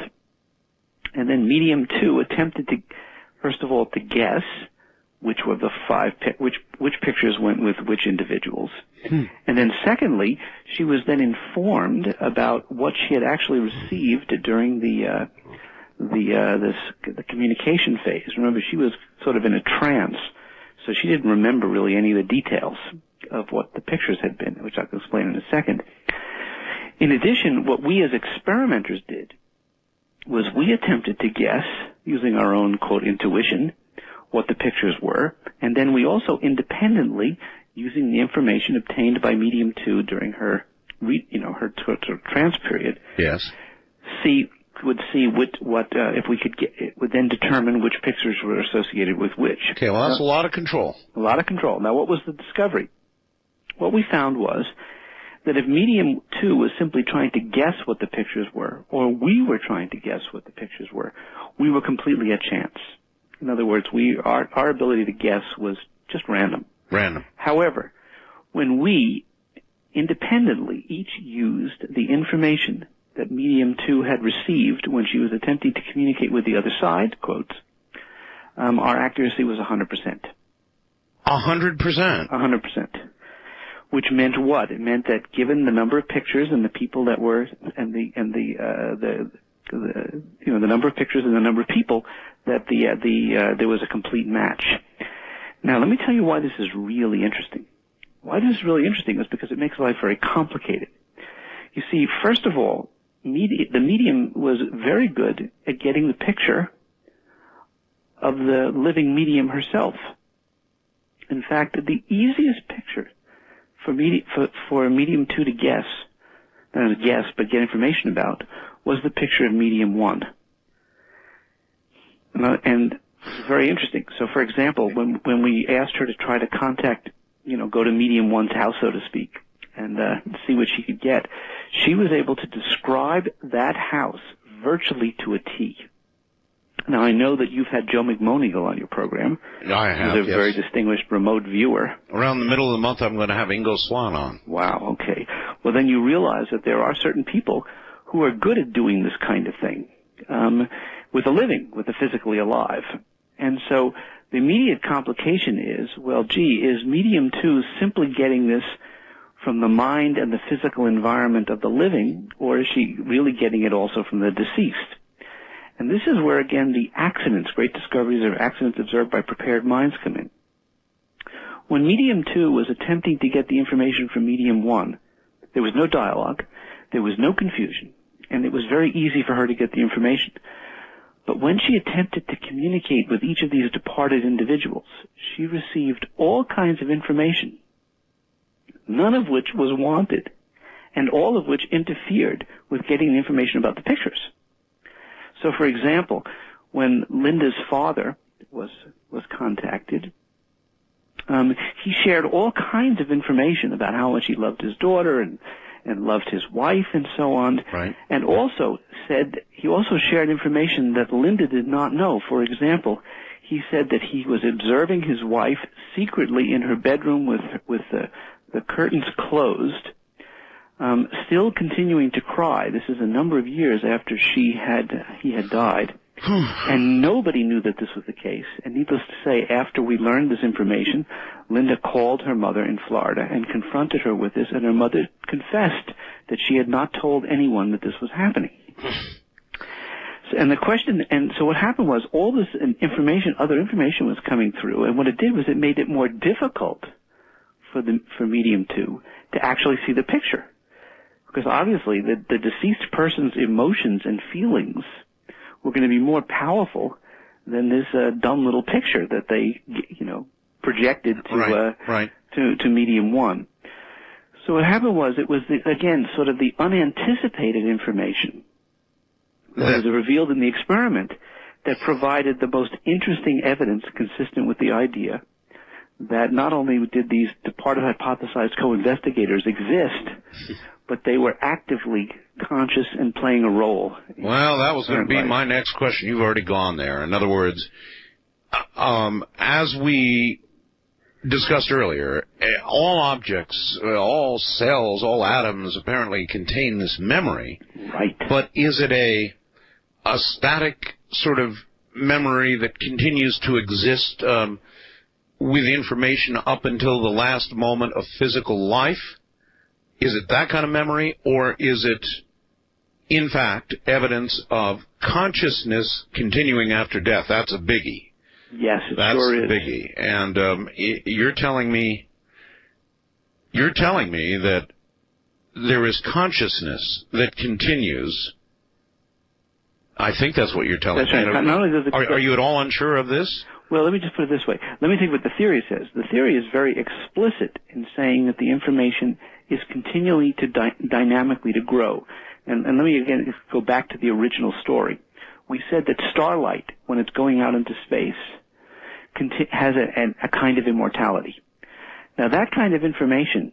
Speaker 5: And then medium 2 attempted to, first of all, to guess which were the 5, which pictures went with which individuals. And then secondly, she was then informed about what she had actually received during the communication phase. Remember, she was sort of in a trance, so she didn't remember really any of the details of what the pictures had been, which I'll explain in a second. In addition, what we as experimenters did was we attempted to guess, using our own, quote, intuition, what the pictures were, and then we also independently, using the information obtained by medium 2 during her trance period,
Speaker 1: yes,
Speaker 5: would see if we could would then determine which pictures were associated with which.
Speaker 1: Okay, well, that's a lot of control.
Speaker 5: A lot of control. Now, what was the discovery? What we found was that if medium 2 was simply trying to guess what the pictures were, or we were trying to guess what the pictures were, we were completely at chance. In other words, our ability to guess was just random.
Speaker 1: Random.
Speaker 5: However, when we independently each used the information that medium 2 had received when she was attempting to communicate with the other side, quotes, our accuracy was 100%.
Speaker 1: 100%?
Speaker 5: 100%. Which meant what? It meant that given the number of pictures and the people that were, the number of pictures and the number of people, that there was a complete match. Now, let me tell you why this is really interesting. Why this is really interesting is because it makes life very complicated. You see, first of all, the medium was very good at getting the picture of the living medium herself. In fact, the easiest picture for medium 2 to guess, not guess, but get information about, was the picture of medium 1. And it's very interesting. So, for example, when we asked her to try to contact, go to medium 1's house, so to speak, and see what she could get, she was able to describe that house virtually to a T. Now, I know that you've had Joe McMonigle on your program.
Speaker 1: I have,
Speaker 5: He's a very distinguished remote viewer.
Speaker 1: Around the middle of the month, I'm going to have Ingo Swan on.
Speaker 5: Wow, okay. Well, then you realize that there are certain people who are good at doing this kind of thing. with the living, with the physically alive. And so the immediate complication is, well, gee, is medium 2 simply getting this from the mind and the physical environment of the living, or is she really getting it also from the deceased? And this is where, again, the accidents, great discoveries or accidents observed by prepared minds come in. When medium 2 was attempting to get the information from medium 1, there was no dialogue, there was no confusion, and it was very easy for her to get the information. But when she attempted to communicate with each of these departed individuals, she received all kinds of information, none of which was wanted, and all of which interfered with getting the information about the pictures. So, for example, when Linda's father was contacted, he shared all kinds of information about how much he loved his daughter and loved his wife and so on.
Speaker 1: Right.
Speaker 5: And he also shared information that Linda did not know. For example, he said that he was observing his wife secretly in her bedroom with the curtains closed, still continuing to cry. This is a number of years after he had died. And nobody knew that this was the case. And needless to say, after we learned this information, Linda called her mother in Florida and confronted her with this, and her mother confessed that she had not told anyone that this was happening. So what happened was all this other information was coming through, and what it did was it made it more difficult for medium 2 to actually see the picture. Because obviously the deceased person's emotions and feelings were going to be more powerful than this dumb little picture that they, projected to medium 1. So what happened was it was, again, sort of the unanticipated information that was revealed in the experiment that provided the most interesting evidence consistent with the idea that not only did these departed hypothesized co-investigators exist, but they were actively conscious and playing a role.
Speaker 1: Well, that was going to be my next question. You've already gone there. In other words, as we discussed earlier, all objects, all cells, all atoms apparently contain this memory.
Speaker 5: Right.
Speaker 1: But is it a static sort of memory that continues to exist with information up until the last moment of physical life? Is it that kind of memory, or is it, in fact, evidence of consciousness continuing after death? That's a biggie.
Speaker 5: Yes, it
Speaker 1: That's
Speaker 5: sure is.
Speaker 1: That's a biggie. And you're telling me that there is consciousness that continues. I think that's what you're telling me.
Speaker 5: That's right. Not only does
Speaker 1: Are you at all unsure of this?
Speaker 5: Well, let me just put it this way. Let me think what the theory says. The theory is very explicit in saying that the information is continually to dynamically to grow. And let me again go back to the original story. We said that starlight, when it's going out into space, has a kind of immortality. Now, that kind of information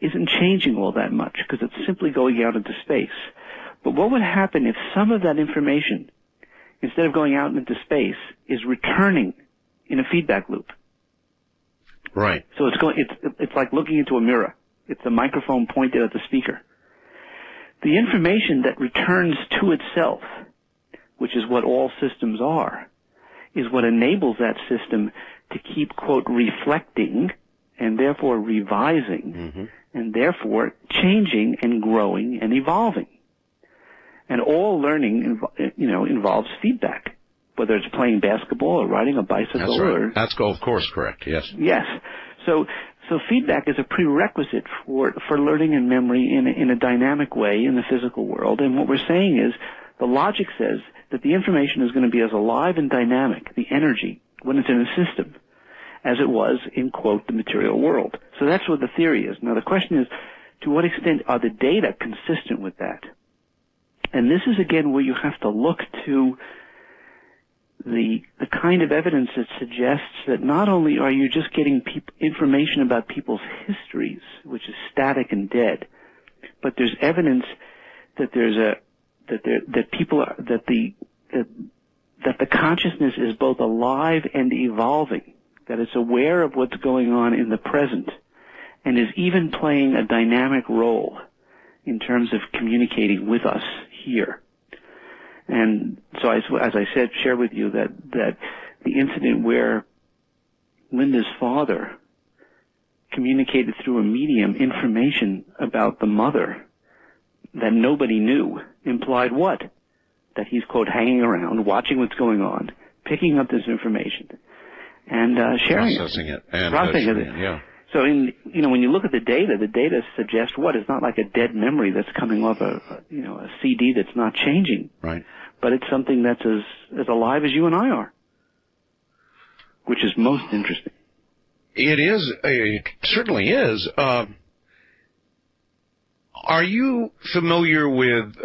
Speaker 5: isn't changing all that much because it's simply going out into space. But what would happen if some of that information, instead of going out into space, is returning in a feedback loop?
Speaker 1: Right.
Speaker 5: So it's like looking into a mirror. It's a microphone pointed at the speaker. The information that returns to itself, which is what all systems are, is what enables that system to keep, quote, reflecting and therefore revising and therefore changing and growing and evolving. And all learning, involves feedback, whether it's playing basketball or riding a bicycle.
Speaker 1: That's right. That's, of course, correct. Yes.
Speaker 5: Yes. So feedback is a prerequisite for learning and memory in a dynamic way in the physical world. And what we're saying is the logic says that the information is going to be as alive and dynamic, the energy, when it's in a system, as it was in, quote, the material world. So that's what the theory is. Now the question is, to what extent are the data consistent with that? And this is, again, where you have to look to the kind of evidence that suggests that not only are you just getting information about people's histories, which is static and dead, but there's evidence that the consciousness is both alive and evolving, that it's aware of what's going on in the present, and is even playing a dynamic role in terms of communicating with us here. And so, as I said, share with you that the incident where Linda's father communicated through a medium information about the mother that nobody knew implied what? That he's, quote, hanging around, watching what's going on, picking up this information, and sharing
Speaker 1: processing it. And
Speaker 5: processing it.
Speaker 1: Yeah.
Speaker 5: So, when you look at the data suggests what? It's not like a dead memory that's coming off a CD that's not changing.
Speaker 1: Right.
Speaker 5: But it's something that's as alive as you and I are, which is most interesting.
Speaker 1: It is. It certainly is. Are you familiar with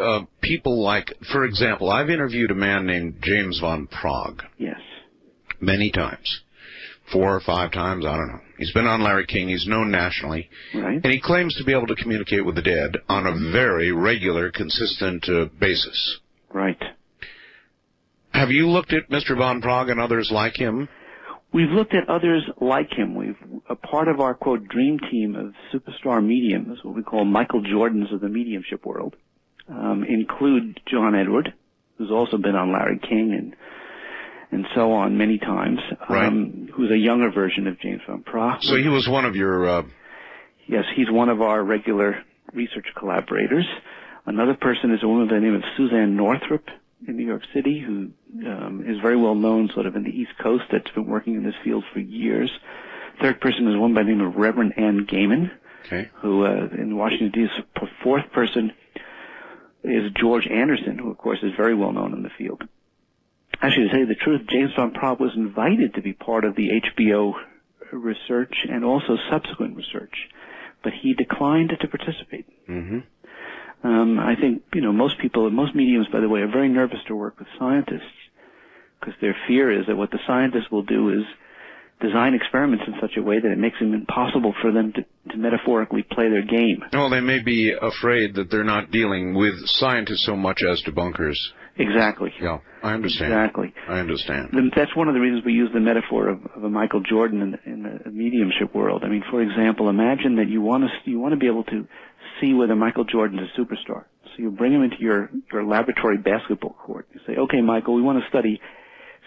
Speaker 1: people like, for example, I've interviewed a man named James von Prague.
Speaker 5: Yes.
Speaker 1: Many times. 4 or 5 times, I don't know. He's been on Larry King. He's known nationally.
Speaker 5: Right.
Speaker 1: And he claims to be able to communicate with the dead on a very regular, consistent basis.
Speaker 5: Right.
Speaker 1: Have you looked at Mr. von Prague and others like him?
Speaker 5: We've looked at others like him. A part of our, quote, dream team of superstar mediums, what we call Michael Jordans of the mediumship world, include John Edward, who's also been on Larry King and so on many times,
Speaker 1: right.
Speaker 5: Who's a younger version of James von Prague.
Speaker 1: So he was one of your...
Speaker 5: Yes, he's one of our regular research collaborators. Another person is a woman by the name of Suzanne Northrup in New York City, who is very well known sort of in the East Coast, that's been working in this field for years. Third person is one by the name of Reverend Ann Gaiman,
Speaker 1: okay,
Speaker 5: who in Washington, D.C. Fourth person is George Anderson, who, of course, is very well known in the field. Actually, to tell you the truth, James von Prague was invited to be part of the HBO research and also subsequent research, but he declined to participate.
Speaker 1: Mm-hmm.
Speaker 5: I think, most people, most mediums, by the way, are very nervous to work with scientists because their fear is that what the scientists will do is design experiments in such a way that it makes it impossible for them to metaphorically play their game.
Speaker 1: Well, they may be afraid that they're not dealing with scientists so much as debunkers.
Speaker 5: Exactly.
Speaker 1: Yeah, I understand.
Speaker 5: Exactly.
Speaker 1: I understand.
Speaker 5: That's one of the reasons we use the metaphor of a Michael Jordan in the mediumship world. I mean, for example, imagine that you want to be able to see whether Michael Jordan's a superstar. So you bring him into your laboratory basketball court. You say, okay, Michael, we want to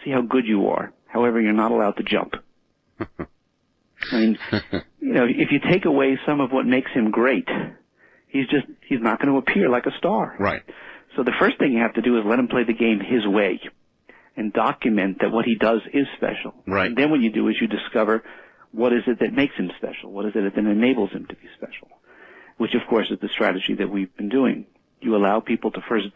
Speaker 5: see how good you are. However, you're not allowed to jump. I mean, if you take away some of what makes him great, he's not going to appear like a star.
Speaker 1: Right.
Speaker 5: So the first thing you have to do is let him play the game his way and document that what he does is special.
Speaker 1: Right.
Speaker 5: And then what you do is you discover what is it that makes him special, what is it that enables him to be special, which, of course, is the strategy that we've been doing. You allow people to first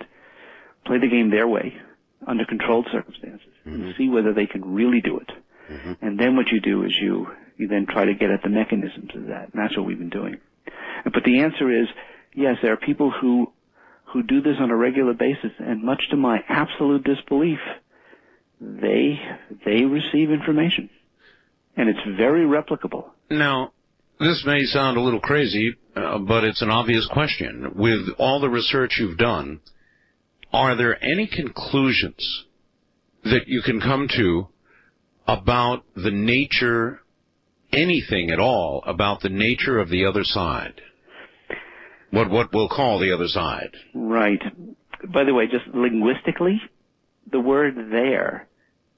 Speaker 5: play the game their way under controlled circumstances and see whether they can really do it. Mm-hmm. And then what you do is you then try to get at the mechanisms of that, and that's what we've been doing. But the answer is, yes, there are people who do this on a regular basis, and much to my absolute disbelief, they receive information, and it's very replicable.
Speaker 1: Now, this may sound a little crazy, but it's an obvious question. With all the research you've done, are there any conclusions that you can come to about the nature, anything at all, about the nature of the other side? What we'll call the other side.
Speaker 5: Right. By the way, just linguistically, the word there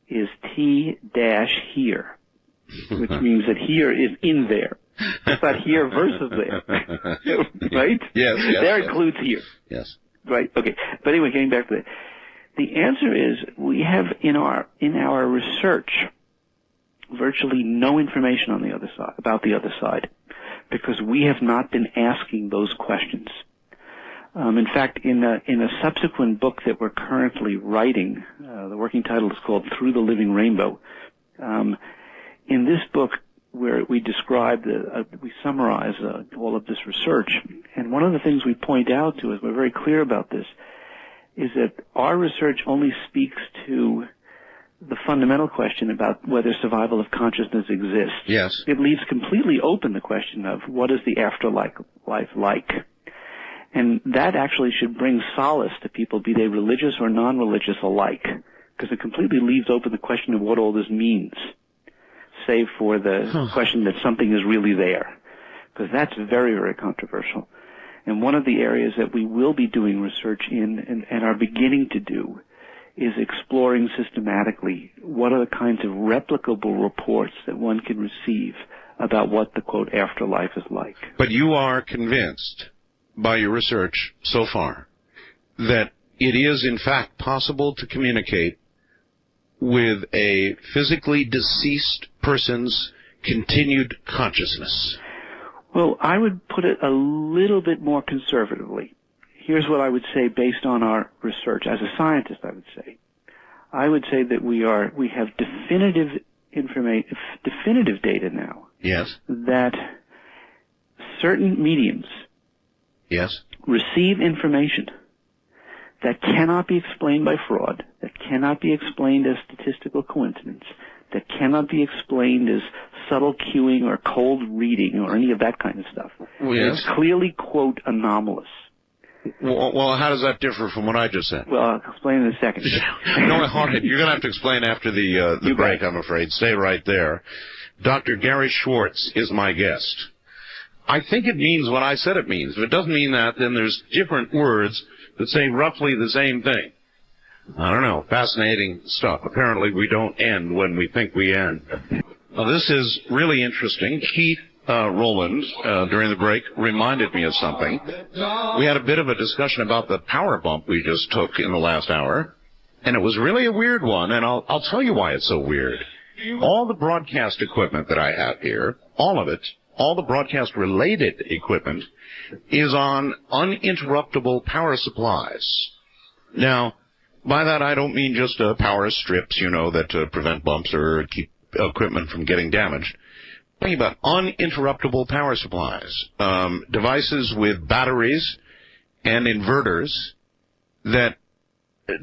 Speaker 5: is T-here, which means that here is in there. It's not here versus there. Right?
Speaker 1: Yes.
Speaker 5: There includes here.
Speaker 1: Yes.
Speaker 5: Right. Okay. But anyway, getting back to that. The answer is we have in our research virtually no information on the other side, about the other side, because we have not been asking those questions. In fact, in a subsequent book that we're currently writing, the working title is called Through the Living Rainbow. In this book, where we describe we summarize all of this research, and one of the things we point out to is we're very clear about this, is that our research only speaks to the fundamental question about whether survival of consciousness exists.
Speaker 1: Yes.
Speaker 5: It leaves completely open the question of what is the afterlife like. And that actually should bring solace to people, be they religious or non-religious alike, because it completely leaves open the question of what all this means, save for the question that something is really there, because that's very, very controversial. And one of the areas that we will be doing research in and are beginning to do is exploring systematically what are the kinds of replicable reports that one can receive about what the, quote, afterlife is like.
Speaker 1: But you are convinced by your research so far that it is, in fact, possible to communicate with a physically deceased person's continued consciousness.
Speaker 5: Well, I would put it a little bit more conservatively. Here's what I would say based on our research. As a scientist, I would say that we have definitive data now.
Speaker 1: Yes.
Speaker 5: That certain mediums.
Speaker 1: Yes.
Speaker 5: Receive information that cannot be explained by fraud, that cannot be explained as statistical coincidence, that cannot be explained as subtle cueing or cold reading or any of that kind of stuff.
Speaker 1: Yes.
Speaker 5: It's clearly, quote, anomalous.
Speaker 1: Well, how does that differ from what I just said?
Speaker 5: Well, I'll explain in a second.
Speaker 1: No, all right. You're going to have to explain after the break, I'm afraid. Stay right there. Dr. Gary Schwartz is my guest. I think it means what I said it means. If it doesn't mean that, then there's different words that say roughly the same thing. I don't know. Fascinating stuff. Apparently we don't end when we think we end. Now, this is really interesting. Keith Rowland, during the break, reminded me of something. We had a bit of a discussion about the power bump we just took in the last hour, and it was really a weird one, and I'll tell you why it's so weird. All the broadcast equipment that I have here, all of it, all the broadcast-related equipment, is on uninterruptible power supplies. Now, by that I don't mean just power strips, that prevent bumps or keep equipment from getting damaged. I'm talking about uninterruptible power supplies, devices with batteries and inverters that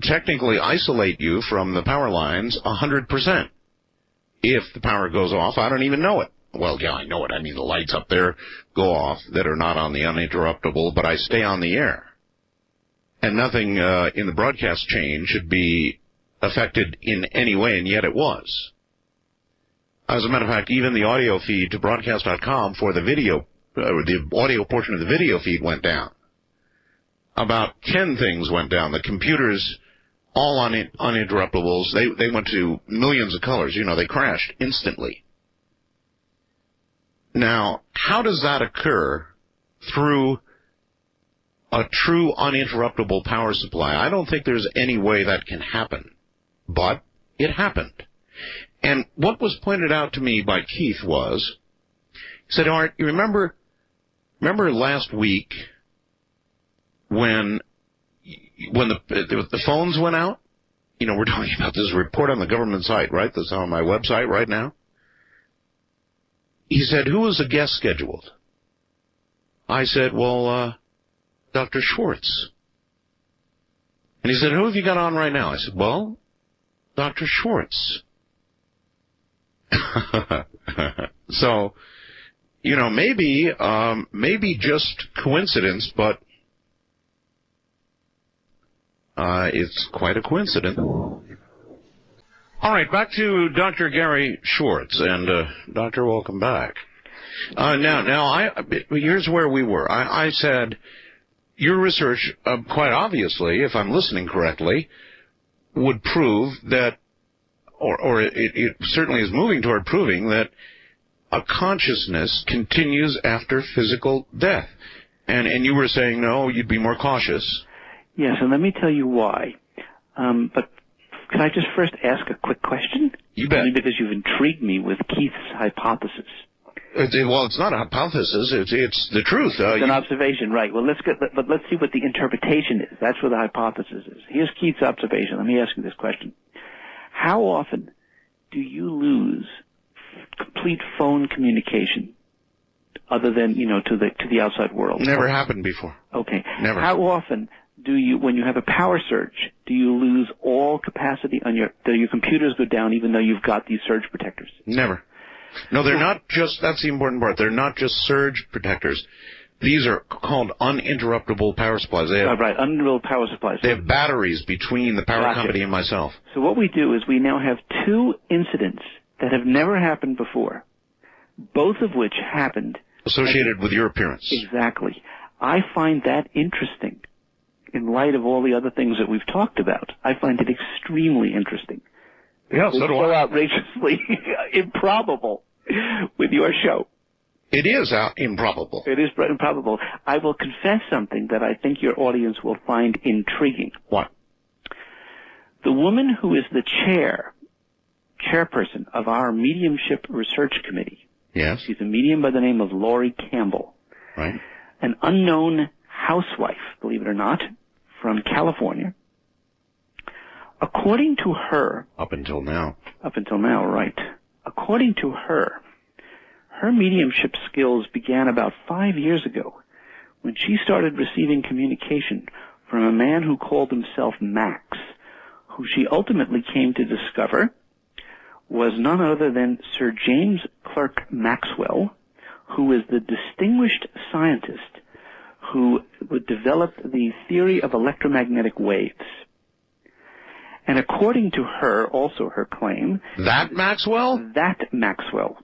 Speaker 1: technically isolate you from the power lines 100%. If the power goes off, I don't even know it. Well, yeah, I know it. I mean, the lights up there go off that are not on the uninterruptible, but I stay on the air. And nothing in the broadcast chain should be affected in any way, and yet it was. As a matter of fact, even the audio feed to broadcast.com for the video, the audio portion of the video feed went down. About 10 things went down. The computers, all on uninterruptibles, they went to millions of colors. They crashed instantly. Now, how does that occur through a true uninterruptible power supply? I don't think there's any way that can happen, but it happened. And what was pointed out to me by Keith was, he said, Art, you remember last week when the phones went out? We're talking about this report on the government site, right? That's on my website right now. He said, who was the guest scheduled? I said, well, Dr. Schwartz. And he said, who have you got on right now? I said, well, Dr. Schwartz. So, maybe just coincidence, but it's quite a coincidence. All right, back to Dr. Gary Schwartz, and Doctor, welcome back. Here's where we were. I said your research, quite obviously, if I'm listening correctly, would prove that, or it certainly is moving toward proving that a consciousness continues after physical death. And you were saying, no, you'd be more cautious.
Speaker 5: Yes, and let me tell you why. But can I just first ask a quick question?
Speaker 1: You bet.
Speaker 5: Only because you've intrigued me with Keith's hypothesis.
Speaker 1: Well, it's not a hypothesis. It's the truth.
Speaker 5: It's an observation, right. Well, let's see what the interpretation is. That's where the hypothesis is. Here's Keith's observation. Let me ask you this question. How often do you lose complete phone communication other than, to the outside world?
Speaker 1: Never happened before.
Speaker 5: Okay.
Speaker 1: Never.
Speaker 5: How often do you, when you have a power surge, do you lose all capacity do your computers go down even though you've got these surge protectors?
Speaker 1: Never. No, they're not just, that's the important part, they're not just surge protectors. These are called uninterruptible power supplies. They have,
Speaker 5: right, uninterruptible power supplies.
Speaker 1: They have batteries between the power company and myself.
Speaker 5: So what we do is we now have two incidents that have never happened before, both of which happened.
Speaker 1: Associated with your appearance.
Speaker 5: Exactly. I find that interesting. in light of all the other things that we've talked about. I find it extremely interesting.
Speaker 1: Yeah, so do I.
Speaker 5: So outrageously improbable with your show.
Speaker 1: It is improbable.
Speaker 5: It is improbable. I will confess something that I think your audience will find intriguing.
Speaker 1: What?
Speaker 5: The woman who is the chairperson of our Mediumship Research Committee.
Speaker 1: Yes.
Speaker 5: She's a medium by the name of Laurie Campbell.
Speaker 1: Right.
Speaker 5: An unknown housewife, believe it or not, from California. According to her...
Speaker 1: Up until now,
Speaker 5: right. According to her, her mediumship skills began about 5 years ago when she started receiving communication from a man who called himself Max, who she ultimately came to discover was none other than Sir James Clerk Maxwell, who was the distinguished scientist who would develop the theory of electromagnetic waves. And according to her, also her claim...
Speaker 1: That Maxwell?
Speaker 5: That Maxwell.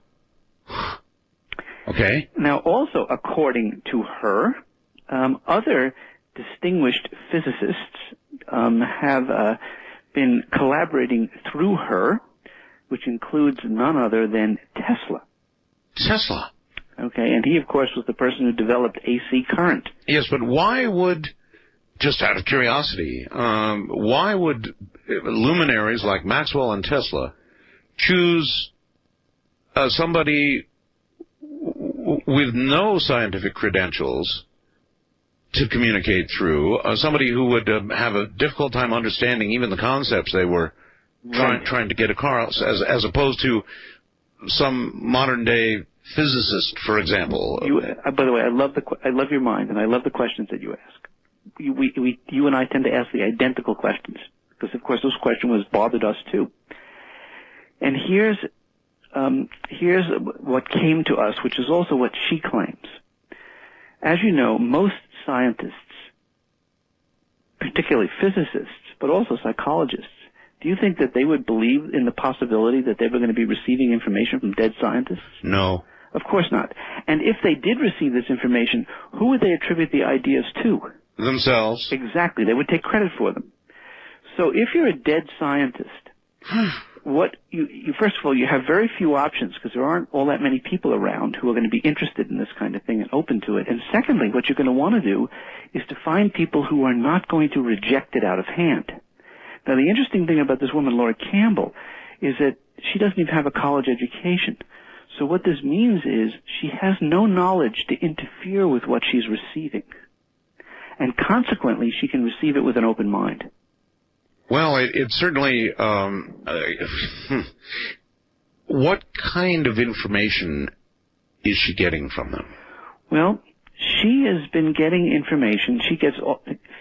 Speaker 1: Okay.
Speaker 5: Now, also according to her, other distinguished physicists have been collaborating through her, which includes none other than Tesla.
Speaker 1: Tesla?
Speaker 5: Okay, and he, of course, was the person who developed AC current.
Speaker 1: Yes, but why would, just out of curiosity, why would luminaries like Maxwell and Tesla choose somebody with no scientific credentials to communicate through, somebody who would have a difficult time understanding even the concepts they were trying to get across, as opposed to some modern-day physicist, for example?
Speaker 5: By the way, I love your mind, and I love the questions that you ask. You and I tend to ask the identical questions, because, of course, those questions bothered us, too. And here's what came to us, which is also what she claims. As you know, most scientists, particularly physicists, but also psychologists, do you think that they would believe in the possibility that they were going to be receiving information from dead scientists?
Speaker 1: No.
Speaker 5: Of course not. And if they did receive this information, who would they attribute the ideas to?
Speaker 1: Themselves.
Speaker 5: Exactly. They would take credit for them. So if you're a dead scientist, first of all, you have very few options because there aren't all that many people around who are going to be interested in this kind of thing and open to it. And secondly, what you're going to want to do is to find people who are not going to reject it out of hand. Now, the interesting thing about this woman, Laurie Campbell, is that she doesn't even have a college education. So what this means is she has no knowledge to interfere with what she's receiving. And consequently, she can receive it with an open mind.
Speaker 1: Well, it certainly... what kind of information is she getting from them?
Speaker 5: Well, she has been getting information. She gets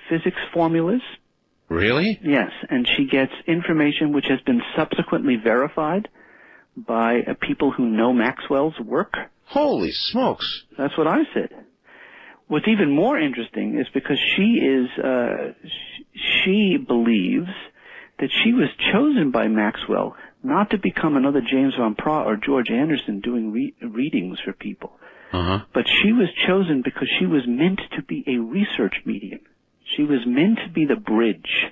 Speaker 5: physics formulas.
Speaker 1: Really?
Speaker 5: Yes, and she gets information which has been subsequently verified by people who know Maxwell's work.
Speaker 1: Holy smokes.
Speaker 5: That's what I said. What's even more interesting is because she believes that she was chosen by Maxwell not to become another James Van Praagh or George Anderson doing readings for people.
Speaker 1: Uh-huh.
Speaker 5: But she was chosen because she was meant to be a research medium. She was meant to be the bridge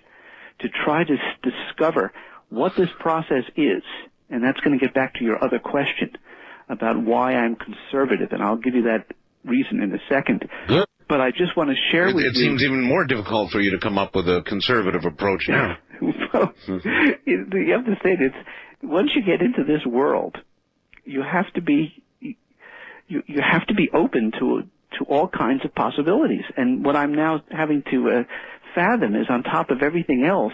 Speaker 5: to try to discover what this process is. And that's going to get back to your other question about why I'm conservative, and I'll give you that reason in a second.
Speaker 1: Good.
Speaker 5: But I just want to share with you...
Speaker 1: It seems even more difficult for you to come up with a conservative approach now.
Speaker 5: Well, you have to say this. Once you get into this world, you have to be open to all kinds of possibilities. And what I'm now having to fathom is, on top of everything else,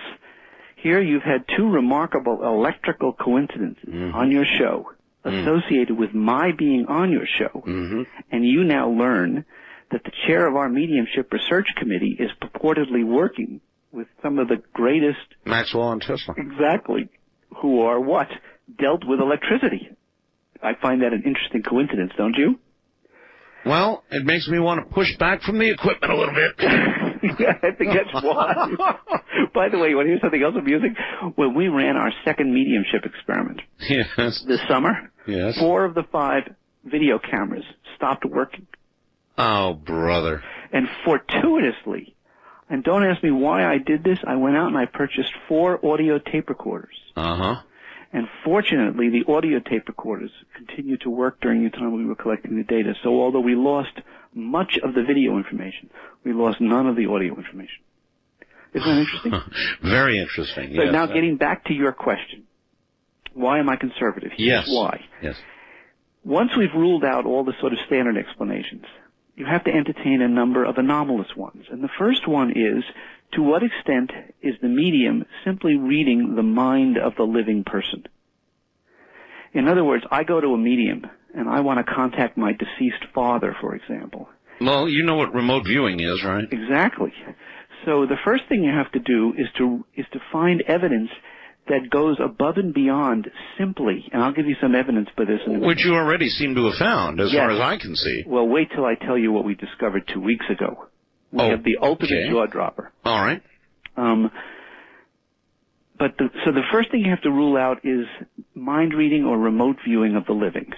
Speaker 5: here you've had two remarkable electrical coincidences on your show associated with my being on your show. And you now learn that the chair of our Mediumship Research Committee is purportedly working with some of the greatest...
Speaker 1: Maxwell and Tesla.
Speaker 5: Exactly. Who are what? Dealt with electricity. I find that an interesting coincidence, don't you?
Speaker 1: Well, it makes me want to push back from the equipment a little bit.
Speaker 5: Yeah, I think that's why. By the way, you want to hear something else amusing? When we ran our second mediumship experiment this summer, 4 of the 5 video cameras stopped working.
Speaker 1: Oh, brother.
Speaker 5: And fortuitously, And don't ask me why I did this. I went out and I purchased 4 audio tape recorders.
Speaker 1: Uh-huh.
Speaker 5: And fortunately, the audio tape recorders continued to work during the time we were collecting the data. So although we lost much of the video information, we lost none of the audio information. Isn't that interesting?
Speaker 1: Very interesting.
Speaker 5: So
Speaker 1: yes.
Speaker 5: now getting back to your question. Why am I conservative? Here's
Speaker 1: Yes.
Speaker 5: why.
Speaker 1: Yes.
Speaker 5: Once we've ruled out all the sort of standard explanations, you have to entertain a number of anomalous ones. And the first one is, to what extent is the medium simply reading the mind of the living person? In other words, I go to a medium and I want to contact my deceased father, for example.
Speaker 1: Well, you know what remote viewing is, right?
Speaker 5: Exactly. So the first thing you have to do is to find evidence that goes above and beyond simply, and I'll give you some evidence for this in a minute.
Speaker 1: Which you already seem to have found, as far as I can see.
Speaker 5: Well, wait till I tell you what we discovered 2 weeks ago. We have the ultimate jaw dropper.
Speaker 1: All right.
Speaker 5: So the first thing you have to rule out is mind reading or remote viewing of the living.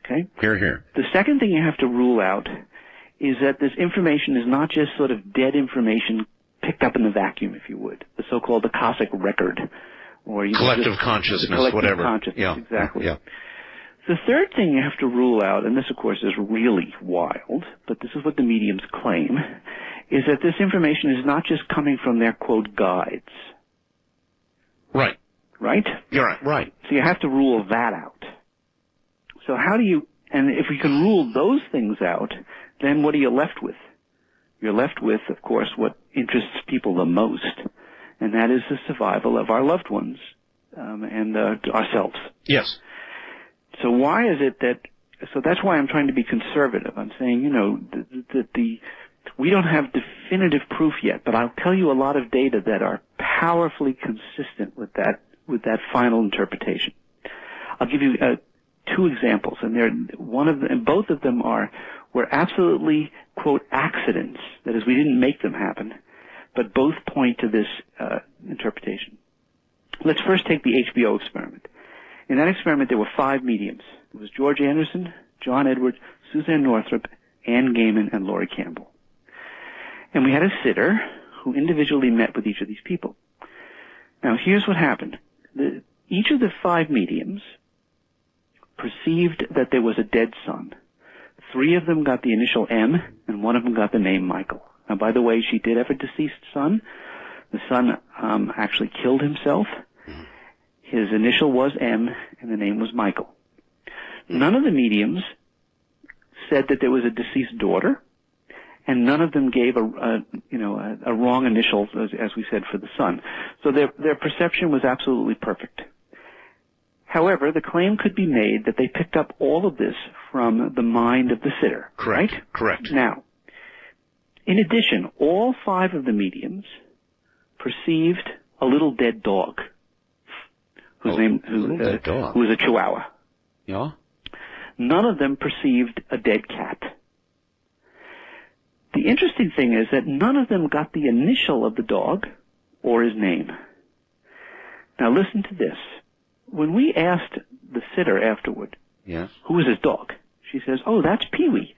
Speaker 5: Okay?
Speaker 1: Hear, hear.
Speaker 5: The second thing you have to rule out is that this information is not just sort of dead information picked up in the vacuum, if you would, the so-called Akashic record. Or
Speaker 1: collective consciousness, whatever.
Speaker 5: Consciousness,
Speaker 1: yeah.
Speaker 5: Exactly.
Speaker 1: Yeah.
Speaker 5: The third thing you have to rule out, and this of course is really wild, but this is what the mediums claim, is that this information is not just coming from their, quote, guides.
Speaker 1: Right.
Speaker 5: Right?
Speaker 1: You're right. Right.
Speaker 5: So you have to rule that out. So how do you, and if we can rule those things out, then what are you left with? You're left with, of course, what interests people the most, and that is the survival of our loved ones and ourselves.
Speaker 1: Yes.
Speaker 5: So why is it that? So that's why I'm trying to be conservative. I'm saying, that we don't have definitive proof yet, but I'll tell you a lot of data that are powerfully consistent with that final interpretation. I'll give you 2 examples, and both of them were absolutely, quote, accidents. That is, we didn't make them happen, but both point to this interpretation. Let's first take the HBO experiment. In that experiment, there were 5 mediums. It was George Anderson, John Edward, Suzanne Northrop, Ann Gaiman, and Laurie Campbell. And we had a sitter who individually met with each of these people. Now, here's what happened. Each of the 5 mediums perceived that there was a dead son. 3 of them got the initial M, and 1 of them got the name Michael. Now, by the way, she did have a deceased son. The son actually killed himself. His initial was M, and the name was Michael. None of the mediums said that there was a deceased daughter, and none of them gave a wrong initial, as we said, for the son. So their perception was absolutely perfect. However, the claim could be made that they picked up all of this from the mind of the sitter.
Speaker 1: Correct.
Speaker 5: Right?
Speaker 1: Correct.
Speaker 5: Now, in addition, all 5 of the mediums perceived a little dead dog, who was a Chihuahua.
Speaker 1: Yeah.
Speaker 5: None of them perceived a dead cat. The interesting thing is that none of them got the initial of the dog or his name. Now listen to this. When we asked the sitter afterward,
Speaker 1: yes,
Speaker 5: who was his dog? She says, oh, that's Pee-wee.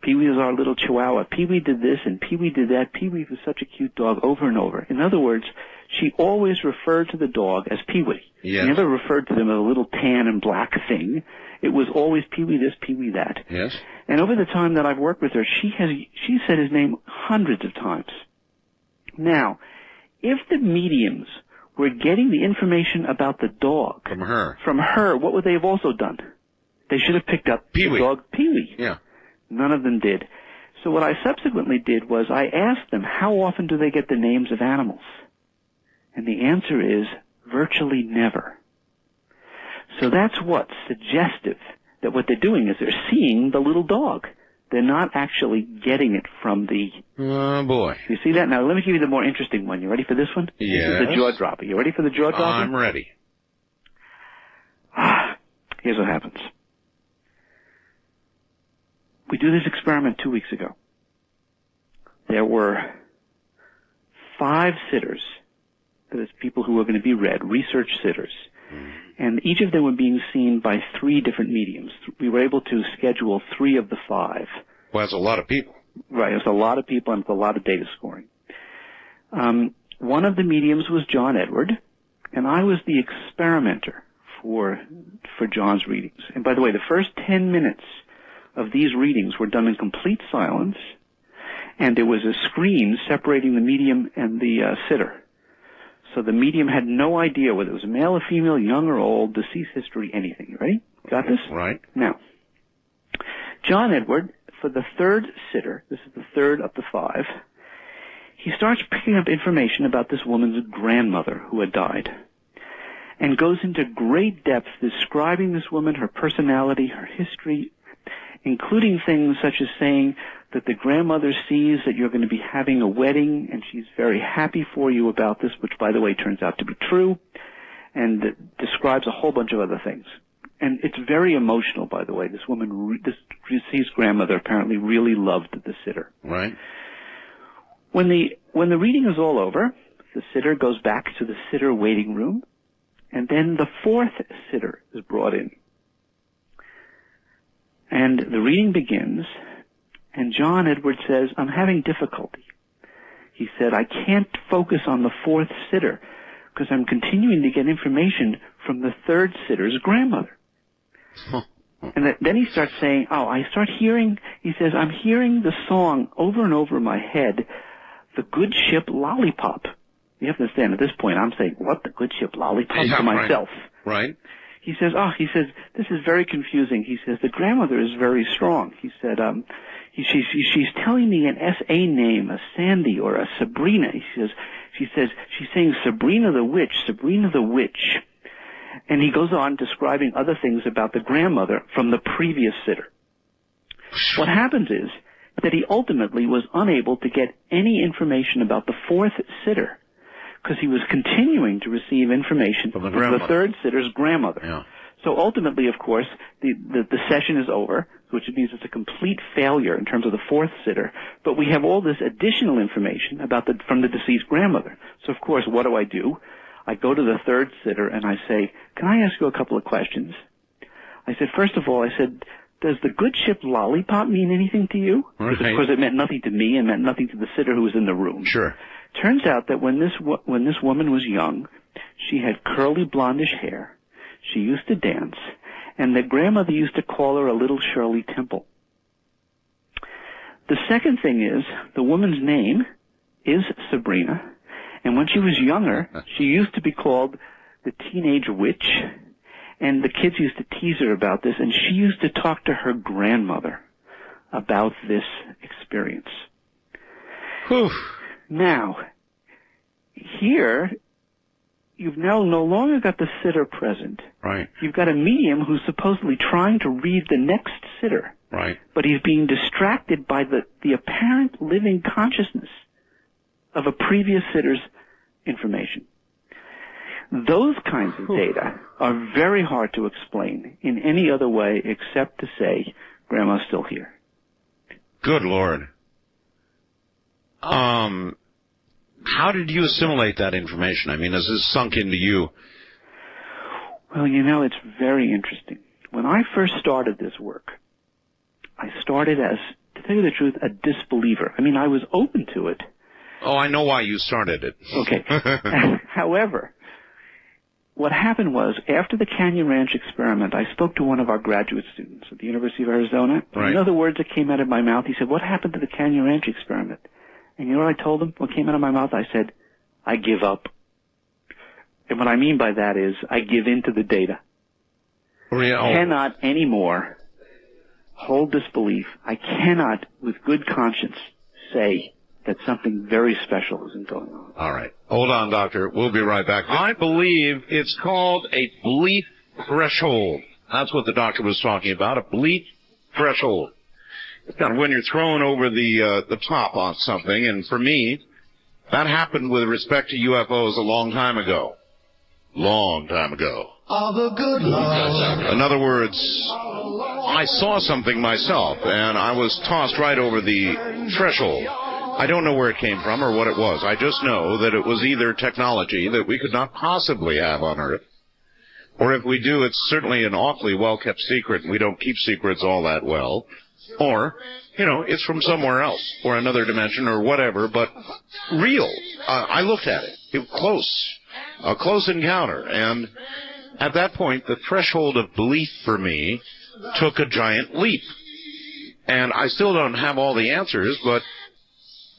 Speaker 5: Pee-wee is our little Chihuahua. Pee-wee did this and Pee-wee did that. Pee-wee was such a cute dog, over and over. In other words, she always referred to the dog as Pee-wee.
Speaker 1: Yes.
Speaker 5: She never referred to them as a little tan and black thing. It was always Pee-wee this, Pee-wee that.
Speaker 1: Yes.
Speaker 5: And over the time that I've worked with her, she said his name hundreds of times. Now, if the mediums were getting the information about the dog
Speaker 1: from her,
Speaker 5: what would they have also done? They should have picked up
Speaker 1: Pee-wee.
Speaker 5: the dog Pee-wee.
Speaker 1: Yeah.
Speaker 5: None of them did. So what I subsequently did was I asked them, how often do they get the names of animals? And the answer is virtually never. So that's what's suggestive, that what they're doing is they're seeing the little dog. They're not actually getting it from the...
Speaker 1: Oh, boy.
Speaker 5: You see that? Now, let me give you the more interesting one. You ready for this one?
Speaker 1: Yes.
Speaker 5: This is the jaw dropper. You ready for the jaw dropper?
Speaker 1: I'm ready.
Speaker 5: Here's what happens. We do this experiment 2 weeks ago. There were 5 sitters, that is, people who were going to be read, research sitters. And each of them were being seen by 3 different mediums. We were able to schedule 3 of the 5.
Speaker 1: Well, that's a lot of people.
Speaker 5: Right, it's a lot of people and it's a lot of data scoring. One of the mediums was John Edward, and I was the experimenter for John's readings. And by the way, the first 10 minutes of these readings were done in complete silence, and there was a screen separating the medium and the sitter. So the medium had no idea whether it was a male or female, young or old, deceased history, anything. You ready? Got this?
Speaker 1: Right.
Speaker 5: Now, John Edward, for the third sitter, this is the third of the 5, he starts picking up information about this woman's grandmother who had died, and goes into great depth describing this woman, her personality, her history, including things such as saying that the grandmother sees that you're going to be having a wedding, and she's very happy for you about this, which, by the way, turns out to be true, and describes a whole bunch of other things. And it's very emotional, by the way. This woman, this deceased grandmother, apparently really loved the sitter.
Speaker 1: Right.
Speaker 5: When the reading is all over, the sitter goes back to the sitter waiting room, and then the 4th sitter is brought in. And the reading begins, and John Edward says, I'm having difficulty. He said, I can't focus on the 4th sitter because I'm continuing to get information from the 3rd sitter's grandmother. And then he starts saying, he says, I'm hearing the song over and over in my head, The Good Ship Lollipop. You have to understand, at this point, I'm saying, what, the Good Ship Lollipop, to myself.
Speaker 1: Right.
Speaker 5: He says, this is very confusing. He says, the grandmother is very strong. He said, she's telling me an S.A. name, a Sandy or a Sabrina. She says, she's saying Sabrina the Witch. And he goes on describing other things about the grandmother from the previous sitter. What happens is that he ultimately was unable to get any information about the 4th sitter because he was continuing to receive information from the 3rd sitter's grandmother. Yeah. So ultimately, of course, the session is over, which means it's a complete failure in terms of the 4th sitter, but we have all this additional information from the deceased grandmother. So of course, what do? I go to the 3rd sitter and I say, can I ask you a couple of questions? I said, first of all, does the Good Ship Lollipop mean anything to you?
Speaker 1: Right.
Speaker 5: Because of course it meant nothing to me and meant nothing to the sitter who was in the room.
Speaker 1: Sure.
Speaker 5: Turns out that when this woman was young, she had curly blondish hair. She used to dance, and the grandmother used to call her a little Shirley Temple. The second thing is, the woman's name is Sabrina, and when she was younger, she used to be called the Teenage Witch, and the kids used to tease her about this, and she used to talk to her grandmother about this experience.
Speaker 1: Whew.
Speaker 5: Now, here, you've now no longer got the sitter present.
Speaker 1: Right.
Speaker 5: You've got a medium who's supposedly trying to read the next sitter.
Speaker 1: Right.
Speaker 5: But he's being distracted by the apparent living consciousness of a previous sitter's information. Those kinds of data are very hard to explain in any other way except to say, Grandma's still here.
Speaker 1: Good Lord. How did you assimilate that information? I mean, has this sunk into you?
Speaker 5: Well, it's very interesting. When I first started this work, I started as, to tell you the truth, a disbeliever. I mean, I was open to it.
Speaker 1: Oh, I know why you started it.
Speaker 5: Okay. However, what happened was, after the Canyon Ranch experiment, I spoke to one of our graduate students at the University of Arizona.
Speaker 1: Right.
Speaker 5: You know the words that came out of my mouth? He said, what happened to the Canyon Ranch experiment? And you know what I told him? What came out of my mouth? I said, I give up. And what I mean by that is, I give in to the data. I cannot anymore hold this belief. I cannot, with good conscience, say that something very special isn't going on.
Speaker 1: All right. Hold on, Doctor. We'll be right back. I believe it's called a belief threshold. That's what the doctor was talking about, a belief threshold. It's kind of when you're thrown over the top on something, and for me, that happened with respect to UFOs a long time ago. Long time ago.
Speaker 6: All the good Lord.
Speaker 1: In other words, I saw something myself, and I was tossed right over the threshold. I don't know where it came from or what it was. I just know that it was either technology that we could not possibly have on Earth, or if we do, it's certainly an awfully well-kept secret, and we don't keep secrets all that well. Or, it's from somewhere else, or another dimension, or whatever, but real. I looked at it. It was a close encounter, and at that point, the threshold of belief for me took a giant leap. And I still don't have all the answers, but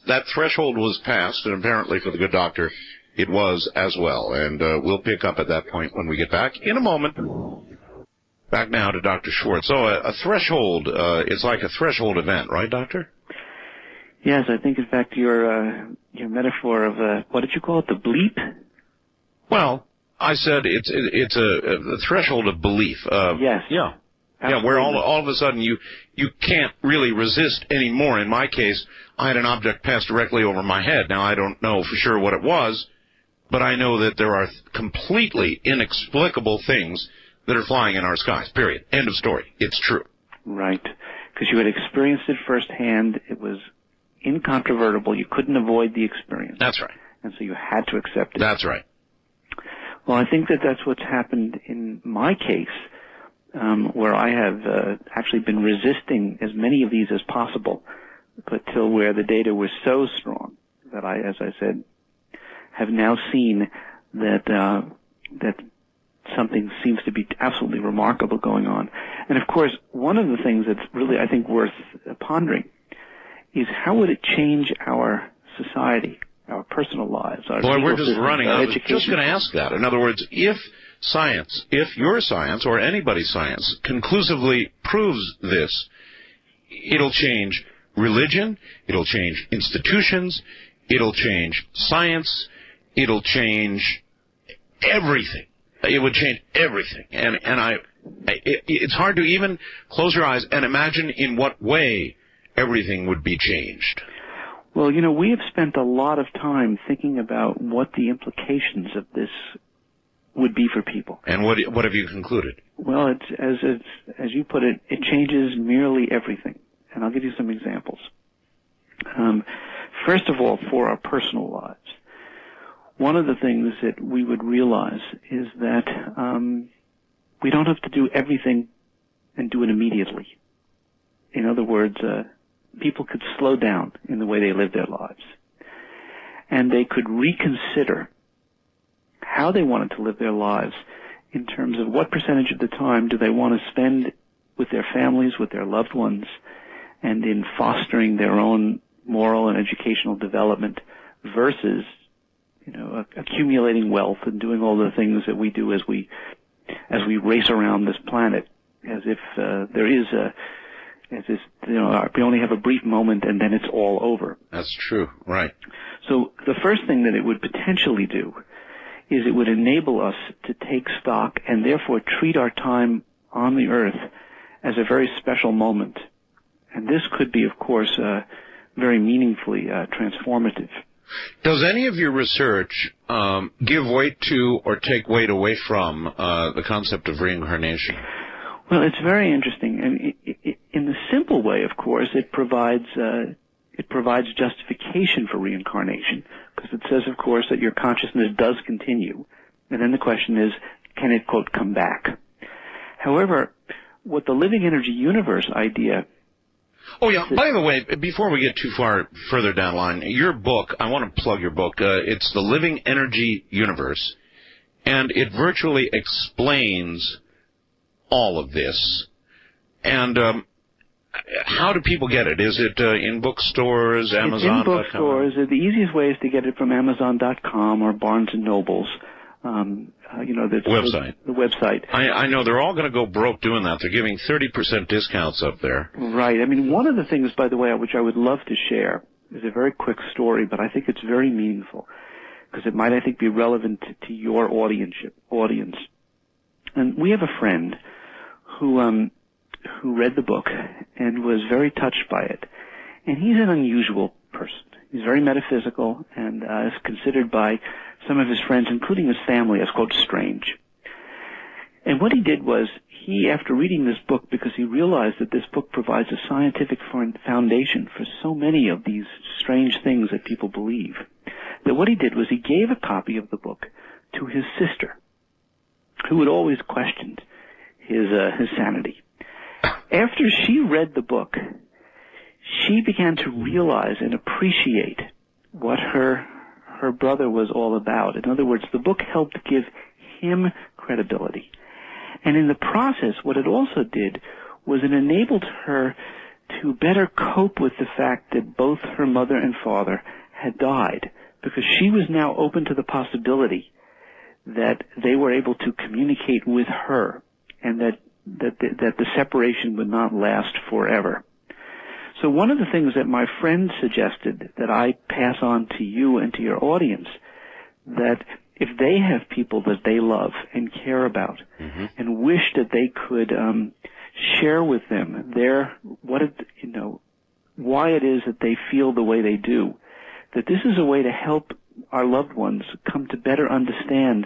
Speaker 1: that threshold was passed, and apparently for the good doctor, it was as well. And we'll pick up at that point when we get back in a moment. Back now to Dr. Schwartz. So a threshold, it's like a threshold event, right, Doctor?
Speaker 5: Yes, I think, in fact, your metaphor of, what did you call it, the bleep?
Speaker 1: Well, I said it's a threshold of belief.
Speaker 5: Yes.
Speaker 1: Yeah.
Speaker 5: Absolutely.
Speaker 1: Yeah, where all of a sudden you can't really resist anymore. In my case, I had an object pass directly over my head. Now, I don't know for sure what it was, but I know that there are completely inexplicable things that are flying in our skies, period. End of story. It's true.
Speaker 5: Right. Because you had experienced it firsthand. It was incontrovertible. You couldn't avoid the experience.
Speaker 1: That's right.
Speaker 5: And so you had to accept it.
Speaker 1: That's right.
Speaker 5: Well, I think that that's what's happened in my case, where I have actually been resisting as many of these as possible, but till where the data was so strong that I, as I said, have now seen that something seems to be absolutely remarkable going on. And of course, one of the things that's really, I think, worth pondering is how would it change our society, our personal lives, our
Speaker 1: Boy, we're just
Speaker 5: systems,
Speaker 1: running.
Speaker 5: our
Speaker 1: I was
Speaker 5: education.
Speaker 1: just going to ask that. In other words, if your science or anybody's science conclusively proves this, it'll change religion, it'll change institutions, it'll change science, it'll change everything. It would change everything. And it's hard to even close your eyes and imagine in what way everything would be changed.
Speaker 5: Well, we have spent a lot of time thinking about what the implications of this would be for people.
Speaker 1: And what have you concluded?
Speaker 5: Well, as you put it, it changes merely everything. And I'll give you some examples. First of all, for our personal lives. One of the things that we would realize is that we don't have to do everything and do it immediately. In other words, people could slow down in the way they live their lives. And they could reconsider how they wanted to live their lives in terms of what percentage of the time do they want to spend with their families, with their loved ones, and in fostering their own moral and educational development versus accumulating wealth and doing all the things that we do as we race around this planet, as if we only have a brief moment and then it's all over.
Speaker 1: That's true, right.
Speaker 5: So the first thing that it would potentially do is it would enable us to take stock and therefore treat our time on the earth as a very special moment. And this could be, of course, very meaningfully transformative.
Speaker 1: Does any of your research give weight to or take weight away from the concept of reincarnation?
Speaker 5: Well, it's very interesting. And in the simple way, of course, it provides justification for reincarnation, because it says, of course, that your consciousness does continue. And then the question is, can it, quote, come back? However, what the living energy universe idea...
Speaker 1: Oh, yeah. By the way, before we get too far further down the line, your book, I want to plug your book. It's The Living Energy Universe, and it virtually explains all of this. And how do people get it? Is it in bookstores, Amazon?
Speaker 5: It's in bookstores. The easiest way is to get it from Amazon.com or Barnes & Noble's.
Speaker 1: Website.
Speaker 5: The website.
Speaker 1: I know they're all going to go broke doing that. They're giving 30% discounts up there.
Speaker 5: Right. I mean, one of the things, by the way, which I would love to share is a very quick story, but I think it's very meaningful because it might, I think, be relevant to your audience. And we have a friend who read the book and was very touched by it. And he's an unusual person. He's very metaphysical and is considered by some of his friends, including his family, as, quote, strange. And what he did was, after reading this book, because he realized that this book provides a scientific foundation for so many of these strange things that people believe, that what he did was he gave a copy of the book to his sister, who had always questioned his sanity. After she read the book she began to realize and appreciate what her brother was all about. In other words, the book helped give him credibility. And in the process, what it also did was it enabled her to better cope with the fact that both her mother and father had died, because she was now open to the possibility that they were able to communicate with her, and that the separation would not last forever. So one of the things that my friend suggested that I pass on to you and to your audience, that if they have people that they love and care about, mm-hmm. and wish that they could share with them why it is that they feel the way they do, that this is a way to help our loved ones come to better understand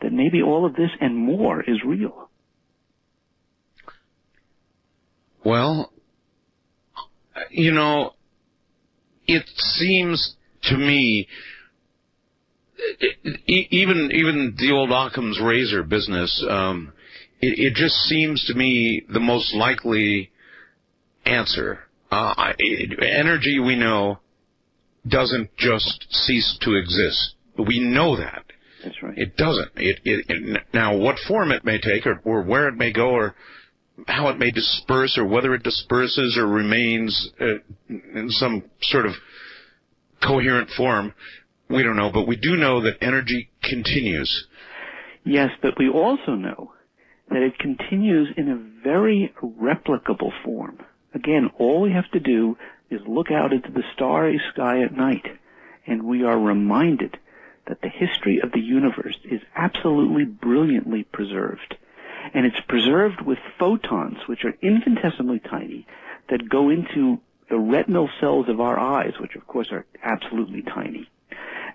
Speaker 5: that maybe all of this and more is real.
Speaker 1: Well, it seems to me, even the old Occam's razor business, it just seems to me the most likely answer. Energy, we know, doesn't just cease to exist. We know that.
Speaker 5: That's right.
Speaker 1: It doesn't. Now, what form it may take, or where it may go, or how it may disperse, or whether it disperses or remains in some sort of coherent form, we don't know. But we do know that energy continues.
Speaker 5: Yes, but we also know that it continues in a very replicable form. Again, all we have to do is look out into the starry sky at night, and we are reminded that the history of the universe is absolutely brilliantly preserved. And it's preserved with photons, which are infinitesimally tiny, that go into the retinal cells of our eyes, which of course are absolutely tiny.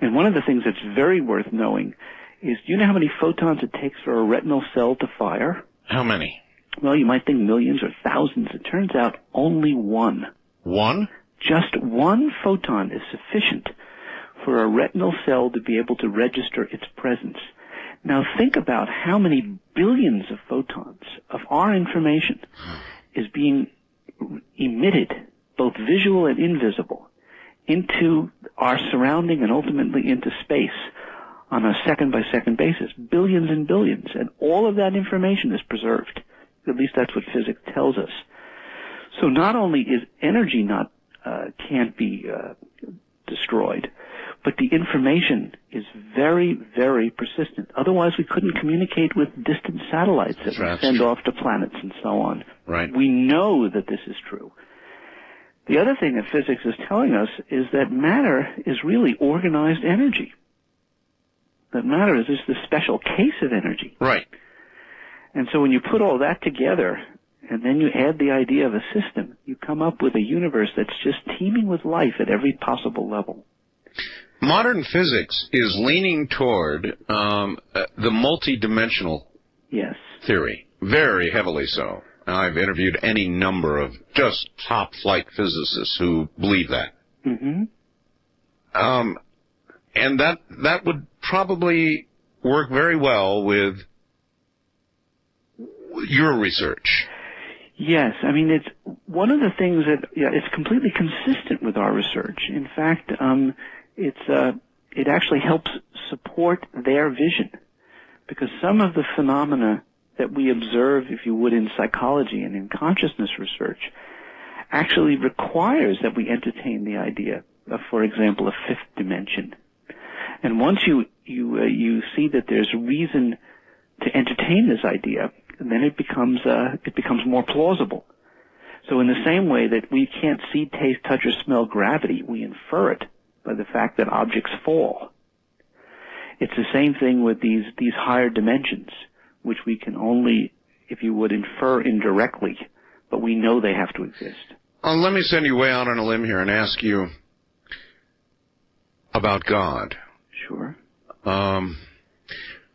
Speaker 5: And one of the things that's very worth knowing is, do you know how many photons it takes for a retinal cell to fire?
Speaker 1: How many?
Speaker 5: Well, you might think millions or thousands. It turns out only one.
Speaker 1: One?
Speaker 5: Just one photon is sufficient for a retinal cell to be able to register its presence. Now think about how many billions of photons of our information is being emitted, both visual and invisible, into our surrounding and ultimately into space on a second-by-second basis. Billions and billions. And all of that information is preserved. At least that's what physics tells us. So not only is energy can't be destroyed, but the information is very, very persistent. Otherwise, we couldn't communicate with distant satellites that we send off to planets and so on.
Speaker 1: Right.
Speaker 5: We know that this is true. The other thing that physics is telling us is that matter is really organized energy. That matter is just a special case of energy.
Speaker 1: Right.
Speaker 5: And so when you put all that together, and then you add the idea of a system, you come up with a universe that's just teeming with life at every possible level.
Speaker 1: Modern physics is leaning toward the multidimensional
Speaker 5: yes.
Speaker 1: theory, very heavily so. I've interviewed any number of just top-flight physicists who believe that.
Speaker 5: Mm-hmm.
Speaker 1: And that would probably work very well with your research.
Speaker 5: Yes, I mean, it's one of the things that it's completely consistent with our research. In fact, it actually helps support their vision, because some of the phenomena that we observe, if you would, in psychology and in consciousness research, actually requires that we entertain the idea of, for example, a fifth dimension. And once you see that there's reason to entertain this idea, then it becomes more plausible. So in the same way that we can't see, taste, touch, or smell gravity, we infer it by the fact that objects fall. It's the same thing with these higher dimensions, which we can only, if you would, infer indirectly, but we know they have to exist.
Speaker 1: Let me send you way out on a limb here and ask you about God.
Speaker 5: Sure.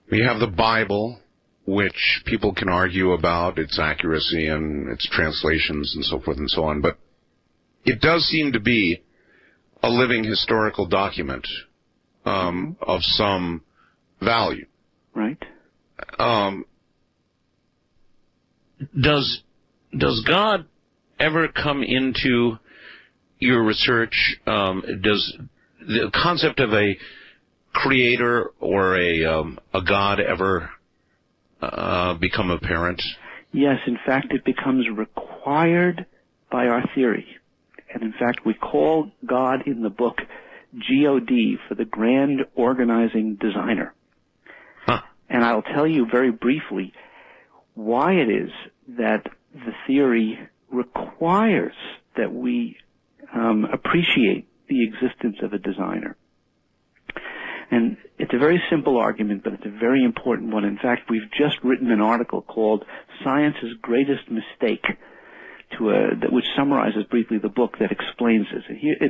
Speaker 1: We have the Bible, which people can argue about its accuracy and its translations and so forth and so on, but it does seem to be a living historical document of some value.
Speaker 5: Right.
Speaker 1: Does God ever come into your research, does the concept of a creator or a god ever become apparent?
Speaker 5: Yes, in fact, it becomes required by our theory. And in fact, we call God in the book G-O-D for the grand organizing designer.
Speaker 1: Huh.
Speaker 5: And I'll tell you very briefly why it is that the theory requires that we appreciate the existence of a designer. And it's a very simple argument, but it's a very important one. In fact, we've just written an article called Science's Greatest Mistake, which summarizes briefly the book that explains this.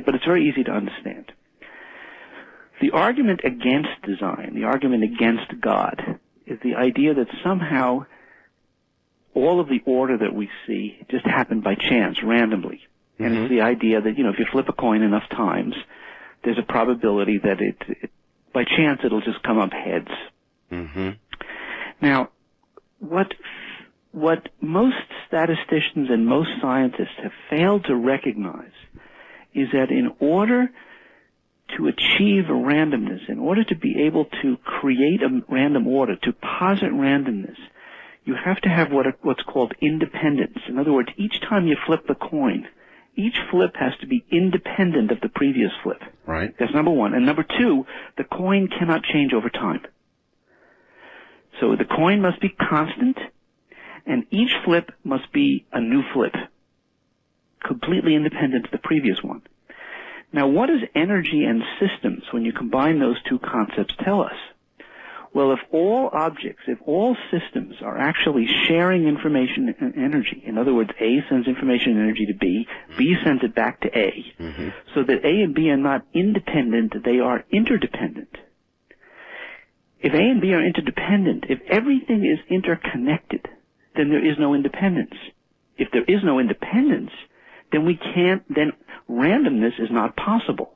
Speaker 5: But it's very easy to understand. The argument against design, the argument against God, is the idea that somehow all of the order that we see just happened by chance, randomly. Mm-hmm. And it's the idea that, if you flip a coin enough times, there's a probability that by chance it'll just come up heads.
Speaker 1: Mm-hmm.
Speaker 5: Now, what most statisticians and most scientists have failed to recognize is that in order to achieve a randomness, in order to be able to create a random order, to posit randomness, you have to have what's called independence. In other words, each time you flip the coin, each flip has to be independent of the previous flip.
Speaker 1: Right.
Speaker 5: That's number one. And number two, the coin cannot change over time. So the coin must be constant, and each flip must be a new flip, completely independent of the previous one. Now, what does energy and systems, when you combine those two concepts, tell us? Well, if all objects, if all systems are actually sharing information and energy, in other words, A sends information and energy to B, B sends it back to A, mm-hmm. so that A and B are not independent, they are interdependent. If A and B are interdependent, if everything is interconnected, then there is no independence. If there is no independence, then then randomness is not possible.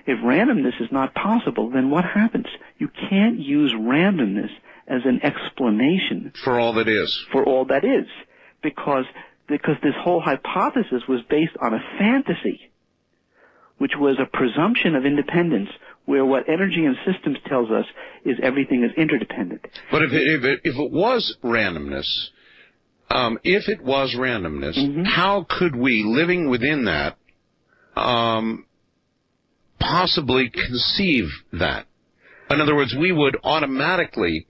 Speaker 5: If randomness is not possible, then what happens? You can't use randomness as an explanation
Speaker 1: for all that is.
Speaker 5: For all that is. Because this whole hypothesis was based on a fantasy, which was a presumption of independence, where what energy and systems tells us is everything is interdependent.
Speaker 1: But if it was randomness,
Speaker 5: mm-hmm.
Speaker 1: how could we, living within that, possibly conceive that? In other words, we would automatically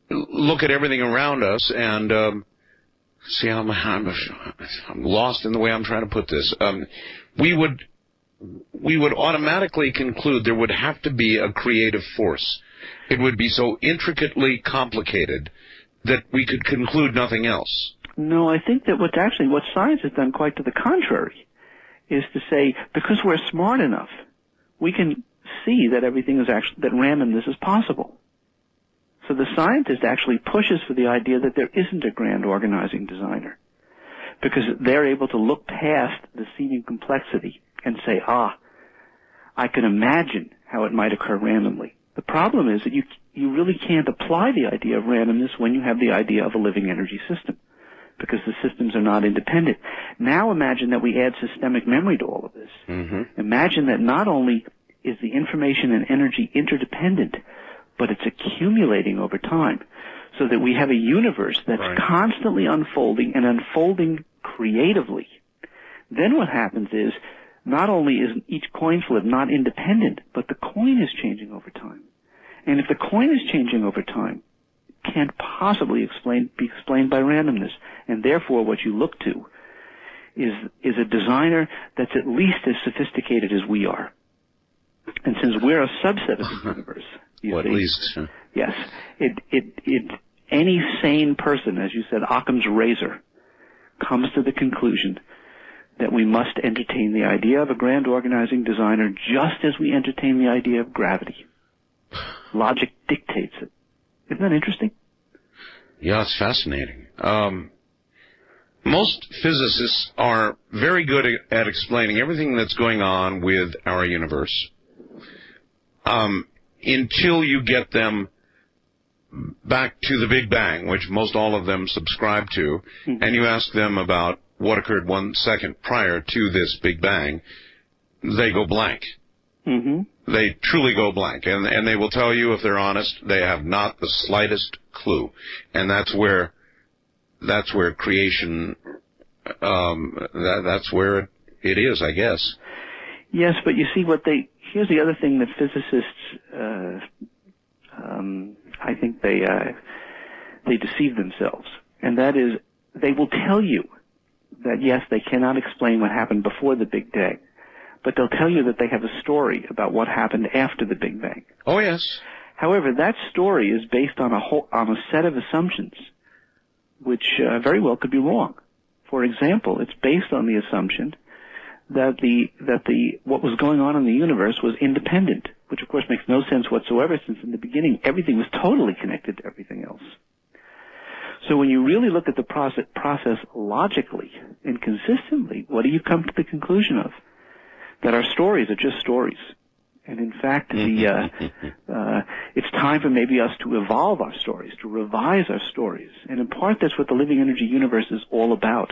Speaker 1: look at everything around us and see, I'm lost in the way I'm trying to put this. We would automatically conclude there would have to be a creative force. It would be so intricately complicated that we could conclude nothing else.
Speaker 5: No, I think that what science has done quite to the contrary is to say, because we're smart enough, we can see that that randomness is possible. So the scientist actually pushes for the idea that there isn't a grand organizing designer, because they're able to look past the seeming complexity and say, I can imagine how it might occur randomly. The problem is that you really can't apply the idea of randomness when you have the idea of a living energy system, because the systems are not independent. Now imagine that we add systemic memory to all of this.
Speaker 1: Mm-hmm.
Speaker 5: Imagine that not only is the information and energy interdependent, but it's accumulating over time, so that we have a universe that's
Speaker 1: right.
Speaker 5: constantly unfolding and unfolding creatively. Then what happens is, not only is each coin flip not independent, but the coin is changing over time. And if the coin is changing over time, it can't possibly be explained by randomness. And therefore, what you look to is a designer that's at least as sophisticated as we are. And since we're a subset of the universe,
Speaker 1: at least.
Speaker 5: Yes, any sane person, as you said, Occam's razor, comes to the conclusion that we must entertain the idea of a grand organizing designer just as we entertain the idea of gravity. Logic dictates it. Isn't that interesting?
Speaker 1: Yeah, it's fascinating. Most physicists are very good at explaining everything that's going on with our universe, until you get them back to the Big Bang, which most all of them subscribe to, mm-hmm. and you ask them about what occurred 1 second prior to this Big Bang, they go blank.
Speaker 5: Mm-hmm.
Speaker 1: They truly go blank. And they will tell you, if they're honest, they have not the slightest clue. And that's where creation, that's where it is, I guess.
Speaker 5: Yes, but you see here's the other thing that physicists, I think they deceive themselves. And that is, they will tell you that yes, they cannot explain what happened before the Big Bang, but they'll tell you that they have a story about what happened after the Big Bang.
Speaker 1: Oh, yes.
Speaker 5: However, that story is based on a set of assumptions which very well could be wrong. For example, it's based on the assumption that what was going on in the universe was independent, which of course makes no sense whatsoever, since in the beginning everything was totally connected to everything else. So when you really look at the process logically and consistently, what do you come to the conclusion of? That our stories are just stories. And in fact, it's time for maybe us to evolve our stories, to revise our stories. And in part, that's what the living energy universe is all about.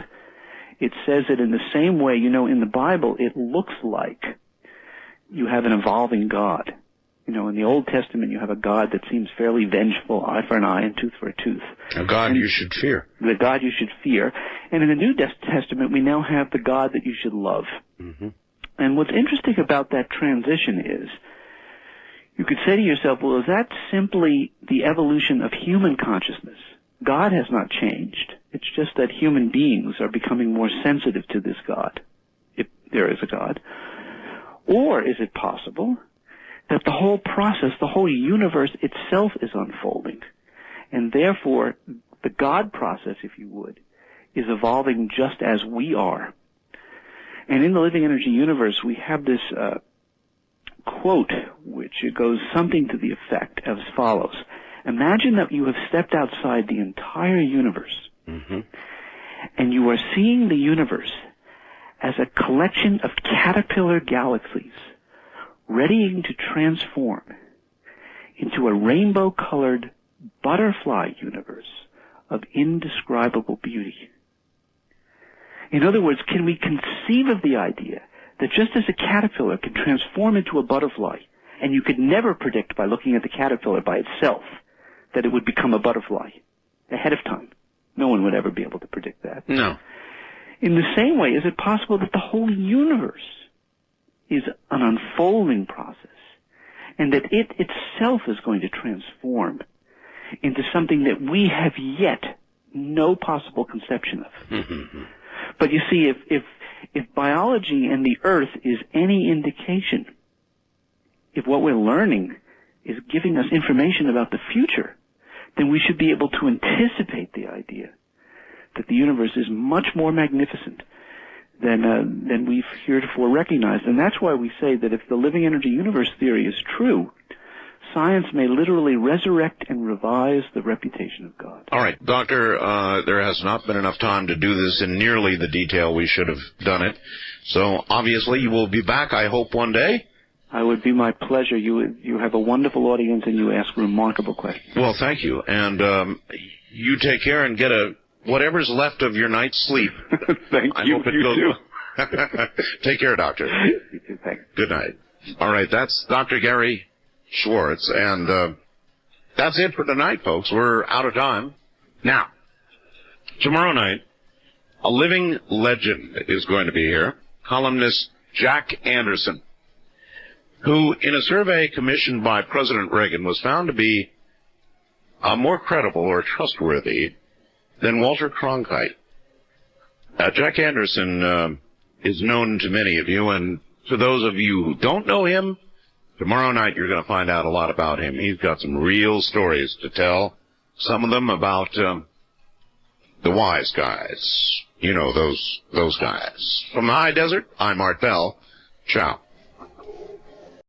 Speaker 5: It says that in the same way, in the Bible, it looks like you have an evolving God. In the Old Testament, you have a God that seems fairly vengeful, eye for an eye and tooth for a tooth.
Speaker 1: A God you should fear.
Speaker 5: The God you should fear. And in the New Testament, we now have the God that you should love.
Speaker 1: Mm-hmm.
Speaker 5: And what's interesting about that transition is, you could say to yourself, well, is that simply the evolution of human consciousness? God has not changed. It's just that human beings are becoming more sensitive to this God, if there is a God. Or is it possible that the whole process, the whole universe itself is unfolding, and therefore the God process, if you would, is evolving just as we are? And in the living energy universe, we have this quote, which goes something to the effect as follows. Imagine that you have stepped outside the entire universe,
Speaker 1: mm-hmm.
Speaker 5: and you are seeing the universe as a collection of caterpillar galaxies readying to transform into a rainbow-colored butterfly universe of indescribable beauty. In other words, can we conceive of the idea that just as a caterpillar can transform into a butterfly, and you could never predict by looking at the caterpillar by itself that it would become a butterfly ahead of time? No one would ever be able to predict that.
Speaker 1: No.
Speaker 5: In the same way, is it possible that the whole universe is an unfolding process, and that it itself is going to transform into something that we have yet no possible conception of?
Speaker 1: Mm-hmm.
Speaker 5: But you see, if biology and the Earth is any indication, if what we're learning is giving us information about the future, then we should be able to anticipate the idea that the universe is much more magnificent than we've heretofore recognized. And that's why we say that if the living energy universe theory is true, science may literally resurrect and revise the reputation of God.
Speaker 1: All right, Doctor, there has not been enough time to do this in nearly the detail we should have done it. So obviously you will be back, I hope, one day.
Speaker 5: It would be my pleasure. You have a wonderful audience and you ask remarkable questions.
Speaker 1: Well, thank you. And you take care and get whatever's left of your night's sleep.
Speaker 5: Thank you.
Speaker 1: Hope it goes. Take care, Doctor.
Speaker 5: You too, thanks.
Speaker 1: Good night. All right, that's Dr. Gary Schwartz, and that's it for tonight, folks. We're out of time. Now, tomorrow night, a living legend is going to be here, columnist Jack Anderson, who, in a survey commissioned by President Reagan, was found to be more credible or trustworthy than Walter Cronkite. Jack Anderson is known to many of you, and to those of you who don't know him, tomorrow night you're going to find out a lot about him. He's got some real stories to tell, some of them about the wise guys. You know, those guys. From the high desert, I'm Art Bell. Ciao.